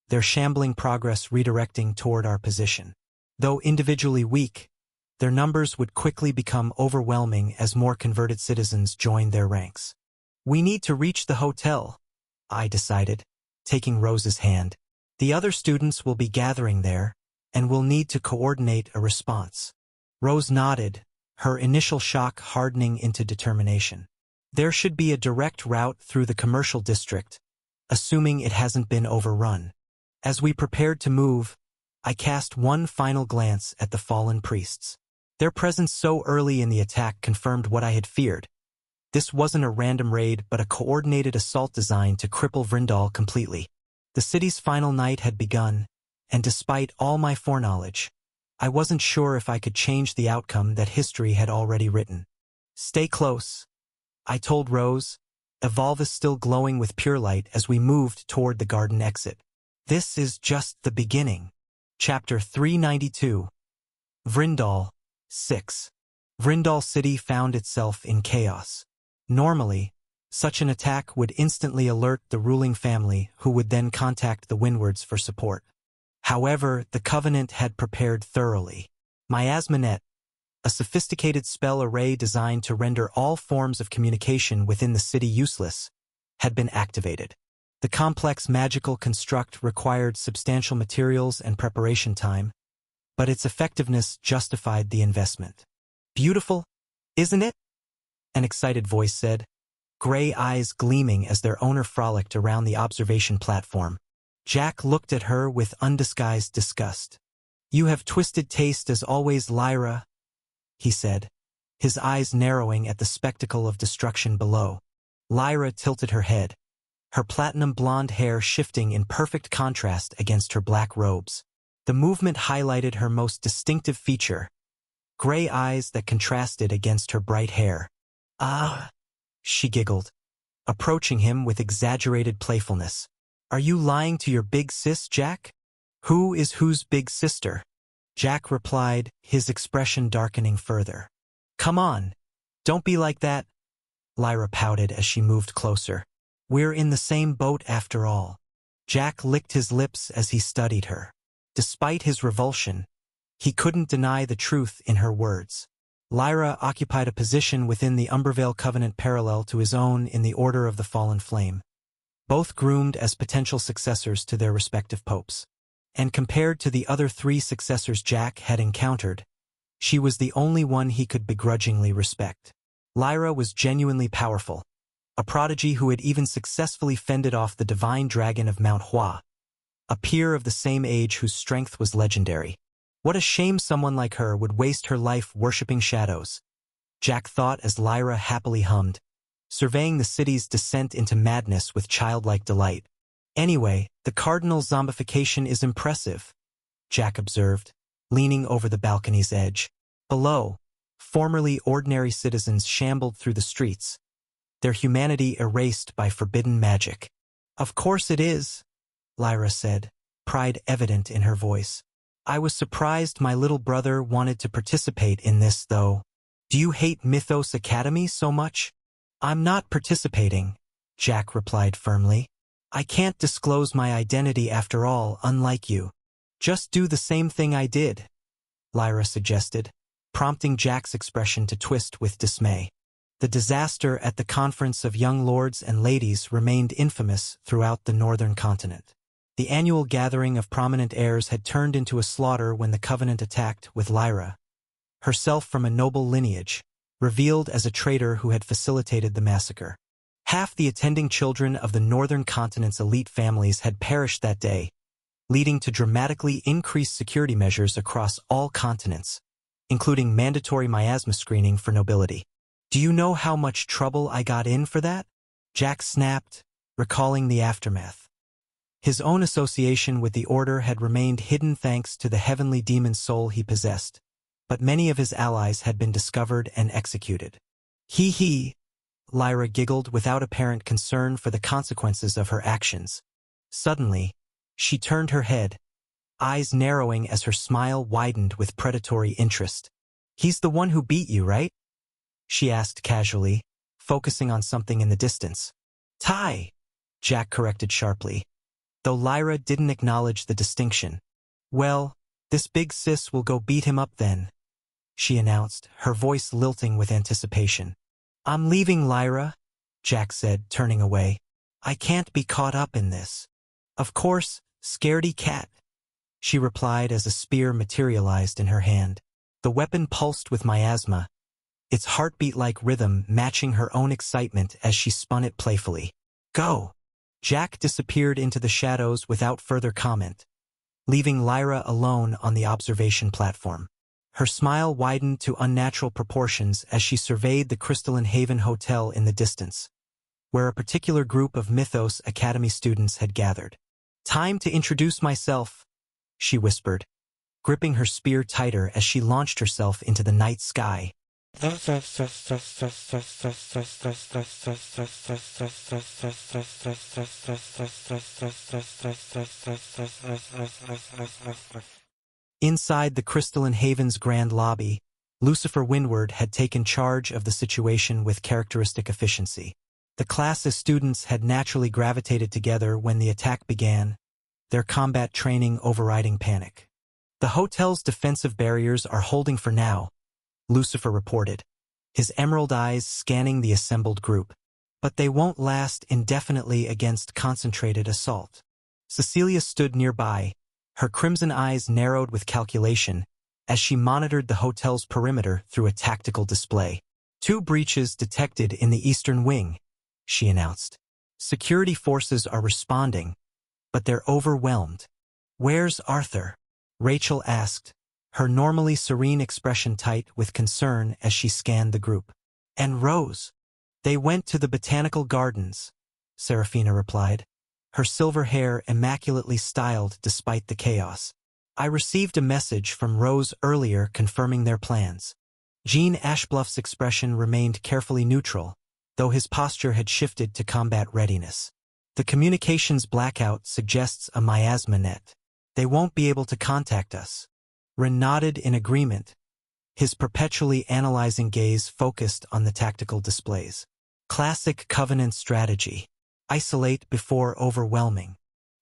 S1: their shambling progress redirecting toward our position. Though individually weak, their numbers would quickly become overwhelming as more converted citizens joined their ranks. "We need to reach the hotel," I decided, taking Rose's hand. "The other students will be gathering there, and we'll need to coordinate a response." Rose nodded, her initial shock hardening into determination. There should be a direct route through the commercial district, assuming it hasn't been overrun. As we prepared to move, I cast one final glance at the fallen priests. Their presence so early in the attack confirmed what I had feared. This wasn't a random raid but a coordinated assault designed to cripple Vrindal completely. The city's final night had begun, and despite all my foreknowledge, I wasn't sure if I could change the outcome that history had already written. Stay close, I told Rose, Evolvus still glowing with pure light as we moved toward the garden exit. This is just the beginning. Chapter 392. Vrindal 6. Vrindal City found itself in chaos. Normally, such an attack would instantly alert the ruling family, who would then contact the Windwards for support. However, the Covenant had prepared thoroughly. Miasmanet, a sophisticated spell array designed to render all forms of communication within the city useless, had been activated. The complex magical construct required substantial materials and preparation time, but its effectiveness justified the investment. Beautiful, isn't it? An excited voice said, gray eyes gleaming as their owner frolicked around the observation platform. Jack looked at her with undisguised disgust. You have twisted taste as always, Lyra, he said, his eyes narrowing at the spectacle of destruction below. Lyra tilted her head, her platinum blonde hair shifting in perfect contrast against her black robes. The movement highlighted her most distinctive feature, gray eyes that contrasted against her bright hair. Ah, she giggled, approaching him with exaggerated playfulness. Are you lying to your big sis, Jack? Who is whose big sister? Jack replied, his expression darkening further. Come on, don't be like that. Lyra pouted as she moved closer. We're in the same boat after all. Jack licked his lips as he studied her. Despite his revulsion, he couldn't deny the truth in her words. Lyra occupied a position within the Umbervale Covenant parallel to his own in the Order of the Fallen Flame, both groomed as potential successors to their respective popes. And compared to the other three successors Jack had encountered, she was the only one he could begrudgingly respect. Lyra was genuinely powerful, a prodigy who had even successfully fended off the divine dragon of Mount Hua, a peer of the same age whose strength was legendary. What a shame someone like her would waste her life worshipping shadows, Jack thought as Lyra happily hummed, surveying the city's descent into madness with childlike delight. Anyway, the cardinal zombification is impressive, Jack observed, leaning over the balcony's edge. Below, formerly ordinary citizens shambled through the streets, their humanity erased by forbidden magic. Of course it is, Lyra said, pride evident in her voice. I was surprised my little brother wanted to participate in this, though. Do you hate Mythos Academy so much? I'm not participating, Jack replied firmly. I can't disclose my identity after all, unlike you. Just do the same thing I did, Lyra suggested, prompting Jack's expression to twist with dismay. The disaster at the Conference of Young Lords and Ladies remained infamous throughout the northern continent. The annual gathering of prominent heirs had turned into a slaughter when the Covenant attacked, with Lyra, herself from a noble lineage, revealed as a traitor who had facilitated the massacre. Half the attending children of the northern continent's elite families had perished that day, leading to dramatically increased security measures across all continents, including mandatory miasma screening for nobility. Do you know how much trouble I got in for that? Jack snapped, recalling the aftermath. His own association with the Order had remained hidden thanks to the heavenly demon soul he possessed, but many of his allies had been discovered and executed. Hee, Lyra giggled without apparent concern for the consequences of her actions. Suddenly, she turned her head, eyes narrowing as her smile widened with predatory interest. He's the one who beat you, right? She asked casually, focusing on something in the distance. Tai, Jack corrected sharply, though Lyra didn't acknowledge the distinction. Well, this big sis will go beat him up then, she announced, her voice lilting with anticipation. I'm leaving, Lyra, Jack said, turning away. I can't be caught up in this. Of course, scaredy cat, she replied as a spear materialized in her hand. The weapon pulsed with miasma, its heartbeat-like rhythm matching her own excitement as she spun it playfully. Go! Jack disappeared into the shadows without further comment, leaving Lyra alone on the observation platform. Her smile widened to unnatural proportions as she surveyed the Crystalline Haven Hotel in the distance, where a particular group of Mythos Academy students had gathered. Time to introduce myself, she whispered, gripping her spear tighter as she launched herself into the night sky. Inside the Crystalline Haven's grand lobby, Lucifer Windward had taken charge of the situation with characteristic efficiency. The class's students had naturally gravitated together when the attack began, their combat training overriding panic. The hotel's defensive barriers are holding for now, Lucifer reported, his emerald eyes scanning the assembled group. But they won't last indefinitely against concentrated assault. Cecilia stood nearby, her crimson eyes narrowed with calculation as she monitored the hotel's perimeter through a tactical display. 2 breaches detected in the eastern wing, she announced. Security forces are responding, but they're overwhelmed. Where's Arthur? Rachel asked, her normally serene expression tight with concern as she scanned the group. And Rose? They went to the botanical gardens, Serafina replied, her silver hair immaculately styled despite the chaos. I received a message from Rose earlier confirming their plans. Jean Ashbluff's expression remained carefully neutral, though his posture had shifted to combat readiness. The communications blackout suggests a miasma net. They won't be able to contact us. Ren nodded in agreement, his perpetually analyzing gaze focused on the tactical displays. Classic Covenant strategy. Isolate before overwhelming.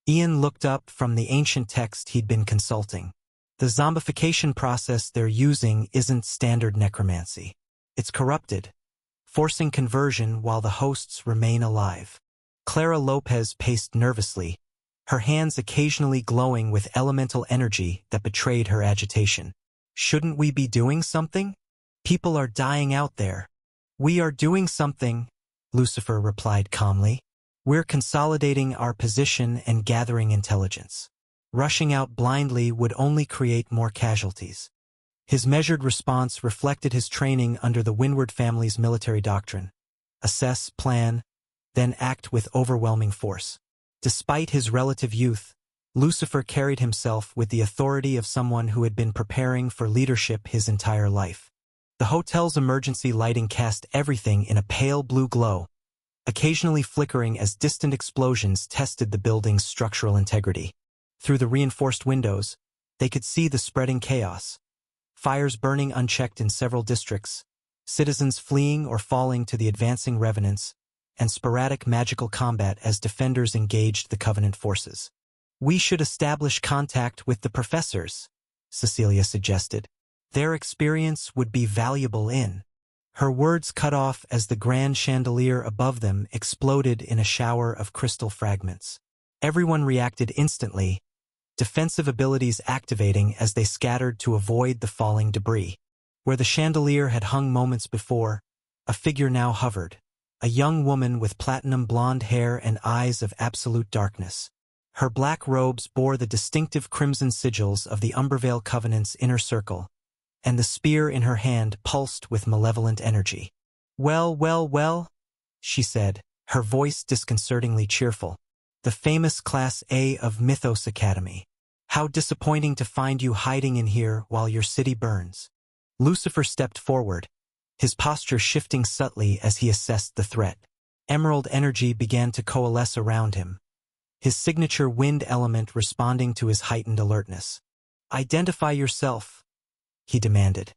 S1: Ian looked up from the ancient text he'd been consulting. The zombification process they're using isn't standard necromancy. It's corrupted, forcing conversion while the hosts remain alive. Clara Lopez paced nervously, her hands occasionally glowing with elemental energy that betrayed her agitation. Shouldn't we be doing something? People are dying out there. We are doing something, Lucifer replied calmly. We're consolidating our position and gathering intelligence. Rushing out blindly would only create more casualties. His measured response reflected his training under the Windward family's military doctrine. Assess, plan, then act with overwhelming force. Despite his relative youth, Lucifer carried himself with the authority of someone who had been preparing for leadership his entire life. The hotel's emergency lighting cast everything in a pale blue glow, occasionally flickering as distant explosions tested the building's structural integrity. Through the reinforced windows, they could see the spreading chaos. Fires burning unchecked in several districts, citizens fleeing or falling to the advancing revenants, and sporadic magical combat as defenders engaged the Covenant forces. We should establish contact with the professors, Cecilia suggested. Their experience would be valuable in. Her words cut off as the grand chandelier above them exploded in a shower of crystal fragments. Everyone reacted instantly, defensive abilities activating as they scattered to avoid the falling debris. Where the chandelier had hung moments before, a figure now hovered, a young woman with platinum blonde hair and eyes of absolute darkness. Her black robes bore the distinctive crimson sigils of the Umbervale Covenant's inner circle, and the spear in her hand pulsed with malevolent energy. Well, well, well, she said, her voice disconcertingly cheerful. The famous Class A of Mythos Academy. How disappointing to find you hiding in here while your city burns. Lucifer stepped forward, his posture shifting subtly as he assessed the threat. Emerald energy began to coalesce around him, his signature wind element responding to his heightened alertness. Identify yourself, he demanded,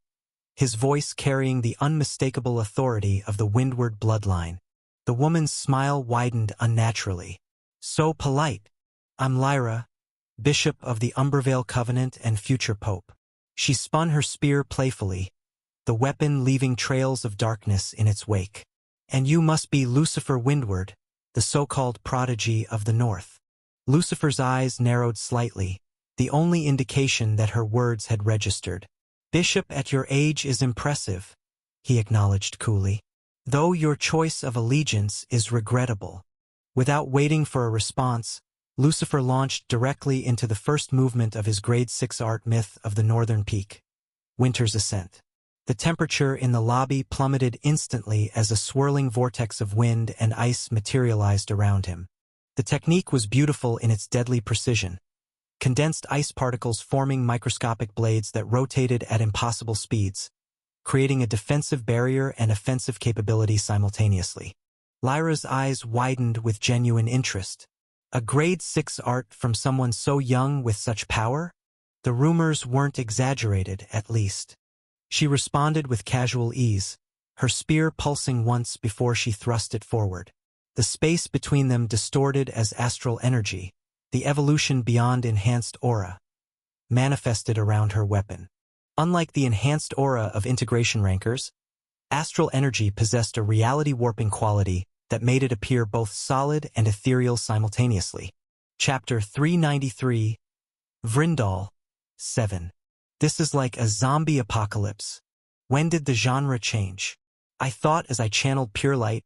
S1: his voice carrying the unmistakable authority of the Windward bloodline. The woman's smile widened unnaturally. So polite. I'm Lyra, Bishop of the Umbervale Covenant and future Pope. She spun her spear playfully, the weapon leaving trails of darkness in its wake. And you must be Lucifer Windward, the so-called prodigy of the North. Lucifer's eyes narrowed slightly, the only indication that her words had registered. Bishop, at your age is impressive, he acknowledged coolly. Though your choice of allegiance is regrettable. Without waiting for a response, Lucifer launched directly into the first movement of his Grade 6 art myth of the Northern Peak, Winter's Ascent. The temperature in the lobby plummeted instantly as a swirling vortex of wind and ice materialized around him. The technique was beautiful in its deadly precision. Condensed ice particles forming microscopic blades that rotated at impossible speeds, creating a defensive barrier and offensive capability simultaneously. Lyra's eyes widened with genuine interest. A Grade 6 art from someone so young with such power? The rumors weren't exaggerated, at least. She responded with casual ease, her spear pulsing once before she thrust it forward. The space between them distorted as astral energy, the evolution beyond enhanced aura, manifested around her weapon. Unlike the enhanced aura of integration rankers, astral energy possessed a reality-warping quality that made it appear both solid and ethereal simultaneously. Chapter 393, Vrindal 7. This is like a zombie apocalypse. When did the genre change? I thought as I channeled pure light,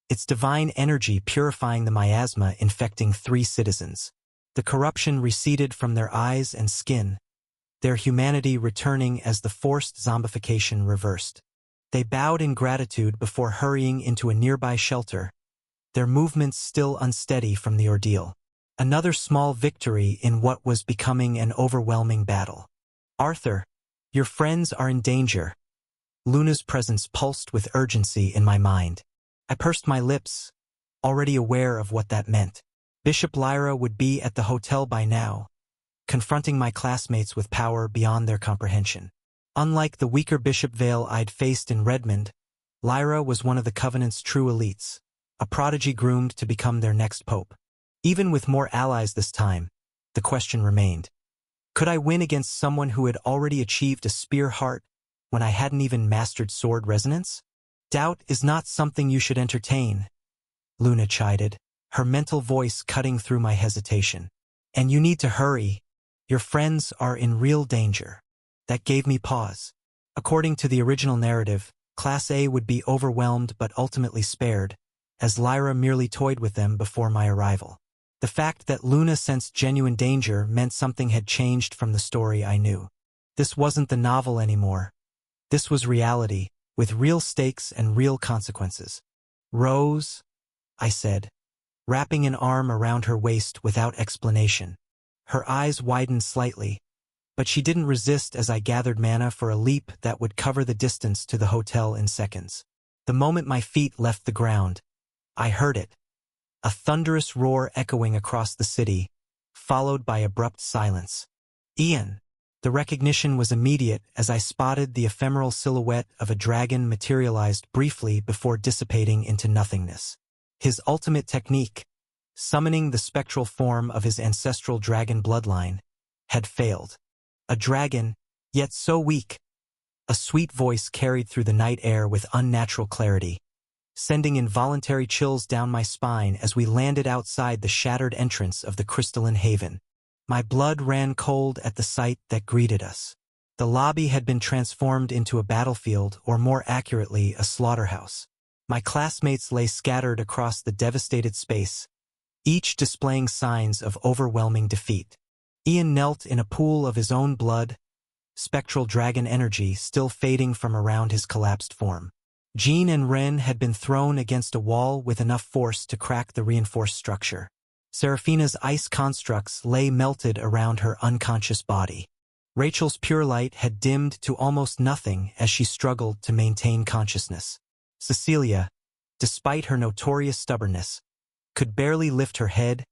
S1: its divine energy purifying the miasma infecting 3 citizens. The corruption receded from their eyes and skin, their humanity returning as the forced zombification reversed. They bowed in gratitude before hurrying into a nearby shelter, their movements still unsteady from the ordeal. Another small victory in what was becoming an overwhelming battle. Arthur, your friends are in danger. Luna's presence pulsed with urgency in my mind. I pursed my lips, already aware of what that meant. Bishop Lyra would be at the hotel by now, confronting my classmates with power beyond their comprehension. Unlike the weaker Bishop Vale I'd faced in Redmond, Lyra was one of the Covenant's true elites, a prodigy groomed to become their next pope. Even with more allies this time, the question remained. Could I win against someone who had already achieved a spear heart when I hadn't even mastered sword resonance? Doubt is not something you should entertain, Luna chided, her mental voice cutting through my hesitation. And you need to hurry. Your friends are in real danger. That gave me pause. According to the original narrative, Class A would be overwhelmed but ultimately spared, as Lyra merely toyed with them before my arrival. The fact that Luna sensed genuine danger meant something had changed from the story I knew. This wasn't the novel anymore. This was reality, with real stakes and real consequences. Rose, I said, wrapping an arm around her waist without explanation. Her eyes widened slightly, but she didn't resist as I gathered mana for a leap that would cover the distance to the hotel in seconds. The moment my feet left the ground, I heard it. A thunderous roar echoing across the city, followed by abrupt silence. Ian. The recognition was immediate as I spotted the ephemeral silhouette of a dragon materialized briefly before dissipating into nothingness. His ultimate technique, summoning the spectral form of his ancestral dragon bloodline, had failed. A dragon, yet so weak. A sweet voice carried through the night air with unnatural clarity, sending involuntary chills down my spine as we landed outside the shattered entrance of the crystalline haven. My blood ran cold at the sight that greeted us. The lobby had been transformed into a battlefield, or more accurately, a slaughterhouse. My classmates lay scattered across the devastated space, each displaying signs of overwhelming defeat. Ian knelt in a pool of his own blood, spectral dragon energy still fading from around his collapsed form. Jean and Ren had been thrown against a wall with enough force to crack the reinforced structure. Seraphina's ice constructs lay melted around her unconscious body. Rachel's pure light had dimmed to almost nothing as she struggled to maintain consciousness. Cecilia, despite her notorious stubbornness, could barely lift her head,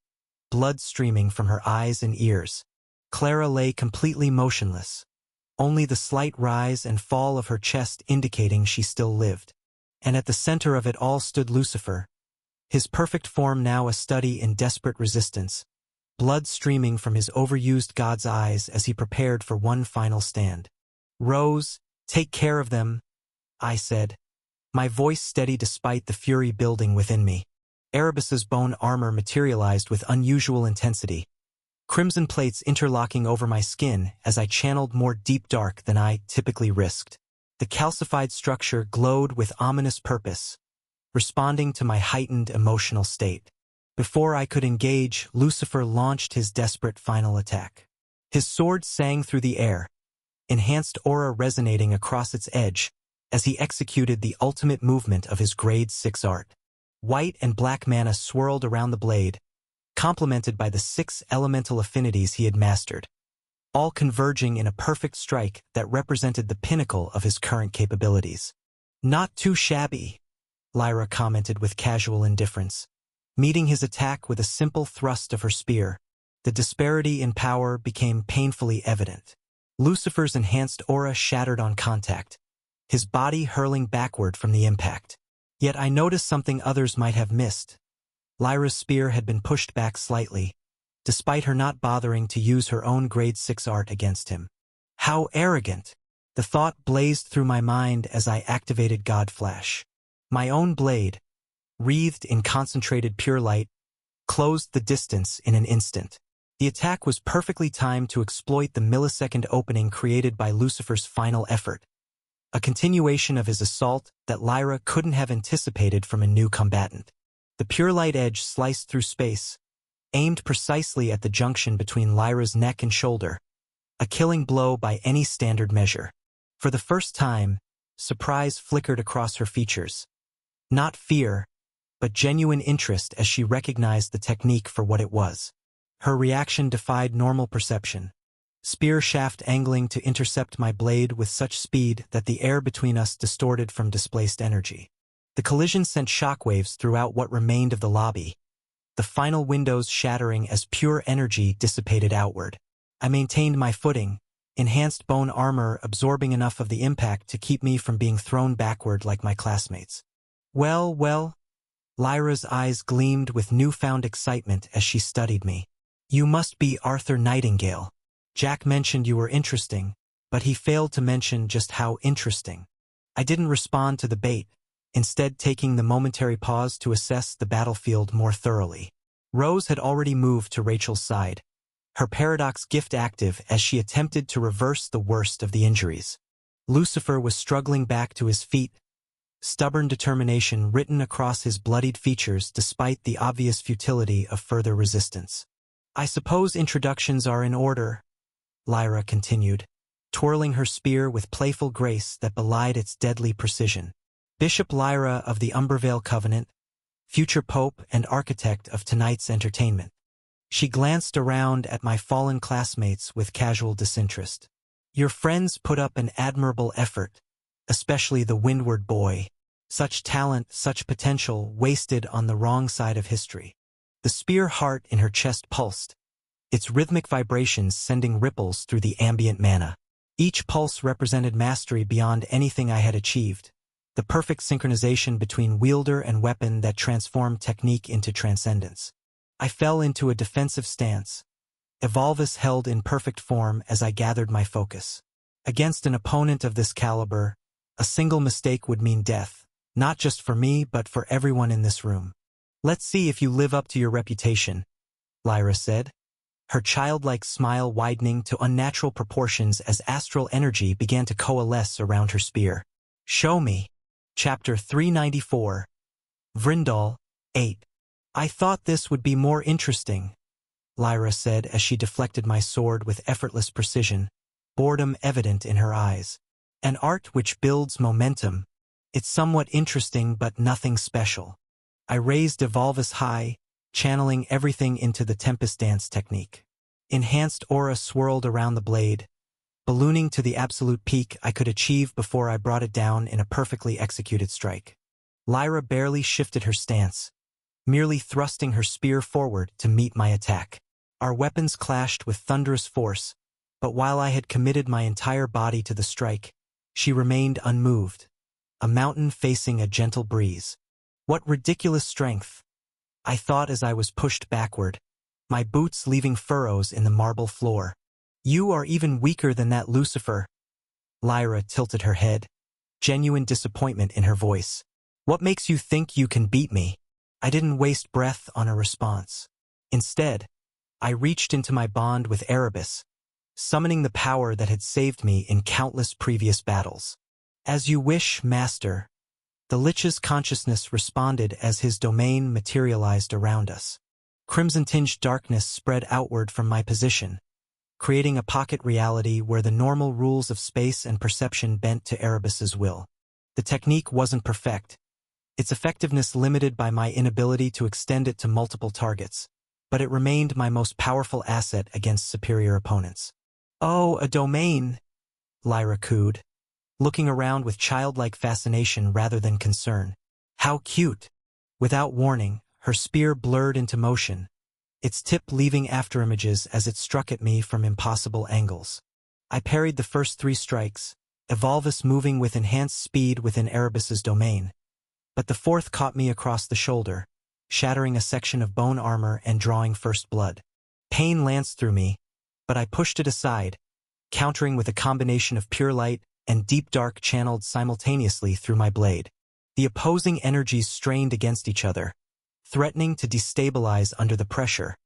S1: blood streaming from her eyes and ears. Clara lay completely motionless, only the slight rise and fall of her chest indicating she still lived. And at the center of it all stood Lucifer, his perfect form now a study in desperate resistance, blood streaming from his overused god's eyes as he prepared for one final stand. "Rose, take care of them," I said, my voice steady despite the fury building within me. Erebus's bone armor materialized with unusual intensity, crimson plates interlocking over my skin as I channeled more deep dark than I typically risked. The calcified structure glowed with ominous purpose, responding to my heightened emotional state. Before I could engage, Lucifer launched his desperate final attack. His sword sang through the air, enhanced aura resonating across its edge as he executed the ultimate movement of his Grade 6 art. White and black mana swirled around the blade, complemented by the 6 elemental affinities he had mastered, all converging in a perfect strike that represented the pinnacle of his current capabilities. "Not too shabby," Lyra commented with casual indifference. Meeting his attack with a simple thrust of her spear, the disparity in power became painfully evident. Lucifer's enhanced aura shattered on contact, his body hurling backward from the impact. Yet I noticed something others might have missed. Lyra's spear had been pushed back slightly, despite her not bothering to use her own Grade 6 art against him. How arrogant! The thought blazed through my mind as I activated God Flash. My own blade, wreathed in concentrated pure light, closed the distance in an instant. The attack was perfectly timed to exploit the millisecond opening created by Lucifer's final effort, a continuation of his assault that Lyra couldn't have anticipated from a new combatant. The pure light edge sliced through space, aimed precisely at the junction between Lyra's neck and shoulder, a killing blow by any standard measure. For the first time, surprise flickered across her features. Not fear, but genuine interest as she recognized the technique for what it was. Her reaction defied normal perception, spear shaft angling to intercept my blade with such speed that the air between us distorted from displaced energy. The collision sent shockwaves throughout what remained of the lobby, the final windows shattering as pure energy dissipated outward. I maintained my footing, enhanced bone armor absorbing enough of the impact to keep me from being thrown backward like my classmates. Well, Lyra's eyes gleamed with newfound excitement as she studied me. "You must be Arthur Nightingale. Jack mentioned you were interesting, but he failed to mention just how interesting." I didn't respond to the bait, instead taking the momentary pause to assess the battlefield more thoroughly. Rose had already moved to Rachel's side, her paradox gift active as she attempted to reverse the worst of the injuries. Lucifer was struggling back to his feet, stubborn determination written across his bloodied features despite the obvious futility of further resistance. "I suppose introductions are in order," Lyra continued, twirling her spear with playful grace that belied its deadly precision. "Bishop Lyra of the Umbervale Covenant, future pope and architect of tonight's entertainment." She glanced around at my fallen classmates with casual disinterest. "Your friends put up an admirable effort, especially the Windward boy. Such talent, such potential, wasted on the wrong side of history." The spear heart in her chest pulsed, its rhythmic vibrations sending ripples through the ambient mana. Each pulse represented mastery beyond anything I had achieved, the perfect synchronization between wielder and weapon that transformed technique into transcendence. I fell into a defensive stance, Evolvus held in perfect form as I gathered my focus. Against an opponent of this caliber, a single mistake would mean death, not just for me but for everyone in this room. "Let's see if you live up to your reputation," Lyra said, her childlike smile widening to unnatural proportions as astral energy began to coalesce around her spear. "Show me." Chapter 394. Vrindal, 8. "I thought this would be more interesting," Lyra said as she deflected my sword with effortless precision, boredom evident in her eyes. "An art which builds momentum. It's somewhat interesting but nothing special." I raised Evolvus high, channeling everything into the Tempest Dance technique. Enhanced aura swirled around the blade, ballooning to the absolute peak I could achieve before I brought it down in a perfectly executed strike. Lyra barely shifted her stance, merely thrusting her spear forward to meet my attack. Our weapons clashed with thunderous force, but while I had committed my entire body to the strike, she remained unmoved, a mountain facing a gentle breeze. What ridiculous strength, I thought as I was pushed backward, my boots leaving furrows in the marble floor. "You are even weaker than that Lucifer." Lyra tilted her head, genuine disappointment in her voice. "What makes you think you can beat me?" I didn't waste breath on a response. Instead, I reached into my bond with Erebus, summoning the power that had saved me in countless previous battles. As you wish, Master. The Lich's consciousness responded as his domain materialized around us. Crimson-tinged darkness spread outward from my position, creating a pocket reality where the normal rules of space and perception bent to Erebus's will. The technique wasn't perfect, its effectiveness limited by my inability to extend it to multiple targets, but it remained my most powerful asset against superior opponents. "Oh, a domain," Lyra cooed, looking around with childlike fascination rather than concern. "How cute!" Without warning, her spear blurred into motion, its tip leaving afterimages as it struck at me from impossible angles. I parried the first 3 strikes, Evolvus moving with enhanced speed within Erebus's domain, but the 4th caught me across the shoulder, shattering a section of bone armor and drawing first blood. Pain lanced through me, but I pushed it aside, countering with a combination of pure light and deep dark channeled simultaneously through my blade. The opposing energies strained against each other, threatening to destabilize under the pressure,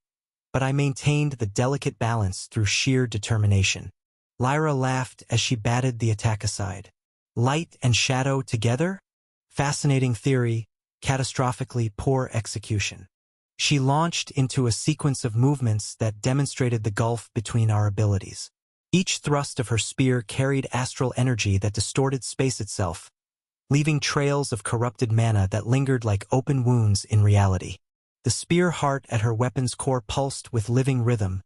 S1: but I maintained the delicate balance through sheer determination. Lyra laughed as she batted the attack aside. Light and shadow together? Fascinating theory, catastrophically poor execution. She launched into a sequence of movements that demonstrated the gulf between our abilities. Each thrust of her spear carried astral energy that distorted space itself, leaving trails of corrupted mana that lingered like open wounds in reality. The spear heart at her weapon's core pulsed with living rhythm,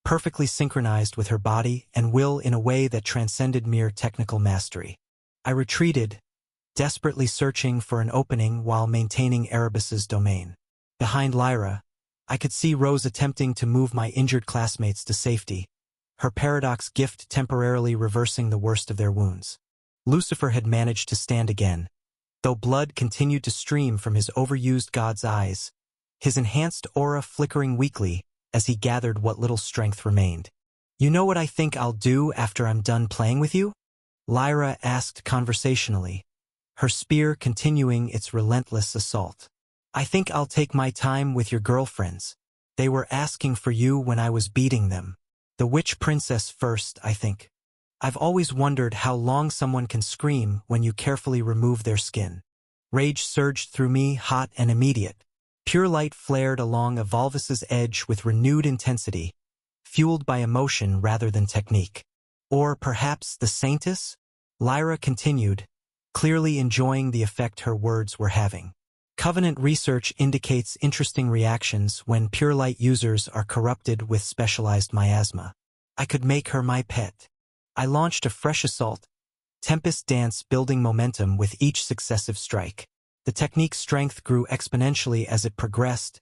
S1: perfectly synchronized with her body and will in a way that transcended mere technical mastery. I retreated, desperately searching for an opening while maintaining Erebus's domain. Behind Lyra, I could see Rose attempting to move my injured classmates to safety, her paradox gift temporarily reversing the worst of their wounds. Lucifer had managed to stand again, though blood continued to stream from his overused god's eyes, his enhanced aura flickering weakly as he gathered what little strength remained. "You know what I think I'll do after I'm done playing with you?" Lyra asked conversationally, her spear continuing its relentless assault. "I think I'll take my time with your girlfriends. They were asking for you when I was beating them. The witch princess first, I think. I've always wondered how long someone can scream when you carefully remove their skin." Rage surged through me, hot and immediate. Pure light flared along Evolvus's edge with renewed intensity, fueled by emotion rather than technique. "Or perhaps the Saintess?" Lyra continued, clearly enjoying the effect her words were having. Covenant research indicates interesting reactions when pure light users are corrupted with specialized miasma. I could make her my pet. I launched a fresh assault, Tempest Dance building momentum with each successive strike. The technique's strength grew exponentially as it progressed,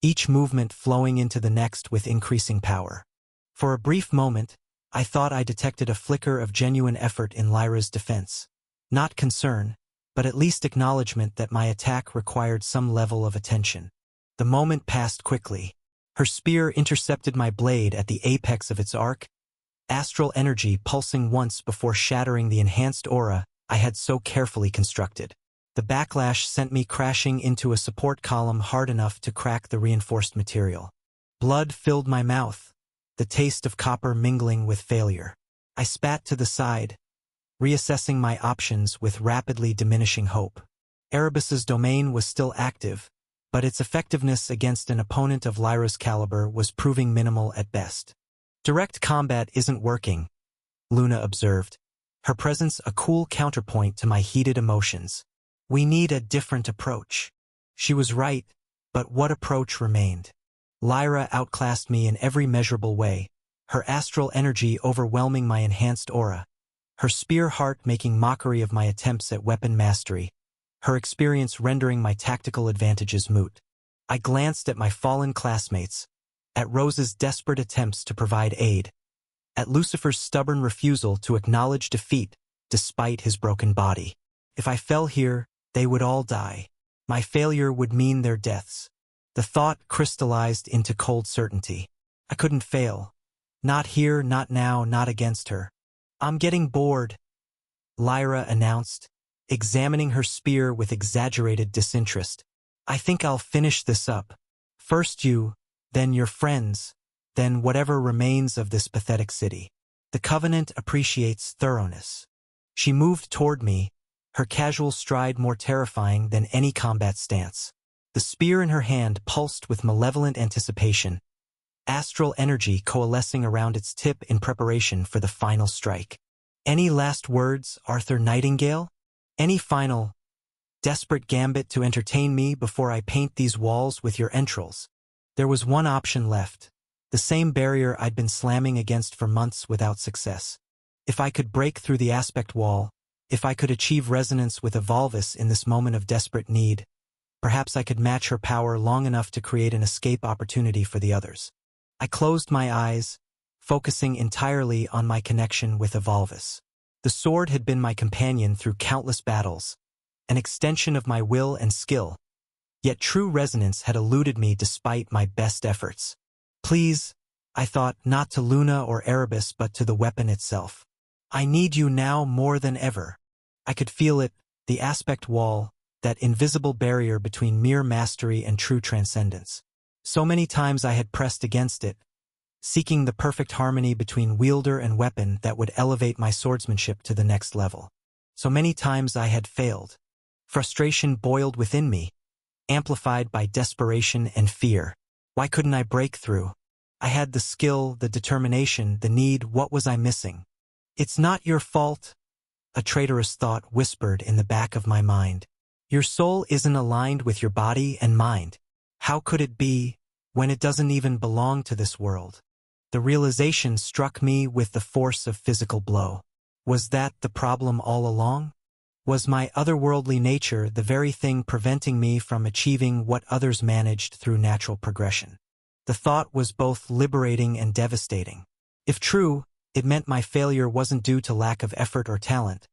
S1: each movement flowing into the next with increasing power. For a brief moment, I thought I detected a flicker of genuine effort in Lyra's defense. Not concern, but at least acknowledgement that my attack required some level of attention. The moment passed quickly. Her spear intercepted my blade at the apex of its arc, astral energy pulsing once before shattering the enhanced aura I had so carefully constructed. The backlash sent me crashing into a support column hard enough to crack the reinforced material. Blood filled my mouth, the taste of copper mingling with failure. I spat to the side, reassessing my options with rapidly diminishing hope. Erebus's domain was still active, but its effectiveness against an opponent of Lyra's caliber was proving minimal at best. "Direct combat isn't working," Luna observed, her presence a cool counterpoint to my heated emotions. "We need a different approach." She was right, but what approach remained? Lyra outclassed me in every measurable way, her astral energy overwhelming my enhanced aura, her spear heart making mockery of my attempts at weapon mastery, her experience rendering my tactical advantages moot. I glanced at my fallen classmates, at Rose's desperate attempts to provide aid, at Lucifer's stubborn refusal to acknowledge defeat despite his broken body. If I fell here, they would all die. My failure would mean their deaths. The thought crystallized into cold certainty. I couldn't fail. Not here, not now, not against her. "I'm getting bored," Lyra announced, examining her spear with exaggerated disinterest. "I think I'll finish this up. First you, then your friends." then whatever remains of this pathetic city. The Covenant appreciates thoroughness. She moved toward me, her casual stride more terrifying than any combat stance. The spear in her hand pulsed with malevolent anticipation, astral energy coalescing around its tip in preparation for the final strike. Any last words, Arthur Nightingale? Any final, desperate gambit to entertain me before I paint these walls with your entrails? There was one option left, the same barrier I'd been slamming against for months without success. If I could break through the aspect wall, if I could achieve resonance with Evolvus in this moment of desperate need, perhaps I could match her power long enough to create an escape opportunity for the others. I closed my eyes, focusing entirely on my connection with Evolvus. The sword had been my companion through countless battles, an extension of my will and skill, yet true resonance had eluded me despite my best efforts. Please, I thought, not to Luna or Erebus but to the weapon itself. I need you now more than ever. I could feel it, the aspect wall, that invisible barrier between mere mastery and true transcendence. So many times I had pressed against it, seeking the perfect harmony between wielder and weapon that would elevate my swordsmanship to the next level. So many times I had failed. Frustration boiled within me, amplified by desperation and fear. Why couldn't I break through? I had the skill, the determination, the need. What was I missing? It's not your fault, a traitorous thought whispered in the back of my mind. Your soul isn't aligned with your body and mind. How could it be, when it doesn't even belong to this world? The realization struck me with the force of physical blow. Was that the problem all along? Was my otherworldly nature the very thing preventing me from achieving what others managed through natural progression? The thought was both liberating and devastating. If true, it meant my failure wasn't due to lack of effort or talent,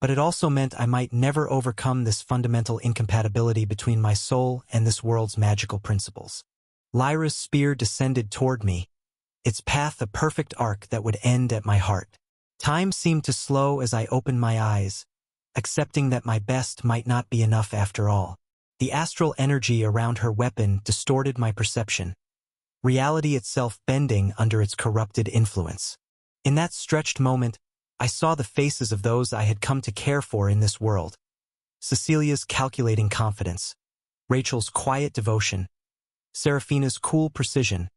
S1: but it also meant I might never overcome this fundamental incompatibility between my soul and this world's magical principles. Lyra's spear descended toward me, its path a perfect arc that would end at my heart. Time seemed to slow as I opened my eyes, accepting that my best might not be enough after all. The astral energy around her weapon distorted my perception, reality itself bending under its corrupted influence. In that stretched moment, I saw the faces of those I had come to care for in this world. Cecilia's calculating confidence, Rachel's quiet devotion, Seraphina's cool precision,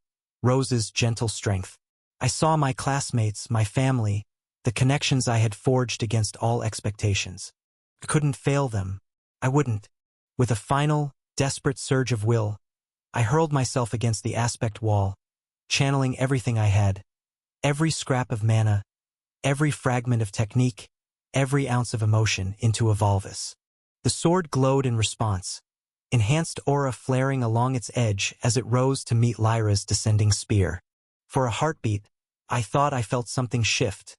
S1: Rose's gentle strength. I saw my classmates, my family, the connections I had forged against all expectations. I couldn't fail them. I wouldn't. With a final, desperate surge of will, I hurled myself against the aspect wall, channeling everything I had, every scrap of mana, every fragment of technique, every ounce of emotion into Evolvus. The sword glowed in response, enhanced aura flaring along its edge as it rose to meet Lyra's descending spear. For a heartbeat, I thought I felt something shift,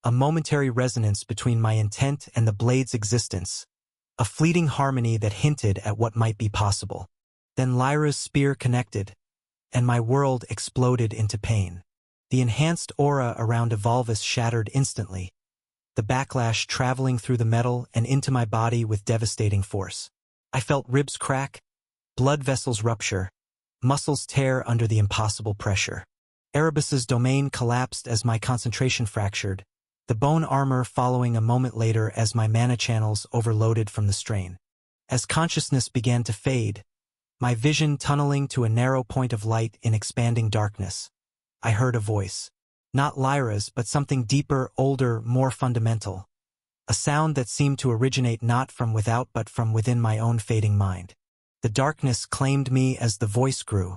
S1: a momentary resonance between my intent and the blade's existence, a fleeting harmony that hinted at what might be possible. Then Lyra's spear connected, and my world exploded into pain. The enhanced aura around Evolvus shattered instantly, the backlash traveling through the metal and into my body with devastating force. I felt ribs crack, blood vessels rupture, muscles tear under the impossible pressure. Erebus's domain collapsed as my concentration fractured, the bone armor following a moment later as my mana channels overloaded from the strain. As consciousness began to fade, my vision tunneling to a narrow point of light in expanding darkness, I heard a voice. Not Lyra's, but something deeper, older, more fundamental. A sound that seemed to originate not from without but from within my own fading mind. The darkness claimed me as the voice grew.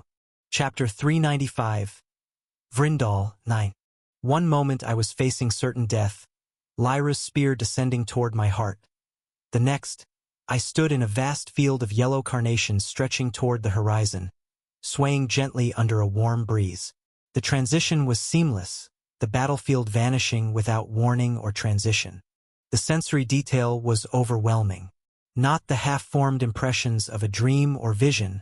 S1: Chapter 395. Vrindal, 9. One moment I was facing certain death, Lyra's spear descending toward my heart. The next, I stood in a vast field of yellow carnations stretching toward the horizon, swaying gently under a warm breeze. The transition was seamless, the battlefield vanishing without warning or transition. The sensory detail was overwhelming. Not the half-formed impressions of a dream or vision,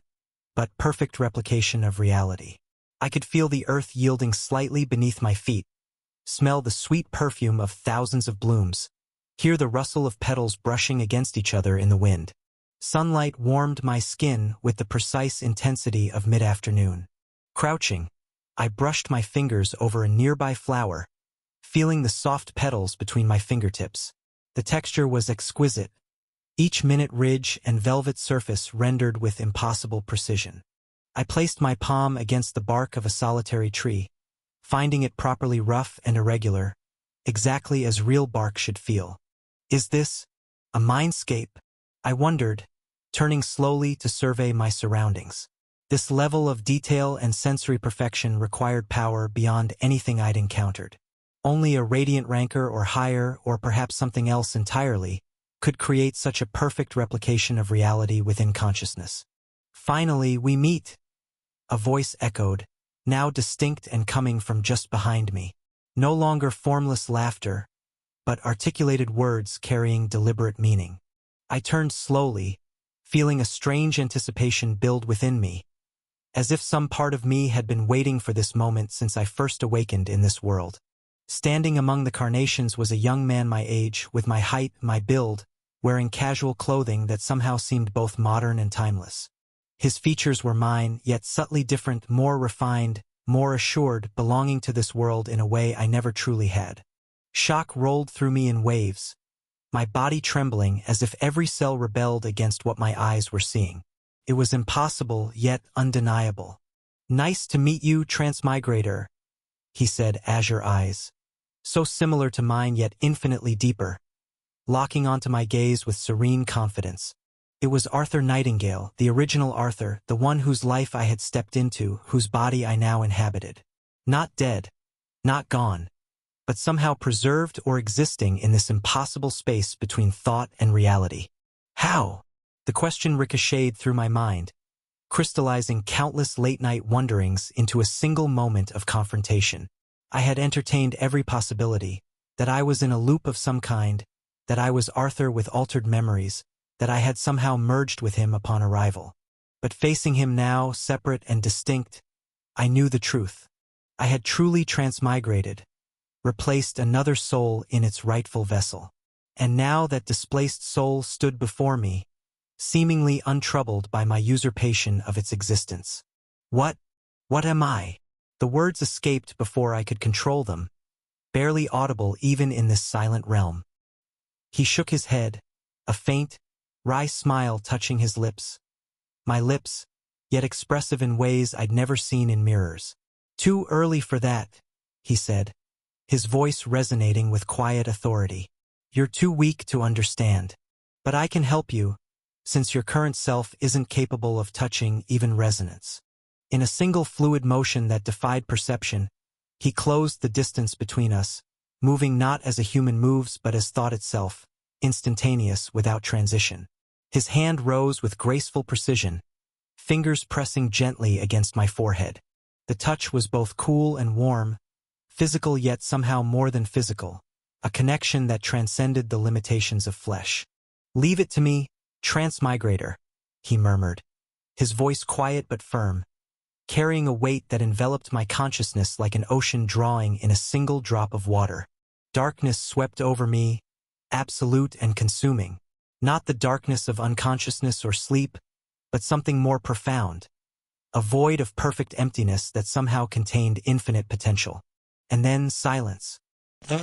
S1: but perfect replication of reality. I could feel the earth yielding slightly beneath my feet, smell the sweet perfume of thousands of blooms, hear the rustle of petals brushing against each other in the wind. Sunlight warmed my skin with the precise intensity of mid-afternoon. Crouching, I brushed my fingers over a nearby flower, feeling the soft petals between my fingertips. The texture was exquisite, each minute ridge and velvet surface rendered with impossible precision. I placed my palm against the bark of a solitary tree, finding it properly rough and irregular, exactly as real bark should feel. Is this a mindscape? I wondered, turning slowly to survey my surroundings. This level of detail and sensory perfection required power beyond anything I'd encountered. Only a radiant rancor or higher, or perhaps something else entirely, could create such a perfect replication of reality within consciousness. Finally, we meet, a voice echoed, now distinct and coming from just behind me. No longer formless laughter, but articulated words carrying deliberate meaning. I turned slowly, feeling a strange anticipation build within me, as if some part of me had been waiting for this moment since I first awakened in this world. Standing among the carnations was a young man my age, with my height, my build, wearing casual clothing that somehow seemed both modern and timeless. His features were mine, yet subtly different, more refined, more assured, belonging to this world in a way I never truly had. Shock rolled through me in waves, my body trembling as if every cell rebelled against what my eyes were seeing. It was impossible, yet undeniable. "Nice to meet you, Transmigrator," he said, azure eyes, so similar to mine yet infinitely deeper, locking onto my gaze with serene confidence. It was Arthur Nightingale, the original Arthur, the one whose life I had stepped into, whose body I now inhabited. Not dead, not gone, but somehow preserved or existing in this impossible space between thought and reality. How? The question ricocheted through my mind, crystallizing countless late-night wonderings into a single moment of confrontation. I had entertained every possibility, that I was in a loop of some kind, that I was Arthur with altered memories, that I had somehow merged with him upon arrival. But facing him now, separate and distinct, I knew the truth. I had truly transmigrated, replaced another soul in its rightful vessel. And now that displaced soul stood before me, seemingly untroubled by my usurpation of its existence. What am I? The words escaped before I could control them, barely audible even in this silent realm. He shook his head, a faint, wry smile touching his lips. My lips, yet expressive in ways I'd never seen in mirrors. "Too early for that," he said, his voice resonating with quiet authority. "You're too weak to understand. But I can help you, since your current self isn't capable of touching even resonance." In a single fluid motion that defied perception, he closed the distance between us, moving not as a human moves but as thought itself, instantaneous without transition. His hand rose with graceful precision, fingers pressing gently against my forehead. The touch was both cool and warm, physical yet somehow more than physical, a connection that transcended the limitations of flesh. "Leave it to me, Transmigrator," he murmured, his voice quiet but firm, carrying a weight that enveloped my consciousness like an ocean drawing in a single drop of water. Darkness swept over me, absolute and consuming. Not the darkness of unconsciousness or sleep, but something more profound, a void of perfect emptiness that somehow contained infinite potential. And then silence. The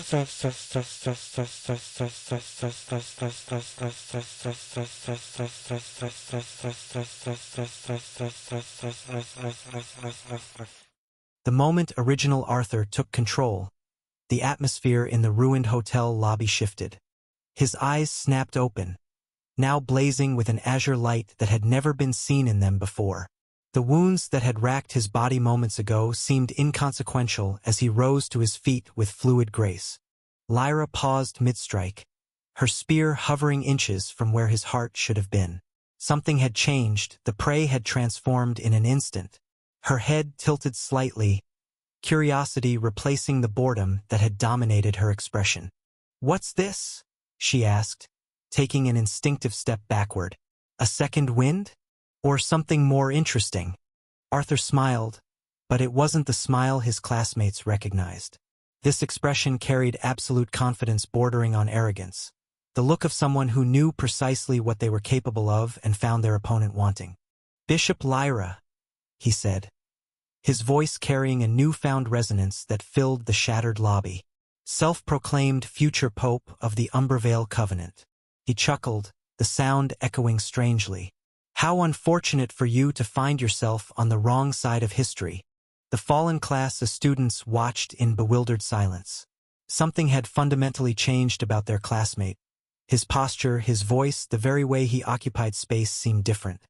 S1: moment original Arthur took control, the atmosphere in the ruined hotel lobby shifted. His eyes snapped open, now blazing with an azure light that had never been seen in them before. The wounds that had racked his body moments ago seemed inconsequential as he rose to his feet with fluid grace. Lyra paused mid-strike, her spear hovering inches from where his heart should have been. Something had changed, the prey had transformed in an instant. Her head tilted slightly, curiosity replacing the boredom that had dominated her expression. "What's this?" she asked, taking an instinctive step backward. "A second wind? Or something more interesting?" Arthur smiled, but it wasn't the smile his classmates recognized. This expression carried absolute confidence bordering on arrogance, the look of someone who knew precisely what they were capable of and found their opponent wanting. "Bishop Lyra," he said, his voice carrying a newfound resonance that filled the shattered lobby. Self-proclaimed future pope of the Umbervale Covenant. He chuckled, the sound echoing strangely. How unfortunate for you to find yourself on the wrong side of history. The fallen class of students watched in bewildered silence. Something had fundamentally changed about their classmate. His posture, his voice, the very way he occupied space seemed different.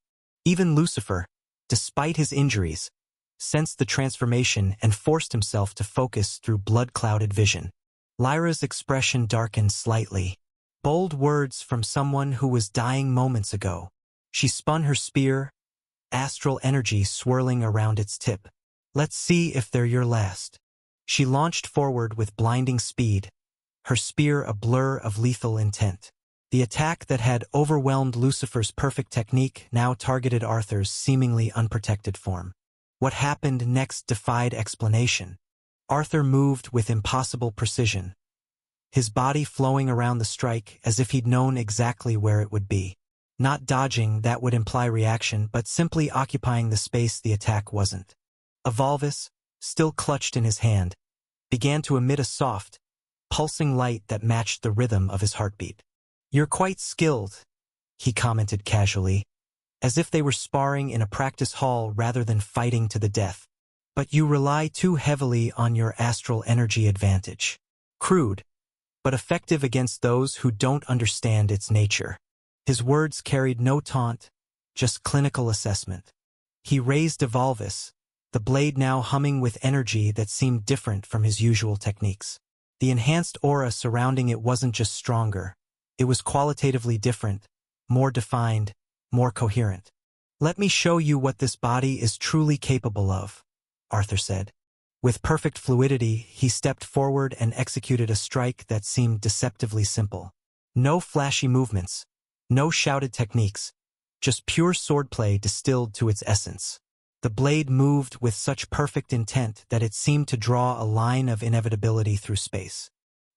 S1: Even Lucifer, despite his injuries, sensed the transformation and forced himself to focus through blood-clouded vision. Lyra's expression darkened slightly. Bold words from someone who was dying moments ago. She spun her spear, astral energy swirling around its tip. Let's see if they're your last. She launched forward with blinding speed, her spear a blur of lethal intent. The attack that had overwhelmed Lucifer's perfect technique now targeted Arthur's seemingly unprotected form. What happened next defied explanation. Arthur moved with impossible precision, his body flowing around the strike as if he'd known exactly where it would be. Not dodging, that would imply reaction, but simply occupying the space the attack wasn't. Evolvus, still clutched in his hand, began to emit a soft, pulsing light that matched the rhythm of his heartbeat. You're quite skilled, he commented casually, as if they were sparring in a practice hall rather than fighting to the death. But you rely too heavily on your astral energy advantage. Crude, but effective against those who don't understand its nature. His words carried no taunt, just clinical assessment. He raised Evolvus, the blade now humming with energy that seemed different from his usual techniques. The enhanced aura surrounding it wasn't just stronger, it was qualitatively different, more defined, more coherent. Let me show you what this body is truly capable of, Arthur said. With perfect fluidity, he stepped forward and executed a strike that seemed deceptively simple. No flashy movements, no shouted techniques, just pure swordplay distilled to its essence. The blade moved with such perfect intent that it seemed to draw a line of inevitability through space.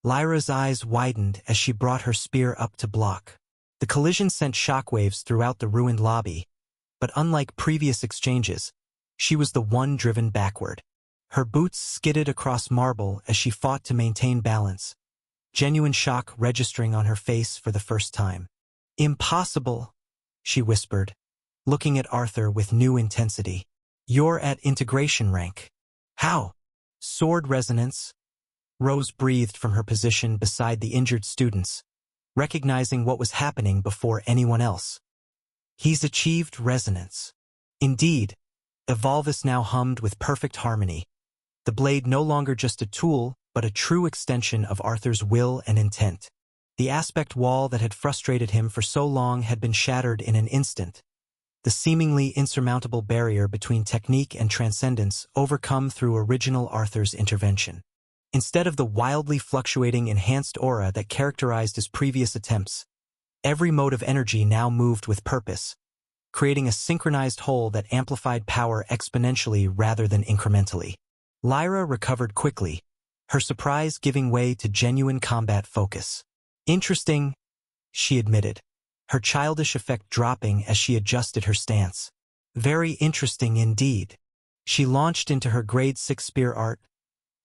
S1: Lyra's eyes widened as she brought her spear up to block. The collision sent shockwaves throughout the ruined lobby, but unlike previous exchanges, she was the one driven backward. Her boots skidded across marble as she fought to maintain balance, genuine shock registering on her face for the first time. Impossible, she whispered, looking at Arthur with new intensity. You're at integration rank. How? Sword resonance. Rose breathed from her position beside the injured students, recognizing what was happening before anyone else. He's achieved resonance. Indeed, Evolvus now hummed with perfect harmony, the blade no longer just a tool, but a true extension of Arthur's will and intent. The aspect wall that had frustrated him for so long had been shattered in an instant, the seemingly insurmountable barrier between technique and transcendence overcome through original Arthur's intervention. Instead of the wildly fluctuating enhanced aura that characterized his previous attempts, every mode of energy now moved with purpose, creating a synchronized whole that amplified power exponentially rather than incrementally. Lyra recovered quickly, her surprise giving way to genuine combat focus. Interesting, she admitted, her childish effect dropping as she adjusted her stance. Very interesting indeed. She launched into her grade 6 spear art,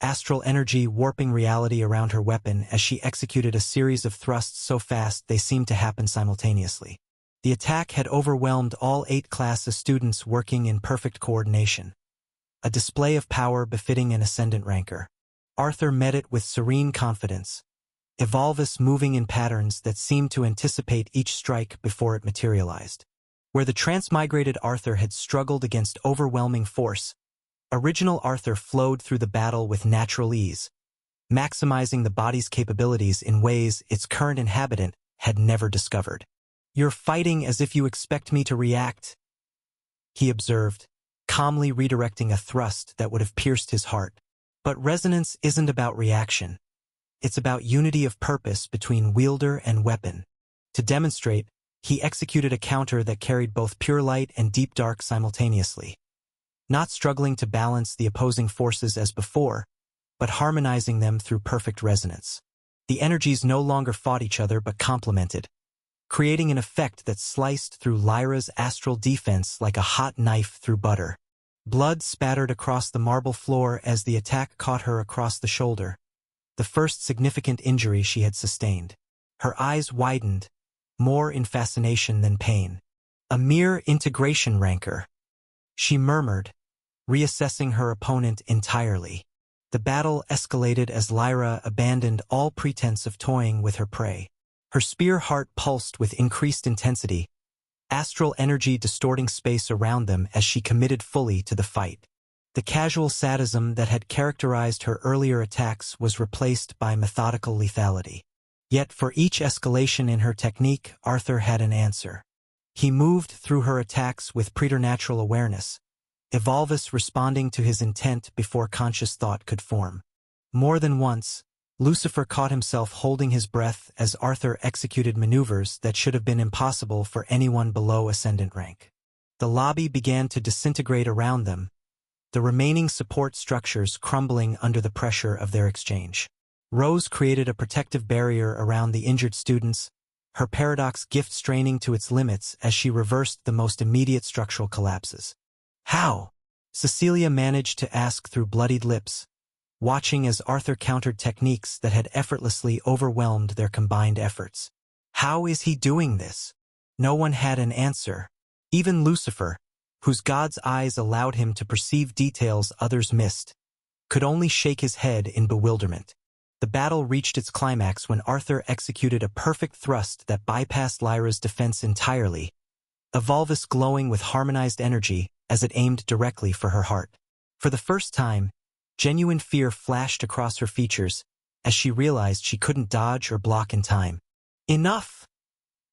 S1: astral energy warping reality around her weapon as she executed a series of thrusts so fast they seemed to happen simultaneously. The attack had overwhelmed all 8 classes students working in perfect coordination. A display of power befitting an ascendant ranker. Arthur met it with serene confidence, Evolvus moving in patterns that seemed to anticipate each strike before it materialized. Where the transmigrated Arthur had struggled against overwhelming force, original Arthur flowed through the battle with natural ease, maximizing the body's capabilities in ways its current inhabitant had never discovered. You're fighting as if you expect me to react, he observed, calmly redirecting a thrust that would have pierced his heart. But resonance isn't about reaction. It's about unity of purpose between wielder and weapon. To demonstrate, he executed a counter that carried both pure light and deep dark simultaneously. Not struggling to balance the opposing forces as before, but harmonizing them through perfect resonance. The energies no longer fought each other but complemented, creating an effect that sliced through Lyra's astral defense like a hot knife through butter. Blood spattered across the marble floor as the attack caught her across the shoulder, the first significant injury she had sustained. Her eyes widened, more in fascination than pain. A mere integration rancor, she murmured, reassessing her opponent entirely. The battle escalated as Lyra abandoned all pretense of toying with her prey. Her spear heart pulsed with increased intensity, astral energy distorting space around them as she committed fully to the fight. The casual sadism that had characterized her earlier attacks was replaced by methodical lethality. Yet for each escalation in her technique, Arthur had an answer. He moved through her attacks with preternatural awareness, Evolvus responding to his intent before conscious thought could form. More than once, Lucifer caught himself holding his breath as Arthur executed maneuvers that should have been impossible for anyone below ascendant rank. The lobby began to disintegrate around them, the remaining support structures crumbling under the pressure of their exchange. Rose created a protective barrier around the injured students, her paradox gift straining to its limits as she reversed the most immediate structural collapses. "How?" Cecilia managed to ask through bloodied lips, watching as Arthur countered techniques that had effortlessly overwhelmed their combined efforts. How is he doing this? No one had an answer. Even Lucifer, whose God's eyes allowed him to perceive details others missed, could only shake his head in bewilderment. The battle reached its climax when Arthur executed a perfect thrust that bypassed Lyra's defense entirely, Evolvus glowing with harmonized energy as it aimed directly for her heart. For the first time, genuine fear flashed across her features as she realized she couldn't dodge or block in time. "Enough!"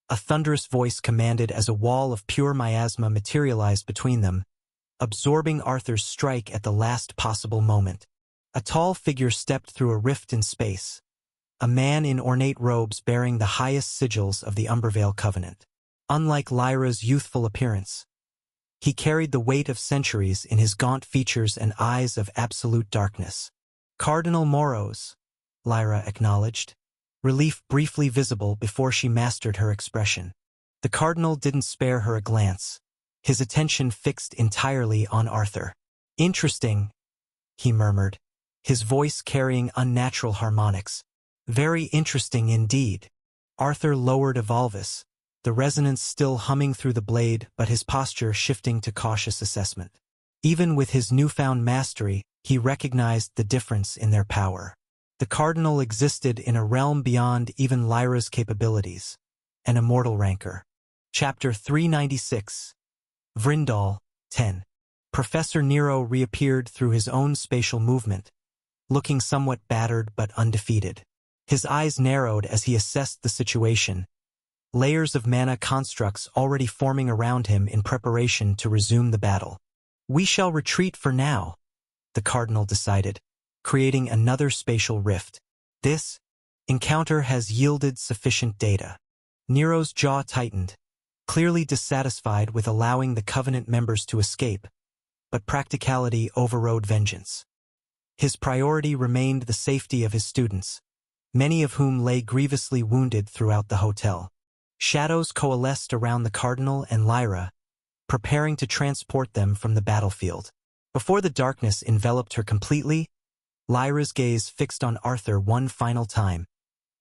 S1: a thunderous voice commanded as a wall of pure miasma materialized between them, absorbing Arthur's strike at the last possible moment. A tall figure stepped through a rift in space, a man in ornate robes bearing the highest sigils of the Umbervale Covenant. Unlike Lyra's youthful appearance, he carried the weight of centuries in his gaunt features and eyes of absolute darkness. "Cardinal Moros," Lyra acknowledged, relief briefly visible before she mastered her expression. The cardinal didn't spare her a glance, his attention fixed entirely on Arthur. "Interesting," he murmured, his voice carrying unnatural harmonics. "Very interesting indeed." Arthur lowered Evolvus, the resonance still humming through the blade but his posture shifting to cautious assessment. Even with his newfound mastery, he recognized the difference in their power. The cardinal existed in a realm beyond even Lyra's capabilities, an immortal rancor. Chapter 396. Vrindal, 10. Professor Nero reappeared through his own spatial movement, looking somewhat battered but undefeated. His eyes narrowed as he assessed the situation, layers of mana constructs already forming around him in preparation to resume the battle. "We shall retreat for now," the cardinal decided, creating another spatial rift. "This encounter has yielded sufficient data." Nero's jaw tightened, clearly dissatisfied with allowing the Covenant members to escape, but practicality overrode vengeance. His priority remained the safety of his students, many of whom lay grievously wounded throughout the hotel. Shadows coalesced around the cardinal and Lyra, preparing to transport them from the battlefield. Before the darkness enveloped her completely, Lyra's gaze fixed on Arthur one final time,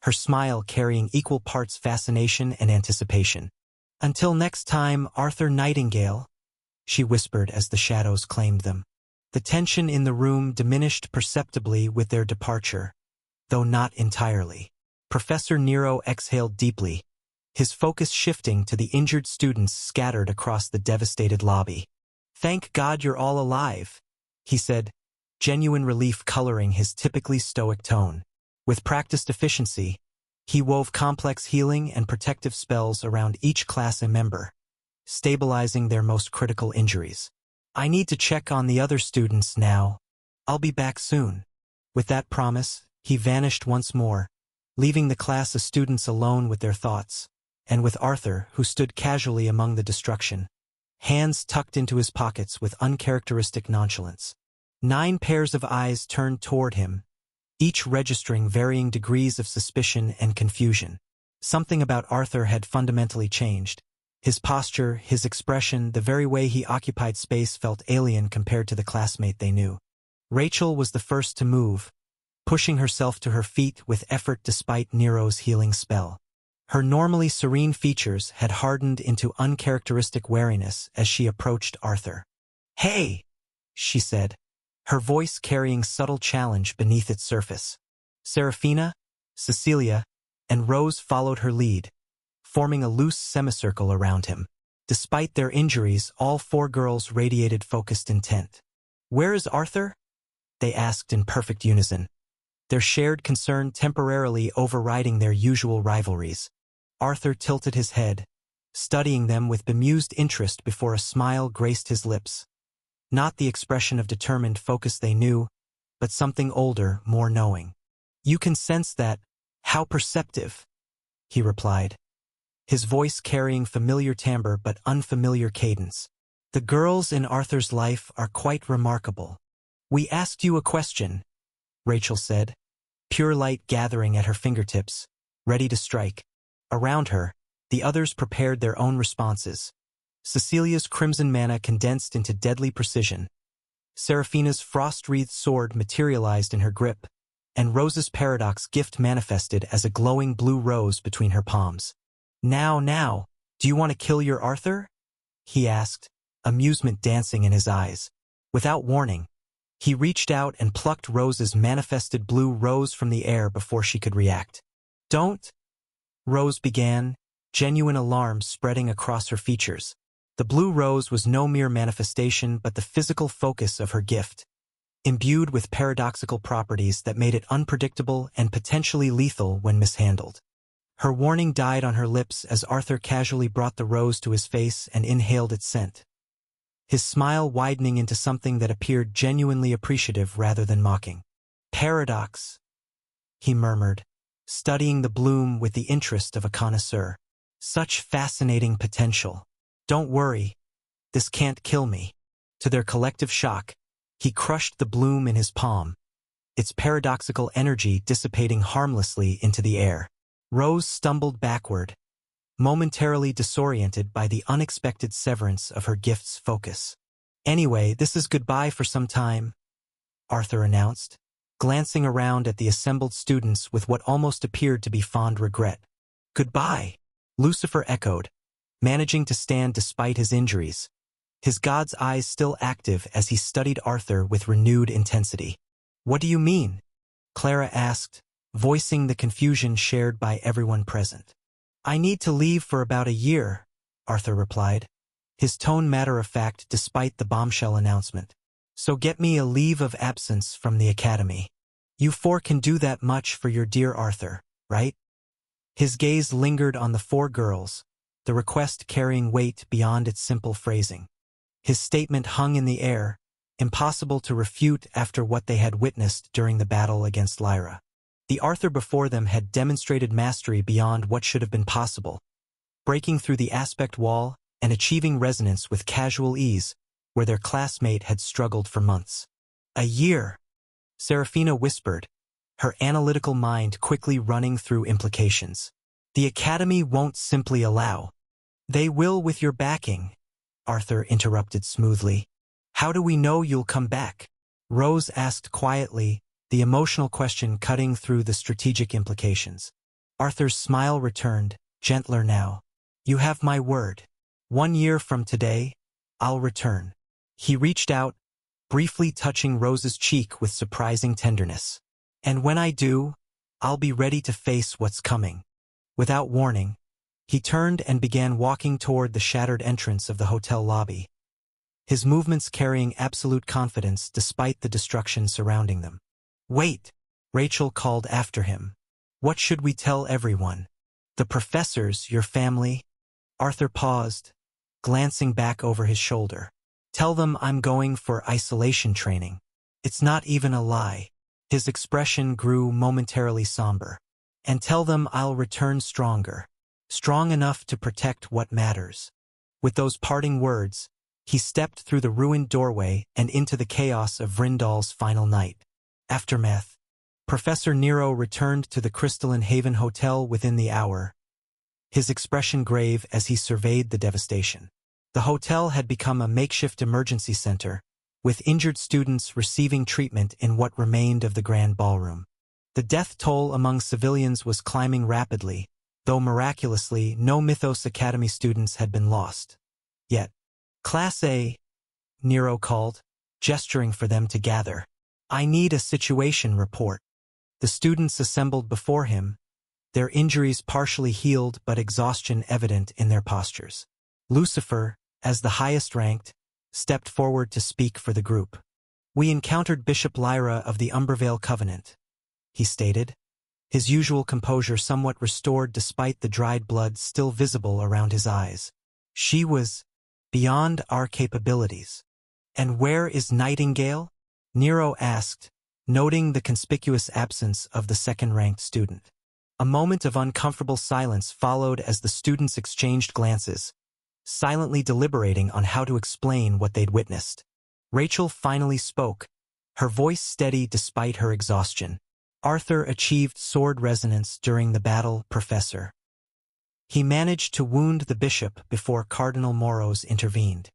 S1: her smile carrying equal parts fascination and anticipation. "Until next time, Arthur Nightingale," she whispered as the shadows claimed them. The tension in the room diminished perceptibly with their departure, though not entirely. Professor Nero exhaled deeply, his focus shifting to the injured students scattered across the devastated lobby. "Thank God you're all alive," he said, genuine relief coloring his typically stoic tone. With practiced efficiency, he wove complex healing and protective spells around each class member, stabilizing their most critical injuries. "I need to check on the other students now. I'll be back soon." With that promise, he vanished once more, leaving the class of students alone with their thoughts, and with Arthur, who stood casually among the destruction, hands tucked into his pockets with uncharacteristic nonchalance. 9 pairs of eyes turned toward him, each registering varying degrees of suspicion and confusion. Something about Arthur had fundamentally changed. His posture, his expression, the very way he occupied space felt alien compared to the classmate they knew. Rachel was the first to move, pushing herself to her feet with effort despite Nero's healing spell. Her normally serene features had hardened into uncharacteristic wariness as she approached Arthur. "Hey!" she said, her voice carrying subtle challenge beneath its surface. Serafina, Cecilia, and Rose followed her lead, forming a loose semicircle around him. Despite their injuries, all four girls radiated focused intent. "Where is Arthur?" they asked in perfect unison, their shared concern temporarily overriding their usual rivalries. Arthur tilted his head, studying them with bemused interest before a smile graced his lips. Not the expression of determined focus they knew, but something older, more knowing. "You can sense that. How perceptive," he replied, his voice carrying familiar timbre but unfamiliar cadence. "The girls in Arthur's life are quite remarkable." "We asked you a question," Rachel said, pure light gathering at her fingertips, ready to strike. Around her, the others prepared their own responses. Cecilia's crimson mana condensed into deadly precision. Serafina's frost-wreathed sword materialized in her grip, and Rose's paradox gift manifested as a glowing blue rose between her palms. Now, do you want to kill your Arthur?" he asked, amusement dancing in his eyes. Without warning, he reached out and plucked Rose's manifested blue rose from the air before she could react. "Don't," Rose began, genuine alarm spreading across her features. The blue rose was no mere manifestation but the physical focus of her gift, imbued with paradoxical properties that made it unpredictable and potentially lethal when mishandled. Her warning died on her lips as Arthur casually brought the rose to his face and inhaled its scent, his smile widening into something that appeared genuinely appreciative rather than mocking. "Paradox," he murmured, studying the bloom with the interest of a connoisseur. "Such fascinating potential. Don't worry, this can't kill me." To their collective shock, he crushed the bloom in his palm, its paradoxical energy dissipating harmlessly into the air. Rose stumbled backward, momentarily disoriented by the unexpected severance of her gift's focus. "Anyway, this is goodbye for some time," Arthur announced, glancing around at the assembled students with what almost appeared to be fond regret. "Goodbye," Lucifer echoed, managing to stand despite his injuries, his god's eyes still active as he studied Arthur with renewed intensity. "What do you mean?" Clara asked, voicing the confusion shared by everyone present. "I need to leave for about a year," Arthur replied, his tone matter-of-fact despite the bombshell announcement. "So get me a leave of absence from the academy. You four can do that much for your dear Arthur, right?" His gaze lingered on the four girls, the request carrying weight beyond its simple phrasing. His statement hung in the air, impossible to refute after what they had witnessed during the battle against Lyra. The Arthur before them had demonstrated mastery beyond what should have been possible, breaking through the aspect wall and achieving resonance with casual ease where their classmate had struggled for months. "A year," Serafina whispered, her analytical mind quickly running through implications. "The academy won't simply allow." "They will with your backing," Arthur interrupted smoothly. "How do we know you'll come back?" Rose asked quietly, the emotional question cutting through the strategic implications. Arthur's smile returned, gentler now. "You have my word. 1 year from today, I'll return." He reached out, briefly touching Rose's cheek with surprising tenderness. "And when I do, I'll be ready to face what's coming." Without warning, he turned and began walking toward the shattered entrance of the hotel lobby, his movements carrying absolute confidence despite the destruction surrounding them. "Wait," Rachel called after him. "What should we tell everyone? The professors, your family?" Arthur paused, glancing back over his shoulder. "Tell them I'm going for isolation training. It's not even a lie." His expression grew momentarily somber. "And tell them I'll return stronger. Strong enough to protect what matters." With those parting words, he stepped through the ruined doorway and into the chaos of Vrindal's final night. Aftermath. Professor Nero returned to the Crystalline Haven Hotel within the hour, his expression grave as he surveyed the devastation. The hotel had become a makeshift emergency center, with injured students receiving treatment in what remained of the grand ballroom. The death toll among civilians was climbing rapidly, though miraculously no Mythos Academy students had been lost. Yet, Class A, Nero called, gesturing for them to gather. I need a situation report. The students assembled before him, their injuries partially healed but exhaustion evident in their postures. Lucifer, as the highest ranked, stepped forward to speak for the group. We encountered Bishop Lyra of the Umbervale Covenant, he stated, his usual composure somewhat restored despite the dried blood still visible around his eyes. She was beyond our capabilities. And where is Nightingale? Nero asked, noting the conspicuous absence of the second-ranked student. A moment of uncomfortable silence followed as the students exchanged glances, silently deliberating on how to explain what they'd witnessed. Rachel finally spoke, her voice steady despite her exhaustion. Arthur achieved sword resonance during the battle, Professor. He managed to wound the bishop before Cardinal Moros intervened.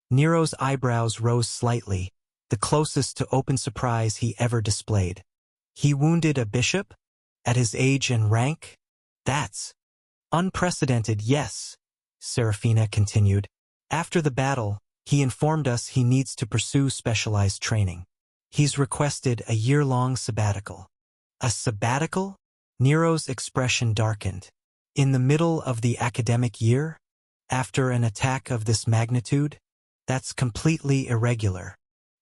S1: Nero's eyebrows rose slightly, the closest to open surprise he ever displayed. He wounded a bishop? At his age and rank? That's unprecedented, yes, Serafina continued. After the battle, he informed us he needs to pursue specialized training. He's requested a year-long sabbatical. A sabbatical? Nero's expression darkened. In the middle of the academic year? After an attack of this magnitude? That's completely irregular.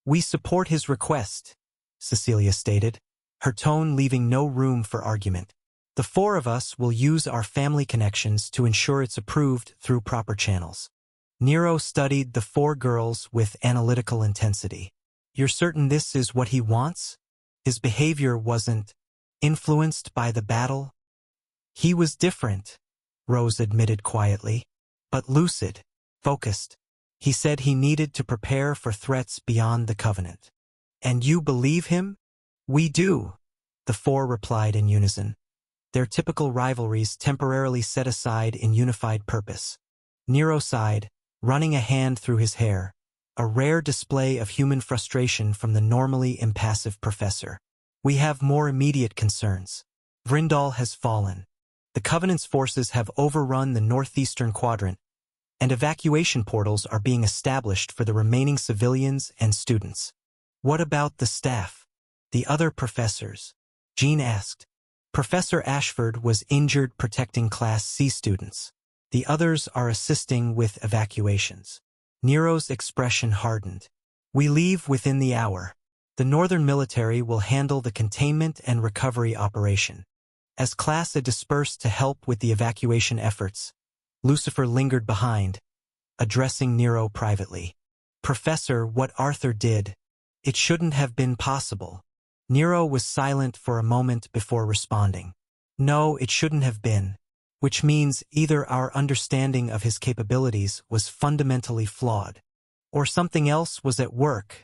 S1: We support his request, Cecilia stated, her tone leaving no room for argument. The four of us will use our family connections to ensure it's approved through proper channels. Nero studied the four girls with analytical intensity. You're certain this is what he wants? His behavior wasn't influenced by the battle? He was different, Rose admitted quietly, but lucid, focused. He said he needed to prepare for threats beyond the Covenant. And you believe him? We do, the four replied in unison, their typical rivalries temporarily set aside in unified purpose. Nero sighed, running a hand through his hair, a rare display of human frustration from the normally impassive professor. We have more immediate concerns. Vrindal has fallen. The Covenant's forces have overrun the northeastern quadrant, and evacuation portals are being established for the remaining civilians and students. What about the staff? The other professors? Jean asked. Professor Ashford was injured protecting Class C students. The others are assisting with evacuations. Nero's expression hardened. We leave within the hour. The Northern military will handle the containment and recovery operation. As Class A dispersed to help with the evacuation efforts, Lucifer lingered behind, addressing Nero privately. Professor, what Arthur did, it shouldn't have been possible. Nero was silent for a moment before responding. No, it shouldn't have been, which means either our understanding of his capabilities was fundamentally flawed, or something else was at work,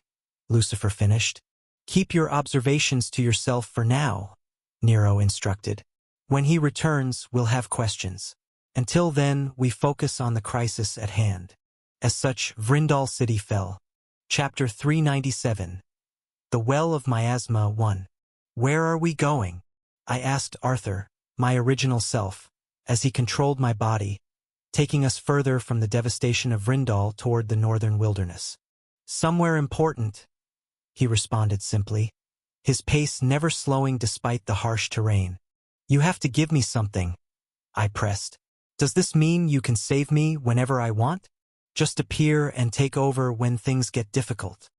S1: Lucifer finished. Keep your observations to yourself for now, Nero instructed. When he returns, we'll have questions. Until then, we focus on the crisis at hand. As such, Vrindal City fell. Chapter 397. The Well of Miasma 1. Where are we going? I asked Arthur, my original self, as he controlled my body, taking us further from the devastation of Vrindal toward the northern wilderness. Somewhere important, he responded simply, his pace never slowing despite the harsh terrain. You have to give me something, I pressed. Does this mean you can save me whenever I want? Just appear and take over when things get difficult?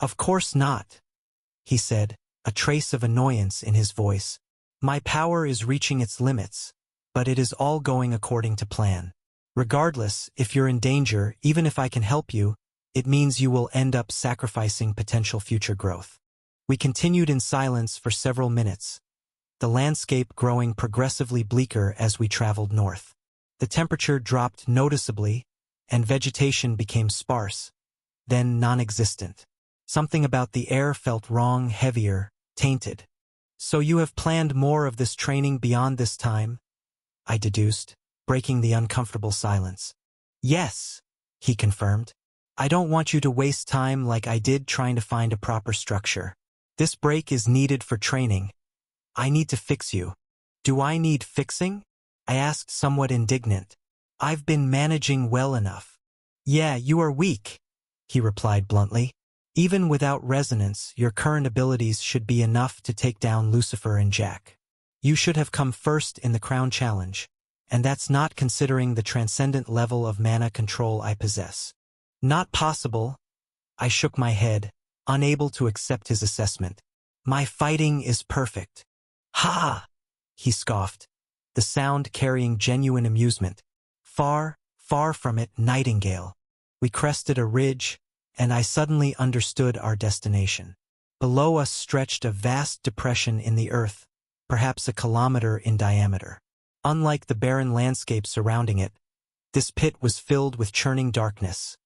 S1: Of course not, he said, a trace of annoyance in his voice. My power is reaching its limits, but it is all going according to plan. Regardless, if you're in danger, even if I can help you, it means you will end up sacrificing potential future growth. We continued in silence for several minutes, the landscape growing progressively bleaker as we traveled north. The temperature dropped noticeably, and vegetation became sparse, then non-existent. Something about the air felt wrong, heavier, tainted. So you have planned more of this training beyond this time? I deduced. breaking the uncomfortable silence. Yes, he confirmed. I don't want you to waste time like I did trying to find a proper structure. This break is needed for training. I need to fix you. Do I need fixing? I asked, somewhat indignant. I've been managing well enough. Yeah, you are weak, he replied bluntly. Even without resonance, your current abilities should be enough to take down Lucifer and Jack. You should have come first in the Crown Challenge, and that's not considering the transcendent level of mana control I possess. Not possible. I shook my head, unable to accept his assessment. My fighting is perfect. Ha! He scoffed, the sound carrying genuine amusement. Far, far from it, Nightingale. We crested a ridge, and I suddenly understood our destination. Below us stretched a vast depression in the earth, perhaps a kilometer in diameter. Unlike the barren landscape surrounding it, this pit was filled with churning darkness.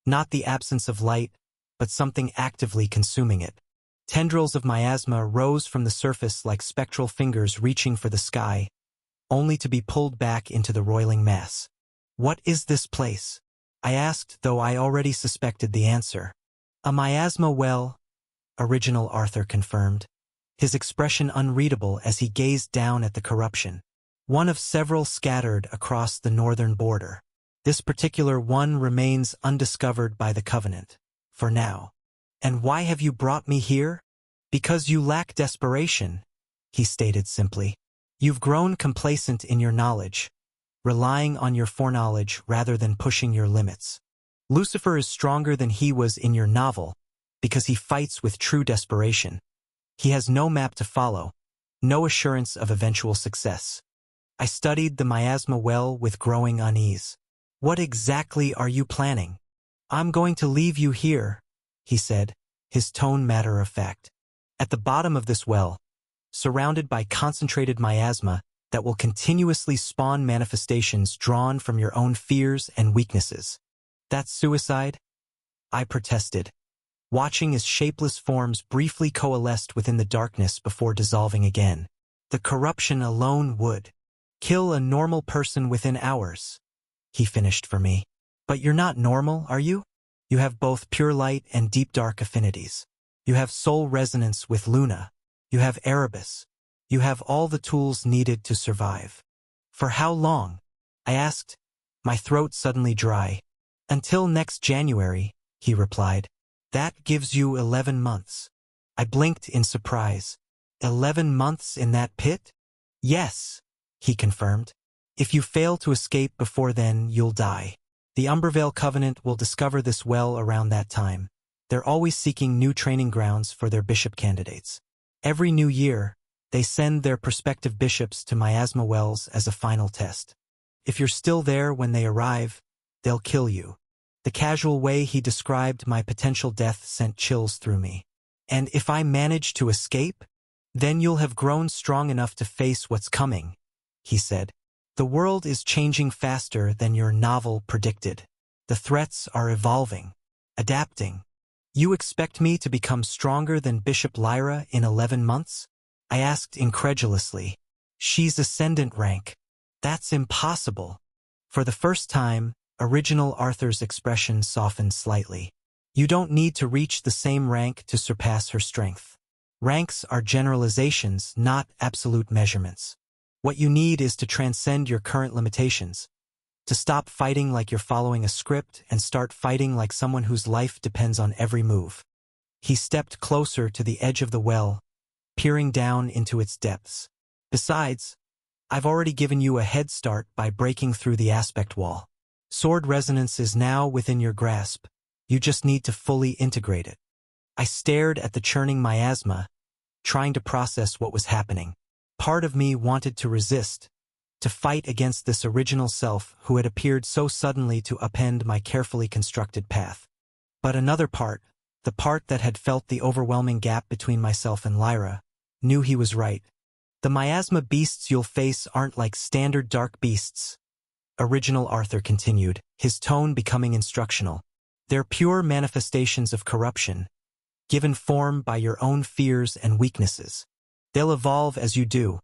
S1: Not the absence of light, but something actively consuming it. Tendrils of miasma rose from the surface like spectral fingers reaching for the sky, only to be pulled back into the roiling mass. What is this place? I asked, though I already suspected the answer. A miasma well, Original Arthur confirmed, his expression unreadable as he gazed down at the corruption. One of several scattered across the northern border. This particular one remains undiscovered by the Covenant, for now. And why have you brought me here? Because you lack desperation, he stated simply. You've grown complacent in your knowledge, relying on your foreknowledge rather than pushing your limits. Lucifer is stronger than he was in your novel, because he fights with true desperation. He has no map to follow, no assurance of eventual success. I studied the miasma well with growing unease. What exactly are you planning? I'm going to leave you here, he said, his tone matter-of-fact. At the bottom of this well, surrounded by concentrated miasma that will continuously spawn manifestations drawn from your own fears and weaknesses. That's suicide? I protested, watching as shapeless forms briefly coalesced within the darkness before dissolving again. The corruption alone would kill a normal person within hours, he finished for me. But you're not normal, are you? You have both pure light and deep dark affinities. You have soul resonance with Luna. You have Erebus. You have all the tools needed to survive. For how long? I asked, my throat suddenly dry. Until next January, he replied. That gives you 11 months. I blinked in surprise. 11 months in that pit? Yes, he confirmed. If you fail to escape before then, you'll die. The Umbervale Covenant will discover this well around that time. They're always seeking new training grounds for their bishop candidates. Every new year, they send their prospective bishops to miasma wells as a final test. If you're still there when they arrive, they'll kill you. The casual way he described my potential death sent chills through me. And if I manage to escape, then you'll have grown strong enough to face what's coming, he said. The world is changing faster than your novel predicted. The threats are evolving, adapting. You expect me to become stronger than Bishop Lyra in 11 months? I asked incredulously. She's ascendant rank. That's impossible. For the first time, Original Arthur's expression softened slightly. You don't need to reach the same rank to surpass her strength. Ranks are generalizations, not absolute measurements. What you need is to transcend your current limitations, to stop fighting like you're following a script and start fighting like someone whose life depends on every move. He stepped closer to the edge of the well, peering down into its depths. Besides, I've already given you a head start by breaking through the aspect wall. Sword resonance is now within your grasp. You just need to fully integrate it. I stared at the churning miasma, trying to process what was happening. Part of me wanted to resist, to fight against this original self who had appeared so suddenly to upend my carefully constructed path. But another part, the part that had felt the overwhelming gap between myself and Lyra, knew he was right. The miasma beasts you'll face aren't like standard dark beasts, Original Arthur continued, his tone becoming instructional. They're pure manifestations of corruption, given form by your own fears and weaknesses. They'll evolve as you do,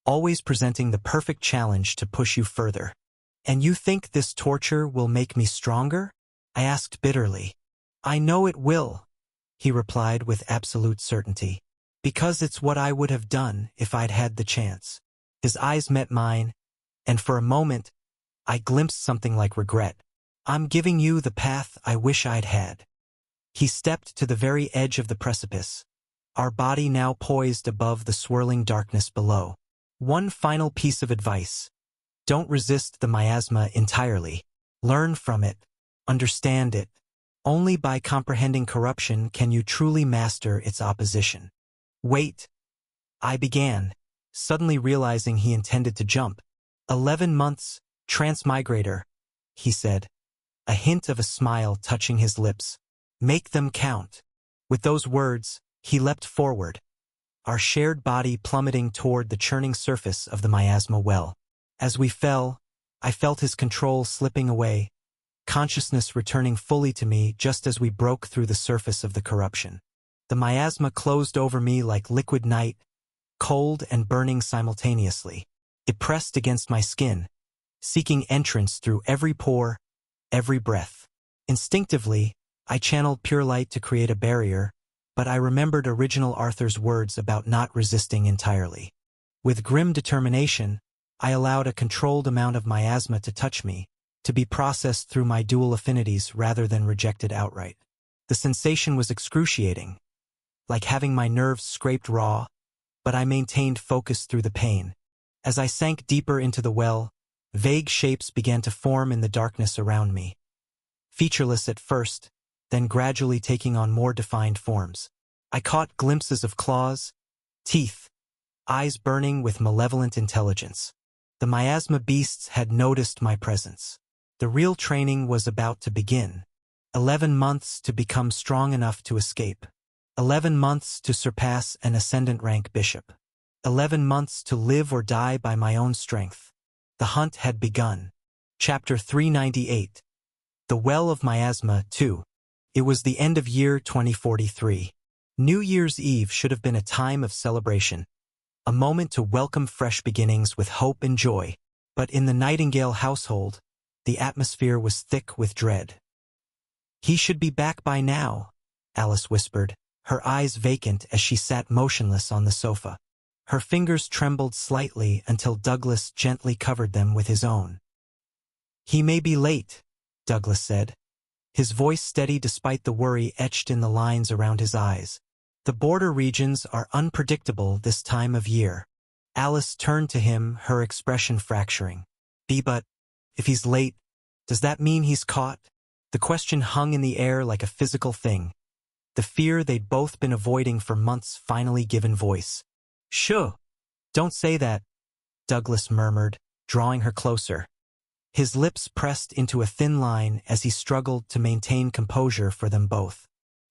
S1: always presenting the perfect challenge to push you further. And you think this torture will make me stronger? I asked bitterly. I know it will, he replied with absolute certainty. Because it's what I would have done if I'd had the chance. His eyes met mine, and for a moment, I glimpsed something like regret. I'm giving you the path I wish I'd had. He stepped to the very edge of the precipice, our body now poised above the swirling darkness below. One final piece of advice. Don't resist the miasma entirely. Learn from it. Understand it. Only by comprehending corruption can you truly master its opposition. Wait. I began, suddenly realizing he intended to jump. 11 months, transmigrator, he said, a hint of a smile touching his lips. Make them count. With those words, he leapt forward, our shared body plummeting toward the churning surface of the miasma well. As we fell, I felt his control slipping away, consciousness returning fully to me just as we broke through the surface of the corruption. The miasma closed over me like liquid night, cold and burning simultaneously. It pressed against my skin, seeking entrance through every pore, every breath. Instinctively, I channeled pure light to create a barrier, but I remembered original Arthur's words about not resisting entirely. With grim determination, I allowed a controlled amount of miasma to touch me, to be processed through my dual affinities rather than rejected outright. The sensation was excruciating, like having my nerves scraped raw, but I maintained focus through the pain. As I sank deeper into the well, vague shapes began to form in the darkness around me. Featureless at first, then gradually taking on more defined forms. I caught glimpses of claws, teeth, eyes burning with malevolent intelligence. The miasma beasts had noticed my presence. The real training was about to begin. 11 months to become strong enough to escape. 11 months to surpass an ascendant rank bishop. 11 months to live or die by my own strength. The hunt had begun. Chapter 398. The Well of Miasma 2. It was the end of year 2043. New Year's Eve should have been a time of celebration, a moment to welcome fresh beginnings with hope and joy. But in the Nightingale household, the atmosphere was thick with dread. He should be back by now, Alice whispered, her eyes vacant as she sat motionless on the sofa. Her fingers trembled slightly until Douglas gently covered them with his own. He may be late, Douglas said, his voice steady despite the worry etched in the lines around his eyes. The border regions are unpredictable this time of year. Alice turned to him, her expression fracturing. But if he's late, does that mean he's caught? The question hung in the air like a physical thing. The fear they'd both been avoiding for months finally given voice. Shh! Don't say that, Douglas murmured, drawing her closer. His lips pressed into a thin line as he struggled to maintain composure for them both.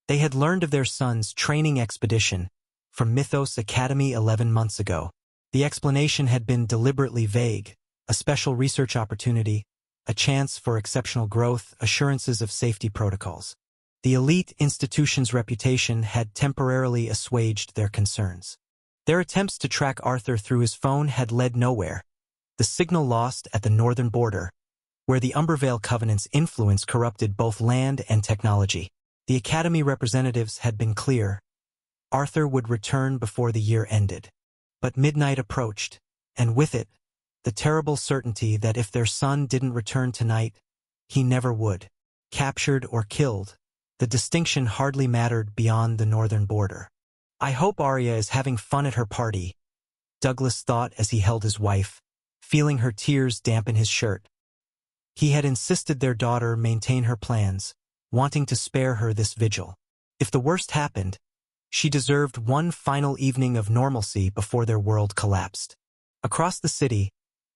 S1: They had learned of their son's training expedition from Mythos Academy 11 months ago. The explanation had been deliberately vague, a special research opportunity, a chance for exceptional growth, assurances of safety protocols. The elite institution's reputation had temporarily assuaged their concerns. Their attempts to track Arthur through his phone had led nowhere. The signal lost at the northern border, where the Umbervale Covenant's influence corrupted both land and technology. The Academy representatives had been clear. Arthur would return before the year ended. But midnight approached, and with it, the terrible certainty that if their son didn't return tonight, he never would. Captured or killed, the distinction hardly mattered beyond the northern border. I hope Arya is having fun at her party, Douglas thought as he held his wife, feeling her tears dampen his shirt. He had insisted their daughter maintain her plans, wanting to spare her this vigil. If the worst happened, she deserved one final evening of normalcy before their world collapsed. Across the city,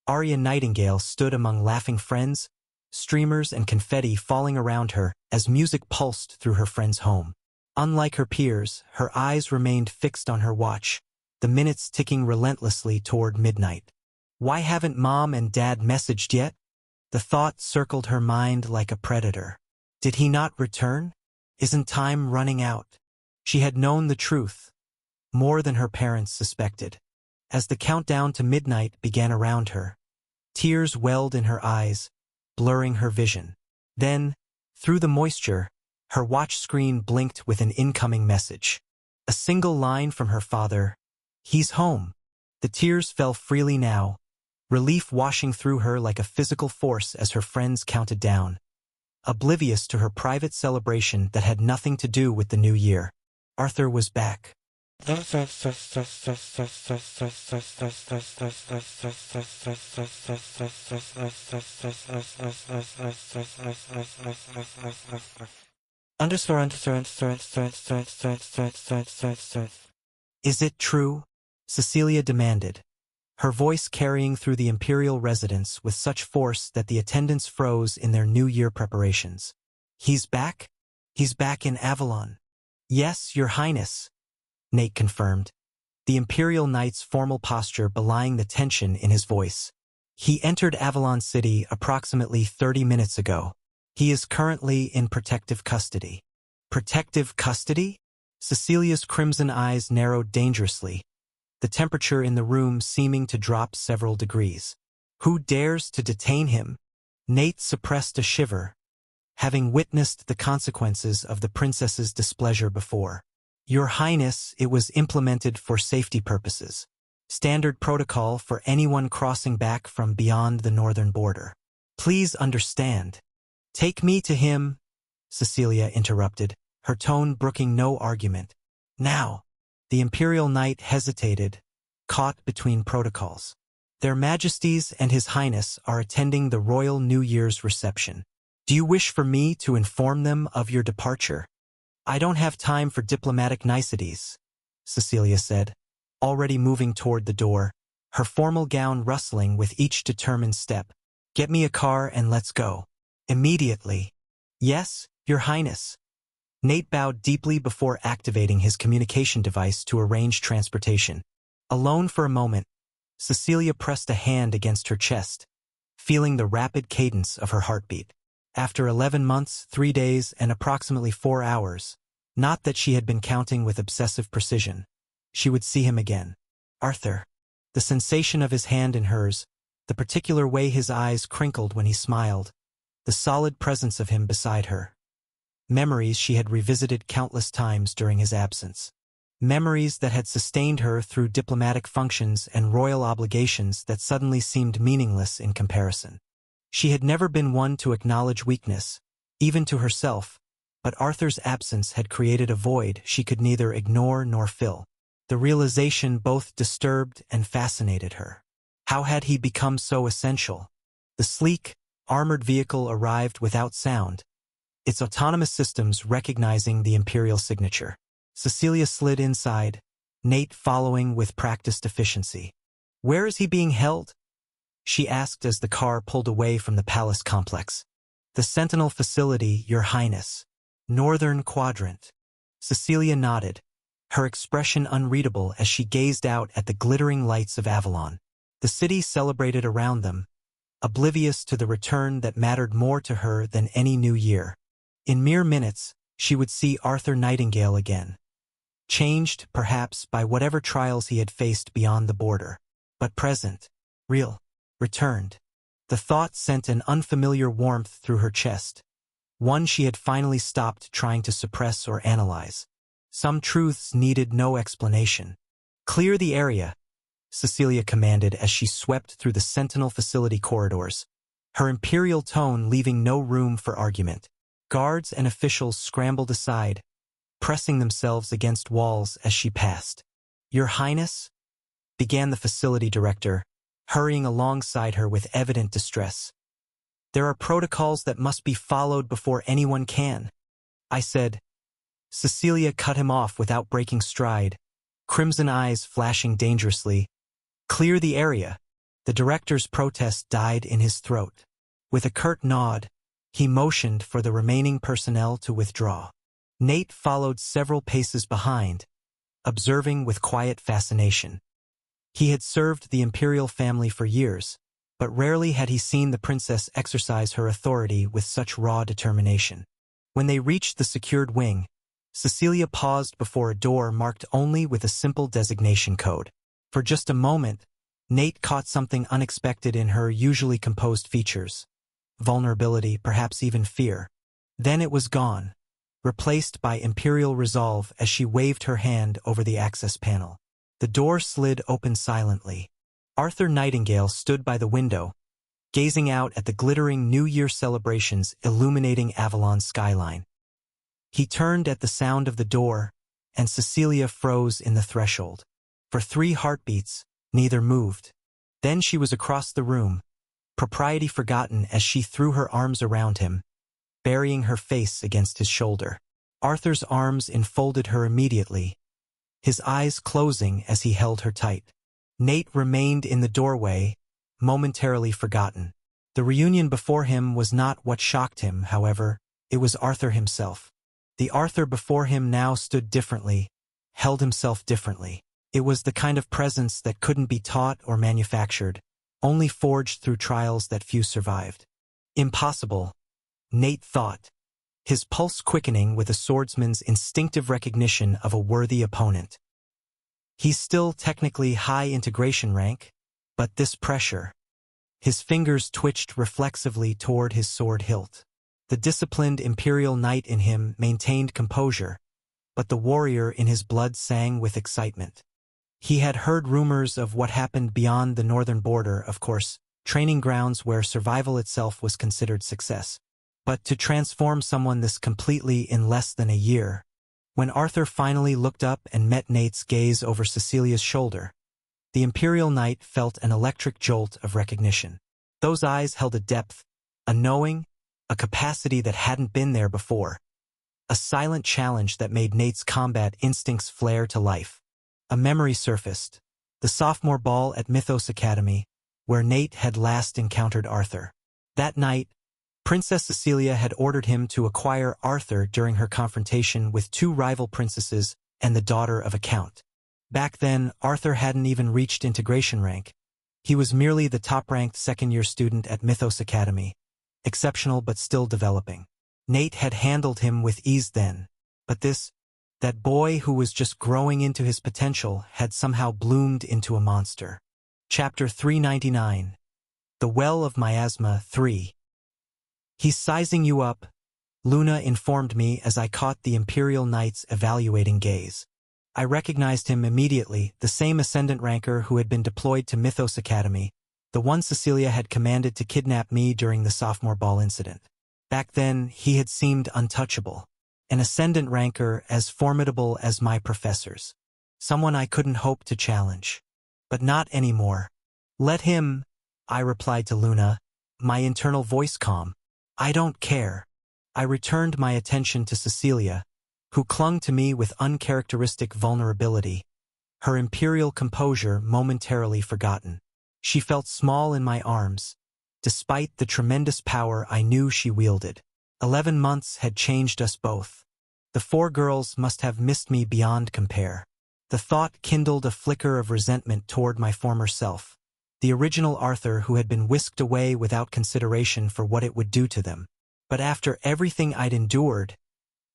S1: Arya Nightingale stood among laughing friends, streamers and confetti falling around her as music pulsed through her friend's home. Unlike her peers, her eyes remained fixed on her watch, the minutes ticking relentlessly toward midnight. Why haven't Mom and Dad messaged yet? The thought circled her mind like a predator. Did he not return? Isn't time running out? She had known the truth, more than her parents suspected. As the countdown to midnight began around her, Tears welled in her eyes, blurring her vision. Then, through the moisture, her watch screen blinked with an incoming message. A single line from her father, "He's home." The tears fell freely now, relief washing through her like a physical force as her friends counted down. Oblivious to her private celebration that had nothing to do with the new year, Arthur was back. Is it true? Cecilia demanded, her voice carrying through the imperial residence with such force that the attendants froze in their New Year preparations. He's back? He's back in Avalon. Yes, Your Highness, Nate confirmed, the Imperial Knight's formal posture belying the tension in his voice. He entered Avalon City approximately 30 minutes ago. He is currently in protective custody. Protective custody? Cecilia's crimson eyes narrowed dangerously, the temperature in the room seeming to drop several degrees. Who dares to detain him? Nate suppressed a shiver, having witnessed the consequences of the princess's displeasure before. Your Highness, it was implemented for safety purposes. Standard protocol for anyone crossing back from beyond the northern border. Please understand. Take me to him, Cecilia interrupted, her tone brooking no argument. Now. The Imperial Knight hesitated, caught between protocols. Their Majesties and His Highness are attending the Royal New Year's reception. Do you wish for me to inform them of your departure? I don't have time for diplomatic niceties, Cecilia said, already moving toward the door, her formal gown rustling with each determined step. Get me a car and let's go. Immediately. Yes, Your Highness. Nate bowed deeply before activating his communication device to arrange transportation. Alone for a moment, Cecilia pressed a hand against her chest, feeling the rapid cadence of her heartbeat. After 11 months, 3 days, and approximately 4 hours, not that she had been counting with obsessive precision, she would see him again. Arthur. The sensation of his hand in hers, the particular way his eyes crinkled when he smiled, the solid presence of him beside her. Memories she had revisited countless times during his absence. Memories that had sustained her through diplomatic functions and royal obligations that suddenly seemed meaningless in comparison. She had never been one to acknowledge weakness, even to herself, but Arthur's absence had created a void she could neither ignore nor fill. The realization both disturbed and fascinated her. How had he become so essential? The sleek, armored vehicle arrived without sound, its autonomous systems recognizing the Imperial signature. Cecilia slid inside, Nate following with practiced efficiency. Where is he being held? She asked as the car pulled away from the palace complex. The Sentinel facility, Your Highness. Northern Quadrant. Cecilia nodded, her expression unreadable as she gazed out at the glittering lights of Avalon. The city celebrated around them, oblivious to the return that mattered more to her than any new year. In mere minutes, she would see Arthur Nightingale again. Changed, perhaps, by whatever trials he had faced beyond the border. But present, real, returned. The thought sent an unfamiliar warmth through her chest, one she had finally stopped trying to suppress or analyze. Some truths needed no explanation. Clear the area, Cecilia commanded as she swept through the Sentinel facility corridors, her imperial tone leaving no room for argument. Guards and officials scrambled aside, pressing themselves against walls as she passed. Your Highness? Began the facility director, hurrying alongside her with evident distress. There are protocols that must be followed before anyone can. I said. Cecilia cut him off without breaking stride, crimson eyes flashing dangerously. Clear the area. The director's protest died in his throat. With a curt nod, he motioned for the remaining personnel to withdraw. Nate followed several paces behind, observing with quiet fascination. He had served the imperial family for years, but rarely had he seen the princess exercise her authority with such raw determination. When they reached the secured wing, Cecilia paused before a door marked only with a simple designation code. For just a moment, Nate caught something unexpected in her usually composed features. Vulnerability, perhaps even fear. Then it was gone, replaced by imperial resolve as she waved her hand over the access panel. The door slid open silently. Arthur Nightingale stood by the window, gazing out at the glittering New Year celebrations illuminating Avalon's skyline. He turned at the sound of the door, and Cecilia froze in the threshold. For 3 heartbeats, neither moved. Then she was across the room, propriety forgotten as she threw her arms around him, burying her face against his shoulder. Arthur's arms enfolded her immediately, his eyes closing as he held her tight. Nate remained in the doorway, momentarily forgotten. The reunion before him was not what shocked him, however, it was Arthur himself. The Arthur before him now stood differently, held himself differently. It was the kind of presence that couldn't be taught or manufactured, only forged through trials that few survived. Impossible, Nate thought, his pulse quickening with a swordsman's instinctive recognition of a worthy opponent. He's still technically high integration rank, but this pressure. His fingers twitched reflexively toward his sword hilt. The disciplined Imperial Knight in him maintained composure, but the warrior in his blood sang with excitement. He had heard rumors of what happened beyond the northern border, of course, training grounds where survival itself was considered success. But to transform someone this completely in less than a year. When Arthur finally looked up and met Nate's gaze over Cecilia's shoulder, the Imperial Knight felt an electric jolt of recognition. Those eyes held a depth, a knowing, a capacity that hadn't been there before. A silent challenge that made Nate's combat instincts flare to life. A memory surfaced, the sophomore ball at Mythos Academy, where Nate had last encountered Arthur. That night, Princess Cecilia had ordered him to acquire Arthur during her confrontation with 2 rival princesses and the daughter of a count. Back then, Arthur hadn't even reached integration rank. He was merely the top-ranked second-year student at Mythos Academy, exceptional but still developing. Nate had handled him with ease then, but that boy who was just growing into his potential had somehow bloomed into a monster. Chapter 399. The Well of Miasma 3. He's sizing you up, Luna informed me as I caught the Imperial Knight's evaluating gaze. I recognized him immediately, the same Ascendant ranker who had been deployed to Mythos Academy, the one Cecilia had commanded to kidnap me during the sophomore ball incident. Back then, he had seemed untouchable. An Ascendant ranker as formidable as my professors. Someone I couldn't hope to challenge. But not anymore. Let him, I replied to Luna, my internal voice calm. I don't care. I returned my attention to Cecilia, who clung to me with uncharacteristic vulnerability, her imperial composure momentarily forgotten. She felt small in my arms, despite the tremendous power I knew she wielded. 11 months had changed us both. The 4 girls must have missed me beyond compare. The thought kindled a flicker of resentment toward my former self, the original Arthur who had been whisked away without consideration for what it would do to them. But after everything I'd endured,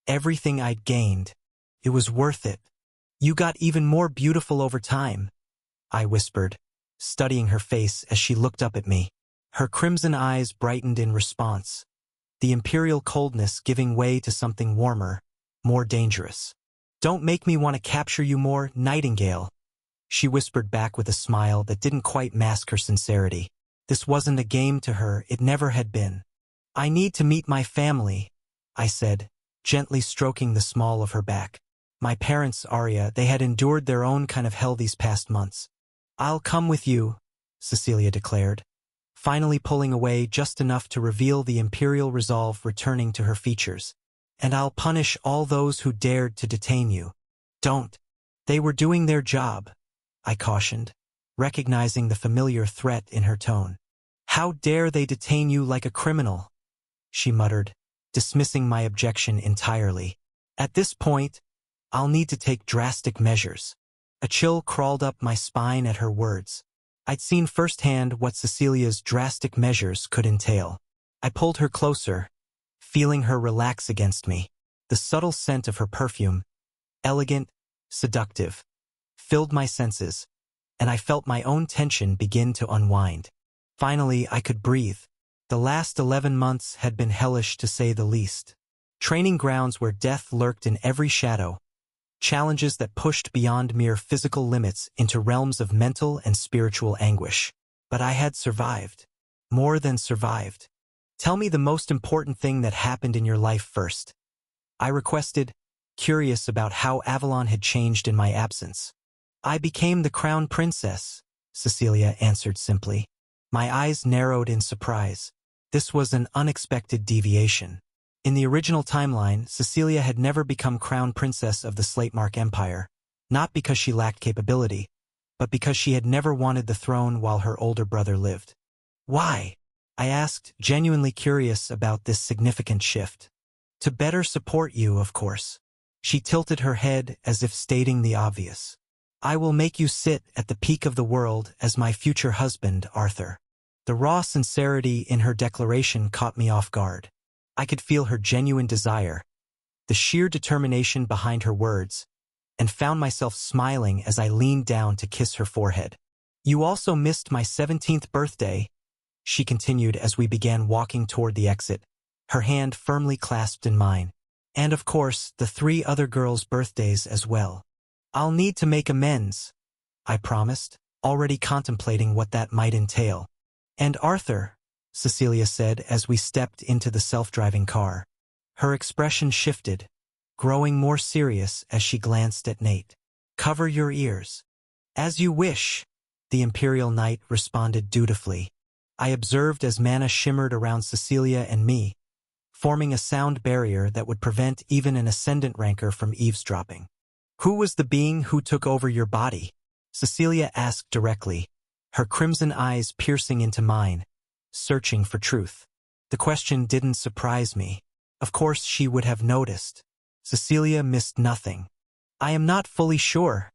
S1: everything I'd gained, it was worth it. You got even more beautiful over time, I whispered, studying her face as she looked up at me. Her crimson eyes brightened in response, the imperial coldness giving way to something warmer, more dangerous. Don't make me want to capture you more, Nightingale, she whispered back with a smile that didn't quite mask her sincerity. This wasn't a game to her, it never had been. I need to meet my family, I said, gently stroking the small of her back. My parents, Arya, they had endured their own kind of hell these past months. I'll come with you, Cecilia declared, finally pulling away just enough to reveal the imperial resolve returning to her features. And I'll punish all those who dared to detain you. Don't. They were doing their job, I cautioned, recognizing the familiar threat in her tone. How dare they detain you like a criminal? She muttered, dismissing my objection entirely. At this point, I'll need to take drastic measures. A chill crawled up my spine at her words. I'd seen firsthand what Cecilia's drastic measures could entail. I pulled her closer, feeling her relax against me. The subtle scent of her perfume, elegant, seductive, filled my senses, and I felt my own tension begin to unwind. Finally, I could breathe. The last 11 months had been hellish to say the least. Training grounds where death lurked in every shadow. Challenges that pushed beyond mere physical limits into realms of mental and spiritual anguish. But I had survived. More than survived. Tell me the most important thing that happened in your life first. I requested, curious about how Avalon had changed in my absence. I became the crown princess, Cecilia answered simply. My eyes narrowed in surprise. This was an unexpected deviation. In the original timeline, Cecilia had never become crown princess of the Slatemark Empire, not because she lacked capability, but because she had never wanted the throne while her older brother lived. Why? I asked, genuinely curious about this significant shift. To better support you, of course. She tilted her head as if stating the obvious. I will make you sit at the peak of the world as my future husband, Arthur. The raw sincerity in her declaration caught me off guard. I could feel her genuine desire, the sheer determination behind her words, and found myself smiling as I leaned down to kiss her forehead. You also missed my 17th birthday, she continued as we began walking toward the exit, her hand firmly clasped in mine. And of course, the 3 other girls' birthdays as well. I'll need to make amends, I promised, already contemplating what that might entail. And Arthur, Cecilia said as we stepped into the self-driving car. Her expression shifted, growing more serious as she glanced at Nate. Cover your ears. As you wish, the Imperial Knight responded dutifully. I observed as mana shimmered around Cecilia and me, forming a sound barrier that would prevent even an ascendant ranker from eavesdropping. Who was the being who took over your body? Cecilia asked directly, her crimson eyes piercing into mine, searching for truth. The question didn't surprise me. Of course she would have noticed. Cecilia missed nothing. I am not fully sure,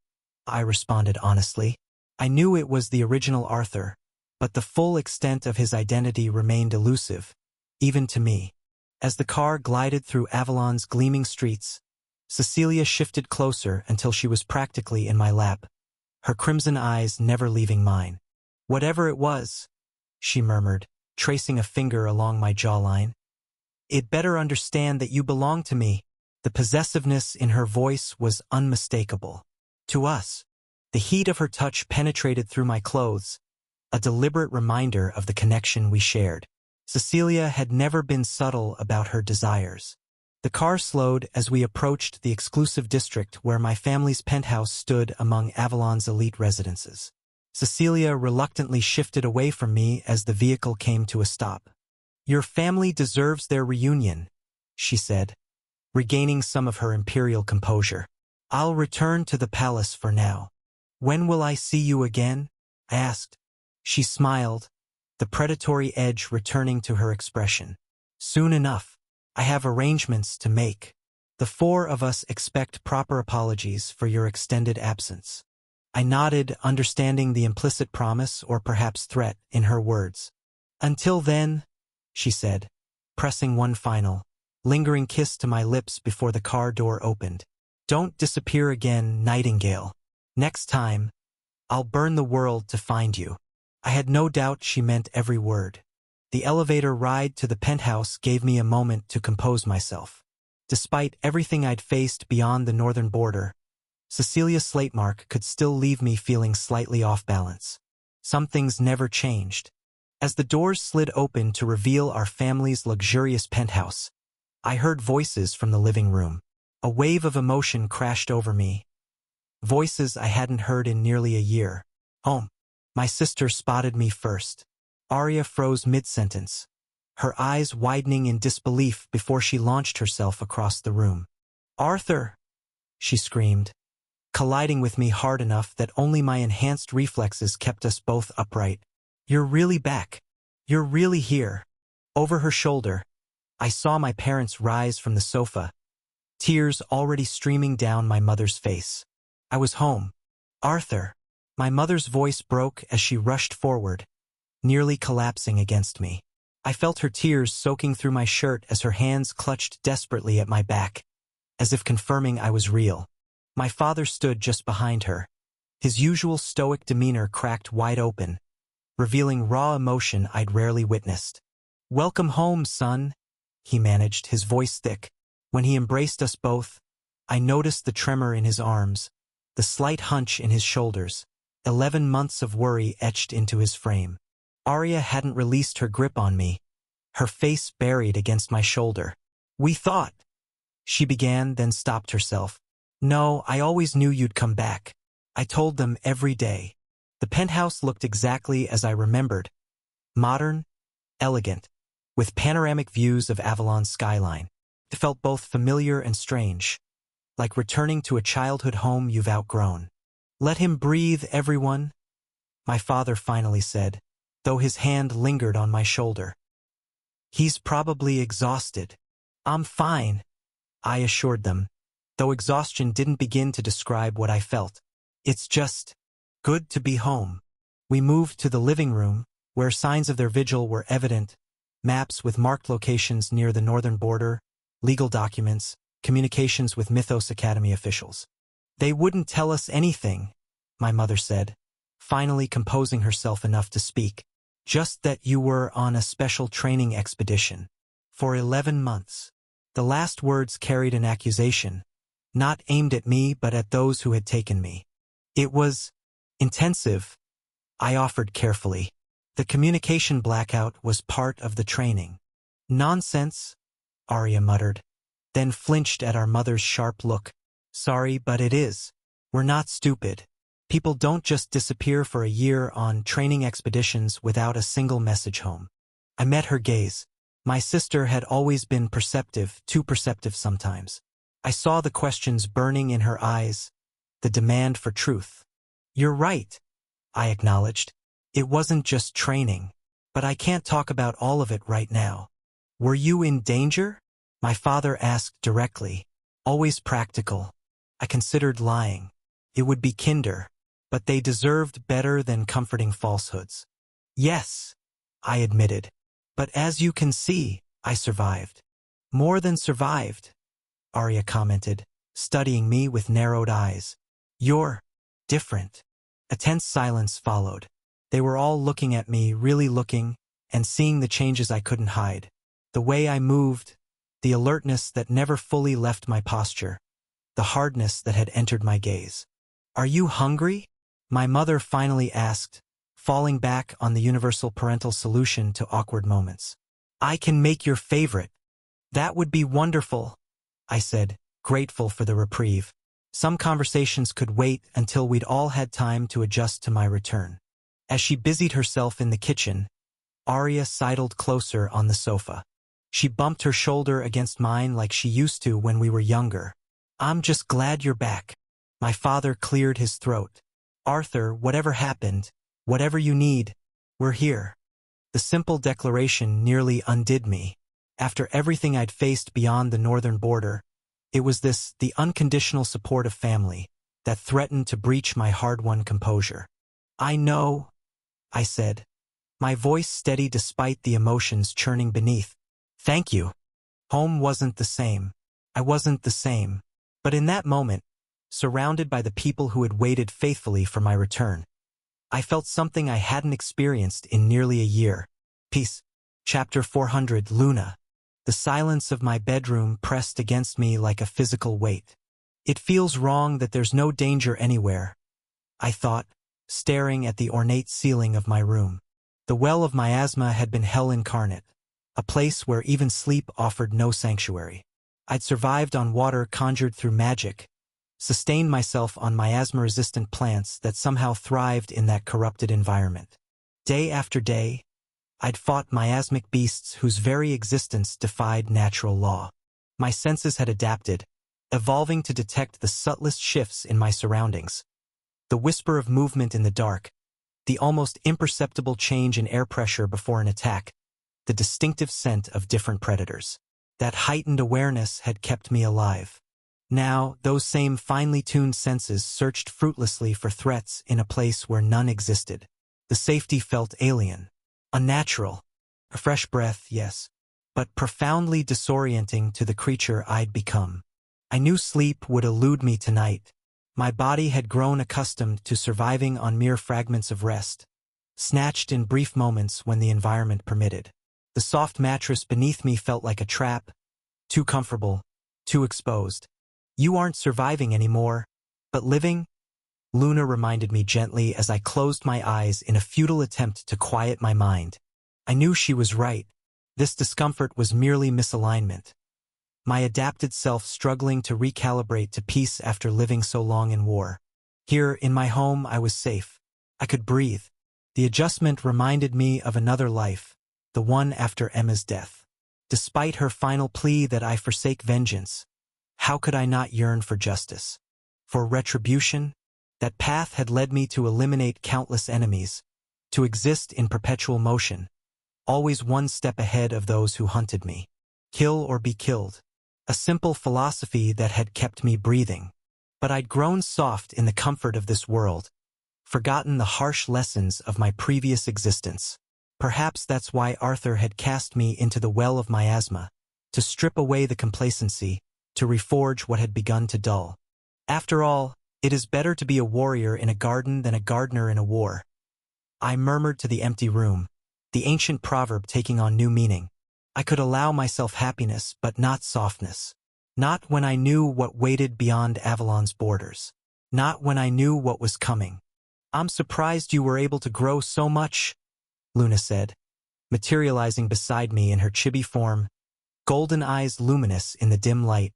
S1: I responded honestly. I knew it was the original Arthur, but the full extent of his identity remained elusive, even to me. As the car glided through Avalon's gleaming streets, Cecilia shifted closer until she was practically in my lap, her crimson eyes never leaving mine. Whatever it was, she murmured, tracing a finger along my jawline. It better understand that you belong to me. The possessiveness in her voice was unmistakable. To us, the heat of her touch penetrated through my clothes, a deliberate reminder of the connection we shared. Cecilia had never been subtle about her desires. The car slowed as we approached the exclusive district where my family's penthouse stood among Avalon's elite residences. Cecilia reluctantly shifted away from me as the vehicle came to a stop. Your family deserves their reunion, she said, regaining some of her imperial composure. I'll return to the palace for now. When will I see you again? I asked. She smiled, the predatory edge returning to her expression. Soon enough. I have arrangements to make. The 4 of us expect proper apologies for your extended absence. I nodded, understanding the implicit promise or perhaps threat in her words. Until then, she said, pressing one final, lingering kiss to my lips before the car door opened. Don't disappear again, Nightingale. Next time, I'll burn the world to find you. I had no doubt she meant every word. The elevator ride to the penthouse gave me a moment to compose myself. Despite everything I'd faced beyond the northern border, Cecilia Slatemark could still leave me feeling slightly off balance. Some things never changed. As the doors slid open to reveal our family's luxurious penthouse, I heard voices from the living room. A wave of emotion crashed over me. Voices I hadn't heard in nearly a year. Home. My sister spotted me first. Arya froze mid-sentence, her eyes widening in disbelief before she launched herself across the room. Arthur! She screamed, colliding with me hard enough that only my enhanced reflexes kept us both upright. You're really back. You're really here. Over her shoulder, I saw my parents rise from the sofa, tears already streaming down my mother's face. I was home. Arthur! My mother's voice broke as she rushed forward, nearly collapsing against me. I felt her tears soaking through my shirt as her hands clutched desperately at my back, as if confirming I was real. My father stood just behind her, His usual stoic demeanor cracked wide open, revealing raw emotion I'd rarely witnessed. "Welcome home, son," he managed, his voice thick. When he embraced us both, I noticed the tremor in his arms, the slight hunch in his shoulders, 11 months of worry etched into his frame. Arya hadn't released her grip on me, her face buried against my shoulder. "We thought," she began, then stopped herself. "No, I always knew you'd come back. I told them every day." The penthouse looked exactly as I remembered. Modern, elegant, with panoramic views of Avalon's skyline. It felt both familiar and strange, like returning to a childhood home you've outgrown. "Let him breathe, everyone," my father finally said, though his hand lingered on my shoulder. "He's probably exhausted." "I'm fine," I assured them, though exhaustion didn't begin to describe what I felt. "It's just good to be home." We moved to the living room, where signs of their vigil were evident: maps with marked locations near the northern border, legal documents, communications with Mythos Academy officials. "They wouldn't tell us anything," my mother said, finally composing herself enough to speak. "Just that you were on a special training expedition for 11 months. The last words carried an accusation, not aimed at me but at those who had taken me. "It was intensive," I offered carefully. "The communication blackout was part of the training." "Nonsense," Arya muttered, then flinched at our mother's sharp look. "Sorry, but it is. We're not stupid. People don't just disappear for a year on training expeditions without a single message home." I met her gaze. My sister had always been perceptive, too perceptive sometimes. I saw the questions burning in her eyes, the demand for truth. "You're right," I acknowledged. "It wasn't just training. But I can't talk about all of it right now." "Were you in danger?" my father asked directly, always practical. I considered lying. It would be kinder, but they deserved better than comforting falsehoods. "Yes," I admitted. "But as you can see, I survived." "More than survived," Arya commented, studying me with narrowed eyes. "You're different." A tense silence followed. They were all looking at me, really looking, and seeing the changes I couldn't hide. The way I moved, the alertness that never fully left my posture, the hardness that had entered my gaze. "Are you hungry?" my mother finally asked, falling back on the universal parental solution to awkward moments. "I can make your favorite." "That would be wonderful," I said, grateful for the reprieve. Some conversations could wait until we'd all had time to adjust to my return. As she busied herself in the kitchen, Arya sidled closer on the sofa. She bumped her shoulder against mine like she used to when we were younger. "I'm just glad you're back." My father cleared his throat. "Arthur, whatever happened, whatever you need, we're here." The simple declaration nearly undid me. After everything I'd faced beyond the northern border, it was the unconditional support of family, that threatened to breach my hard-won composure. "I know," I said, my voice steady despite the emotions churning beneath. "Thank you." Home wasn't the same. I wasn't the same. But in that moment, surrounded by the people who had waited faithfully for my return, I felt something I hadn't experienced in nearly a year. Peace. Chapter 400, Luna. The silence of my bedroom pressed against me like a physical weight. It feels wrong that there's no danger anywhere, I thought, staring at the ornate ceiling of my room. The well of miasma had been hell incarnate, a place where even sleep offered no sanctuary. I'd survived on water conjured through magic, sustained myself on miasma-resistant plants that somehow thrived in that corrupted environment. Day after day, I'd fought miasmic beasts whose very existence defied natural law. My senses had adapted, evolving to detect the subtlest shifts in my surroundings. The whisper of movement in the dark, the almost imperceptible change in air pressure before an attack, the distinctive scent of different predators. That heightened awareness had kept me alive. Now, those same finely tuned senses searched fruitlessly for threats in a place where none existed. The safety felt alien, unnatural. A fresh breath, yes, but profoundly disorienting to the creature I'd become. I knew sleep would elude me tonight, My body had grown accustomed to surviving on mere fragments of rest, snatched in brief moments when the environment permitted. The soft mattress beneath me felt like a trap, too comfortable, too exposed. You aren't surviving anymore, but living? Luna reminded me gently as I closed my eyes in a futile attempt to quiet my mind. I knew she was right. This discomfort was merely misalignment. My adapted self struggling to recalibrate to peace after living so long in war. Here, in my home, I was safe. I could breathe. The adjustment reminded me of another life, the one after Emma's death. Despite her final plea that I forsake vengeance, how could I not yearn for justice? For retribution? That path had led me to eliminate countless enemies, to exist in perpetual motion, always one step ahead of those who hunted me. Kill or be killed. A simple philosophy that had kept me breathing. But I'd grown soft in the comfort of this world, forgotten the harsh lessons of my previous existence. Perhaps that's why Arthur had cast me into the well of miasma, to strip away the complacency, to reforge what had begun to dull. After all, it is better to be a warrior in a garden than a gardener in a war. I murmured to the empty room, the ancient proverb taking on new meaning. I could allow myself happiness, but not softness. Not when I knew what waited beyond Avalon's borders. Not when I knew what was coming. I'm surprised you were able to grow so much, Luna said, materializing beside me in her chibi form, golden eyes luminous in the dim light.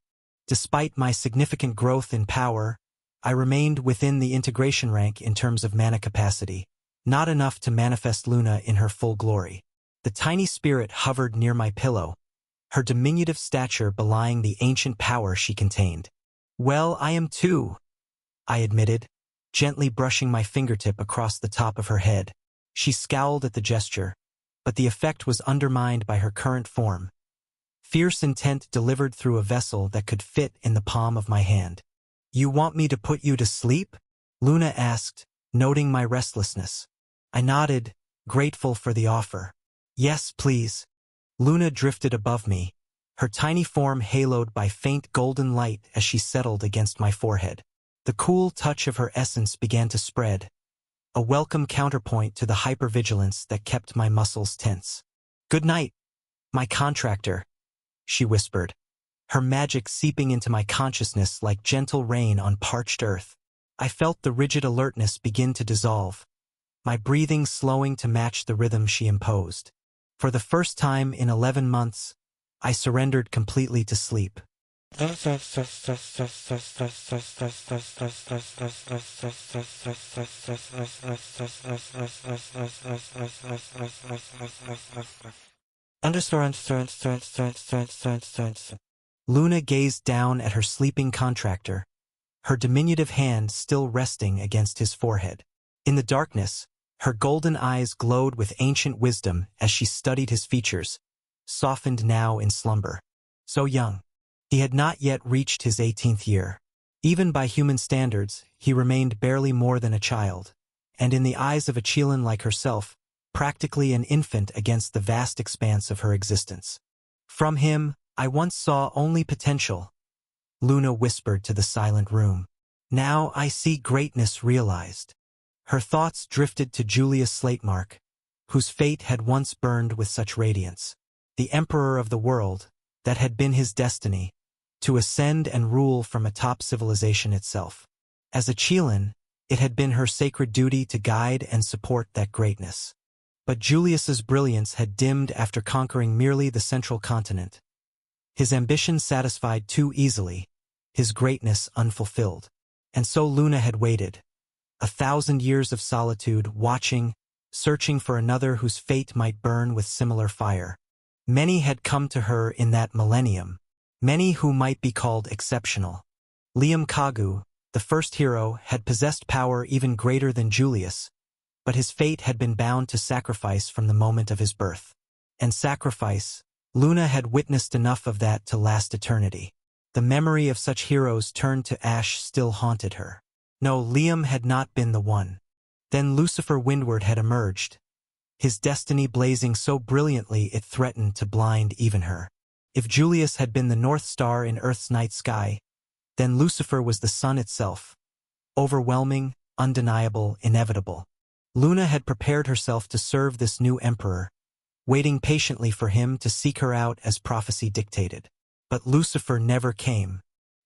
S1: Despite my significant growth in power, I remained within the integration rank in terms of mana capacity, not enough to manifest Luna in her full glory. The tiny spirit hovered near my pillow, her diminutive stature belying the ancient power she contained. Well, I am too, I admitted, gently brushing my fingertip across the top of her head. She scowled at the gesture, but the effect was undermined by her current form. Fierce intent delivered through a vessel that could fit in the palm of my hand. You want me to put you to sleep? Luna asked, noting my restlessness. I nodded, grateful for the offer. Yes, please. Luna drifted above me, her tiny form haloed by faint golden light as she settled against my forehead. The cool touch of her essence began to spread, a welcome counterpoint to the hypervigilance that kept my muscles tense. Good night, my contractor, she whispered, her magic seeping into my consciousness like gentle rain on parched earth. I felt the rigid alertness begin to dissolve, my breathing slowing to match the rhythm she imposed. For the first time in 11 months, I surrendered completely to sleep. Luna gazed down at her sleeping contractor, her diminutive hand still resting against his forehead. In the darkness, her golden eyes glowed with ancient wisdom as she studied his features, softened now in slumber. So young. He had not yet reached his 18th year. Even by human standards, he remained barely more than a child, and in the eyes of a Chelan like herself, practically an infant against the vast expanse of her existence. From him, I once saw only potential, Luna whispered to the silent room. Now I see greatness realized. Her thoughts drifted to Julius Slatemark, whose fate had once burned with such radiance. The emperor of the world, that had been his destiny, to ascend and rule from atop civilization itself. As a Chelan, it had been her sacred duty to guide and support that greatness. But Julius's brilliance had dimmed after conquering merely the central continent. His ambition satisfied too easily, his greatness unfulfilled. And so Luna had waited. 1,000 years of solitude, watching, searching for another whose fate might burn with similar fire. Many had come to her in that millennium, many who might be called exceptional. Liam Kagu, the first hero, had possessed power even greater than Julius, but his fate had been bound to sacrifice from the moment of his birth. And sacrifice, Luna had witnessed enough of that to last eternity. The memory of such heroes turned to ash still haunted her. No, Liam had not been the one. Then Lucifer Windward had emerged, his destiny blazing so brilliantly it threatened to blind even her. If Julius had been the North Star in Earth's night sky, then Lucifer was the sun itself, overwhelming, undeniable, inevitable. Luna had prepared herself to serve this new emperor, waiting patiently for him to seek her out as prophecy dictated. But Lucifer never came.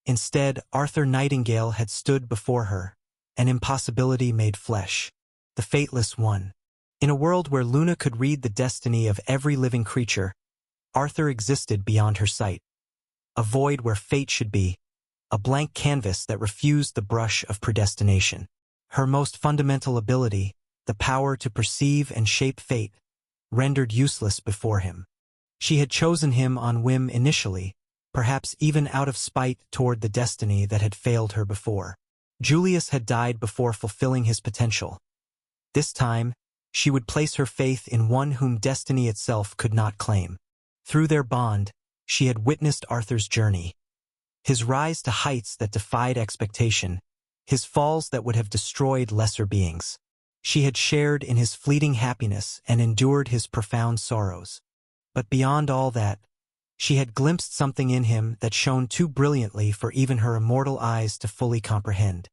S1: Instead, Arthur Nightingale had stood before her, an impossibility made flesh, the fateless one. In a world where Luna could read the destiny of every living creature, Arthur existed beyond her sight. A void where fate should be, a blank canvas that refused the brush of predestination. Her most fundamental ability, the power to perceive and shape fate, rendered useless before him. She had chosen him on whim initially, perhaps even out of spite toward the destiny that had failed her before. Julius had died before fulfilling his potential. This time, she would place her faith in one whom destiny itself could not claim. Through their bond, she had witnessed Arthur's journey. His rise to heights that defied expectation, his falls that would have destroyed lesser beings. She had shared in his fleeting happiness and endured his profound sorrows. But beyond all that, she had glimpsed something in him that shone too brilliantly for even her immortal eyes to fully comprehend.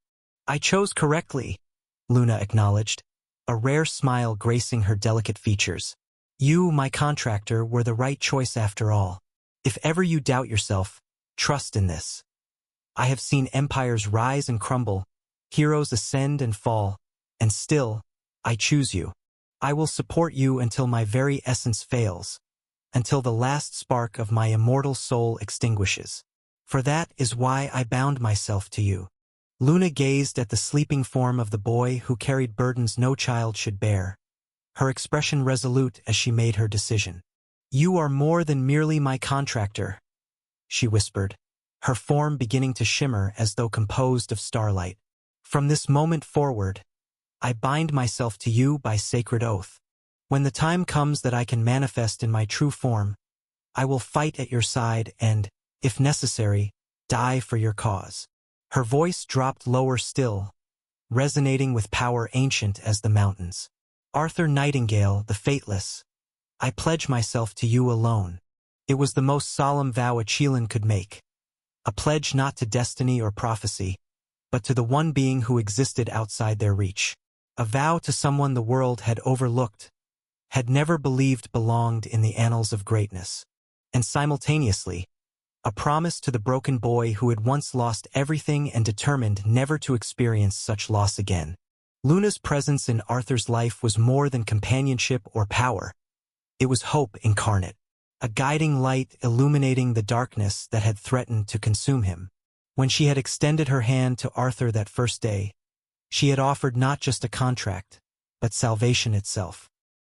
S1: "I chose correctly," Luna acknowledged, a rare smile gracing her delicate features. "You, my contractor, were the right choice after all. If ever you doubt yourself, trust in this. I have seen empires rise and crumble, heroes ascend and fall, and still, I choose you. I will support you until my very essence fails, until the last spark of my immortal soul extinguishes. For that is why I bound myself to you." Luna gazed at the sleeping form of the boy who carried burdens no child should bear, her expression resolute as she made her decision. "You are more than merely my contractor," she whispered, her form beginning to shimmer as though composed of starlight. "From this moment forward, I bind myself to you by sacred oath. When the time comes that I can manifest in my true form, I will fight at your side and, if necessary, die for your cause." Her voice dropped lower still, resonating with power ancient as the mountains. "Arthur Nightingale, the fateless, I pledge myself to you alone." It was the most solemn vow a Chelan could make, a pledge not to destiny or prophecy, but to the one being who existed outside their reach. A vow to someone the world had overlooked, had never believed belonged in the annals of greatness. And simultaneously, a promise to the broken boy who had once lost everything and determined never to experience such loss again. Luna's presence in Arthur's life was more than companionship or power. It was hope incarnate, a guiding light illuminating the darkness that had threatened to consume him. When she had extended her hand to Arthur that first day, she had offered not just a contract, but salvation itself.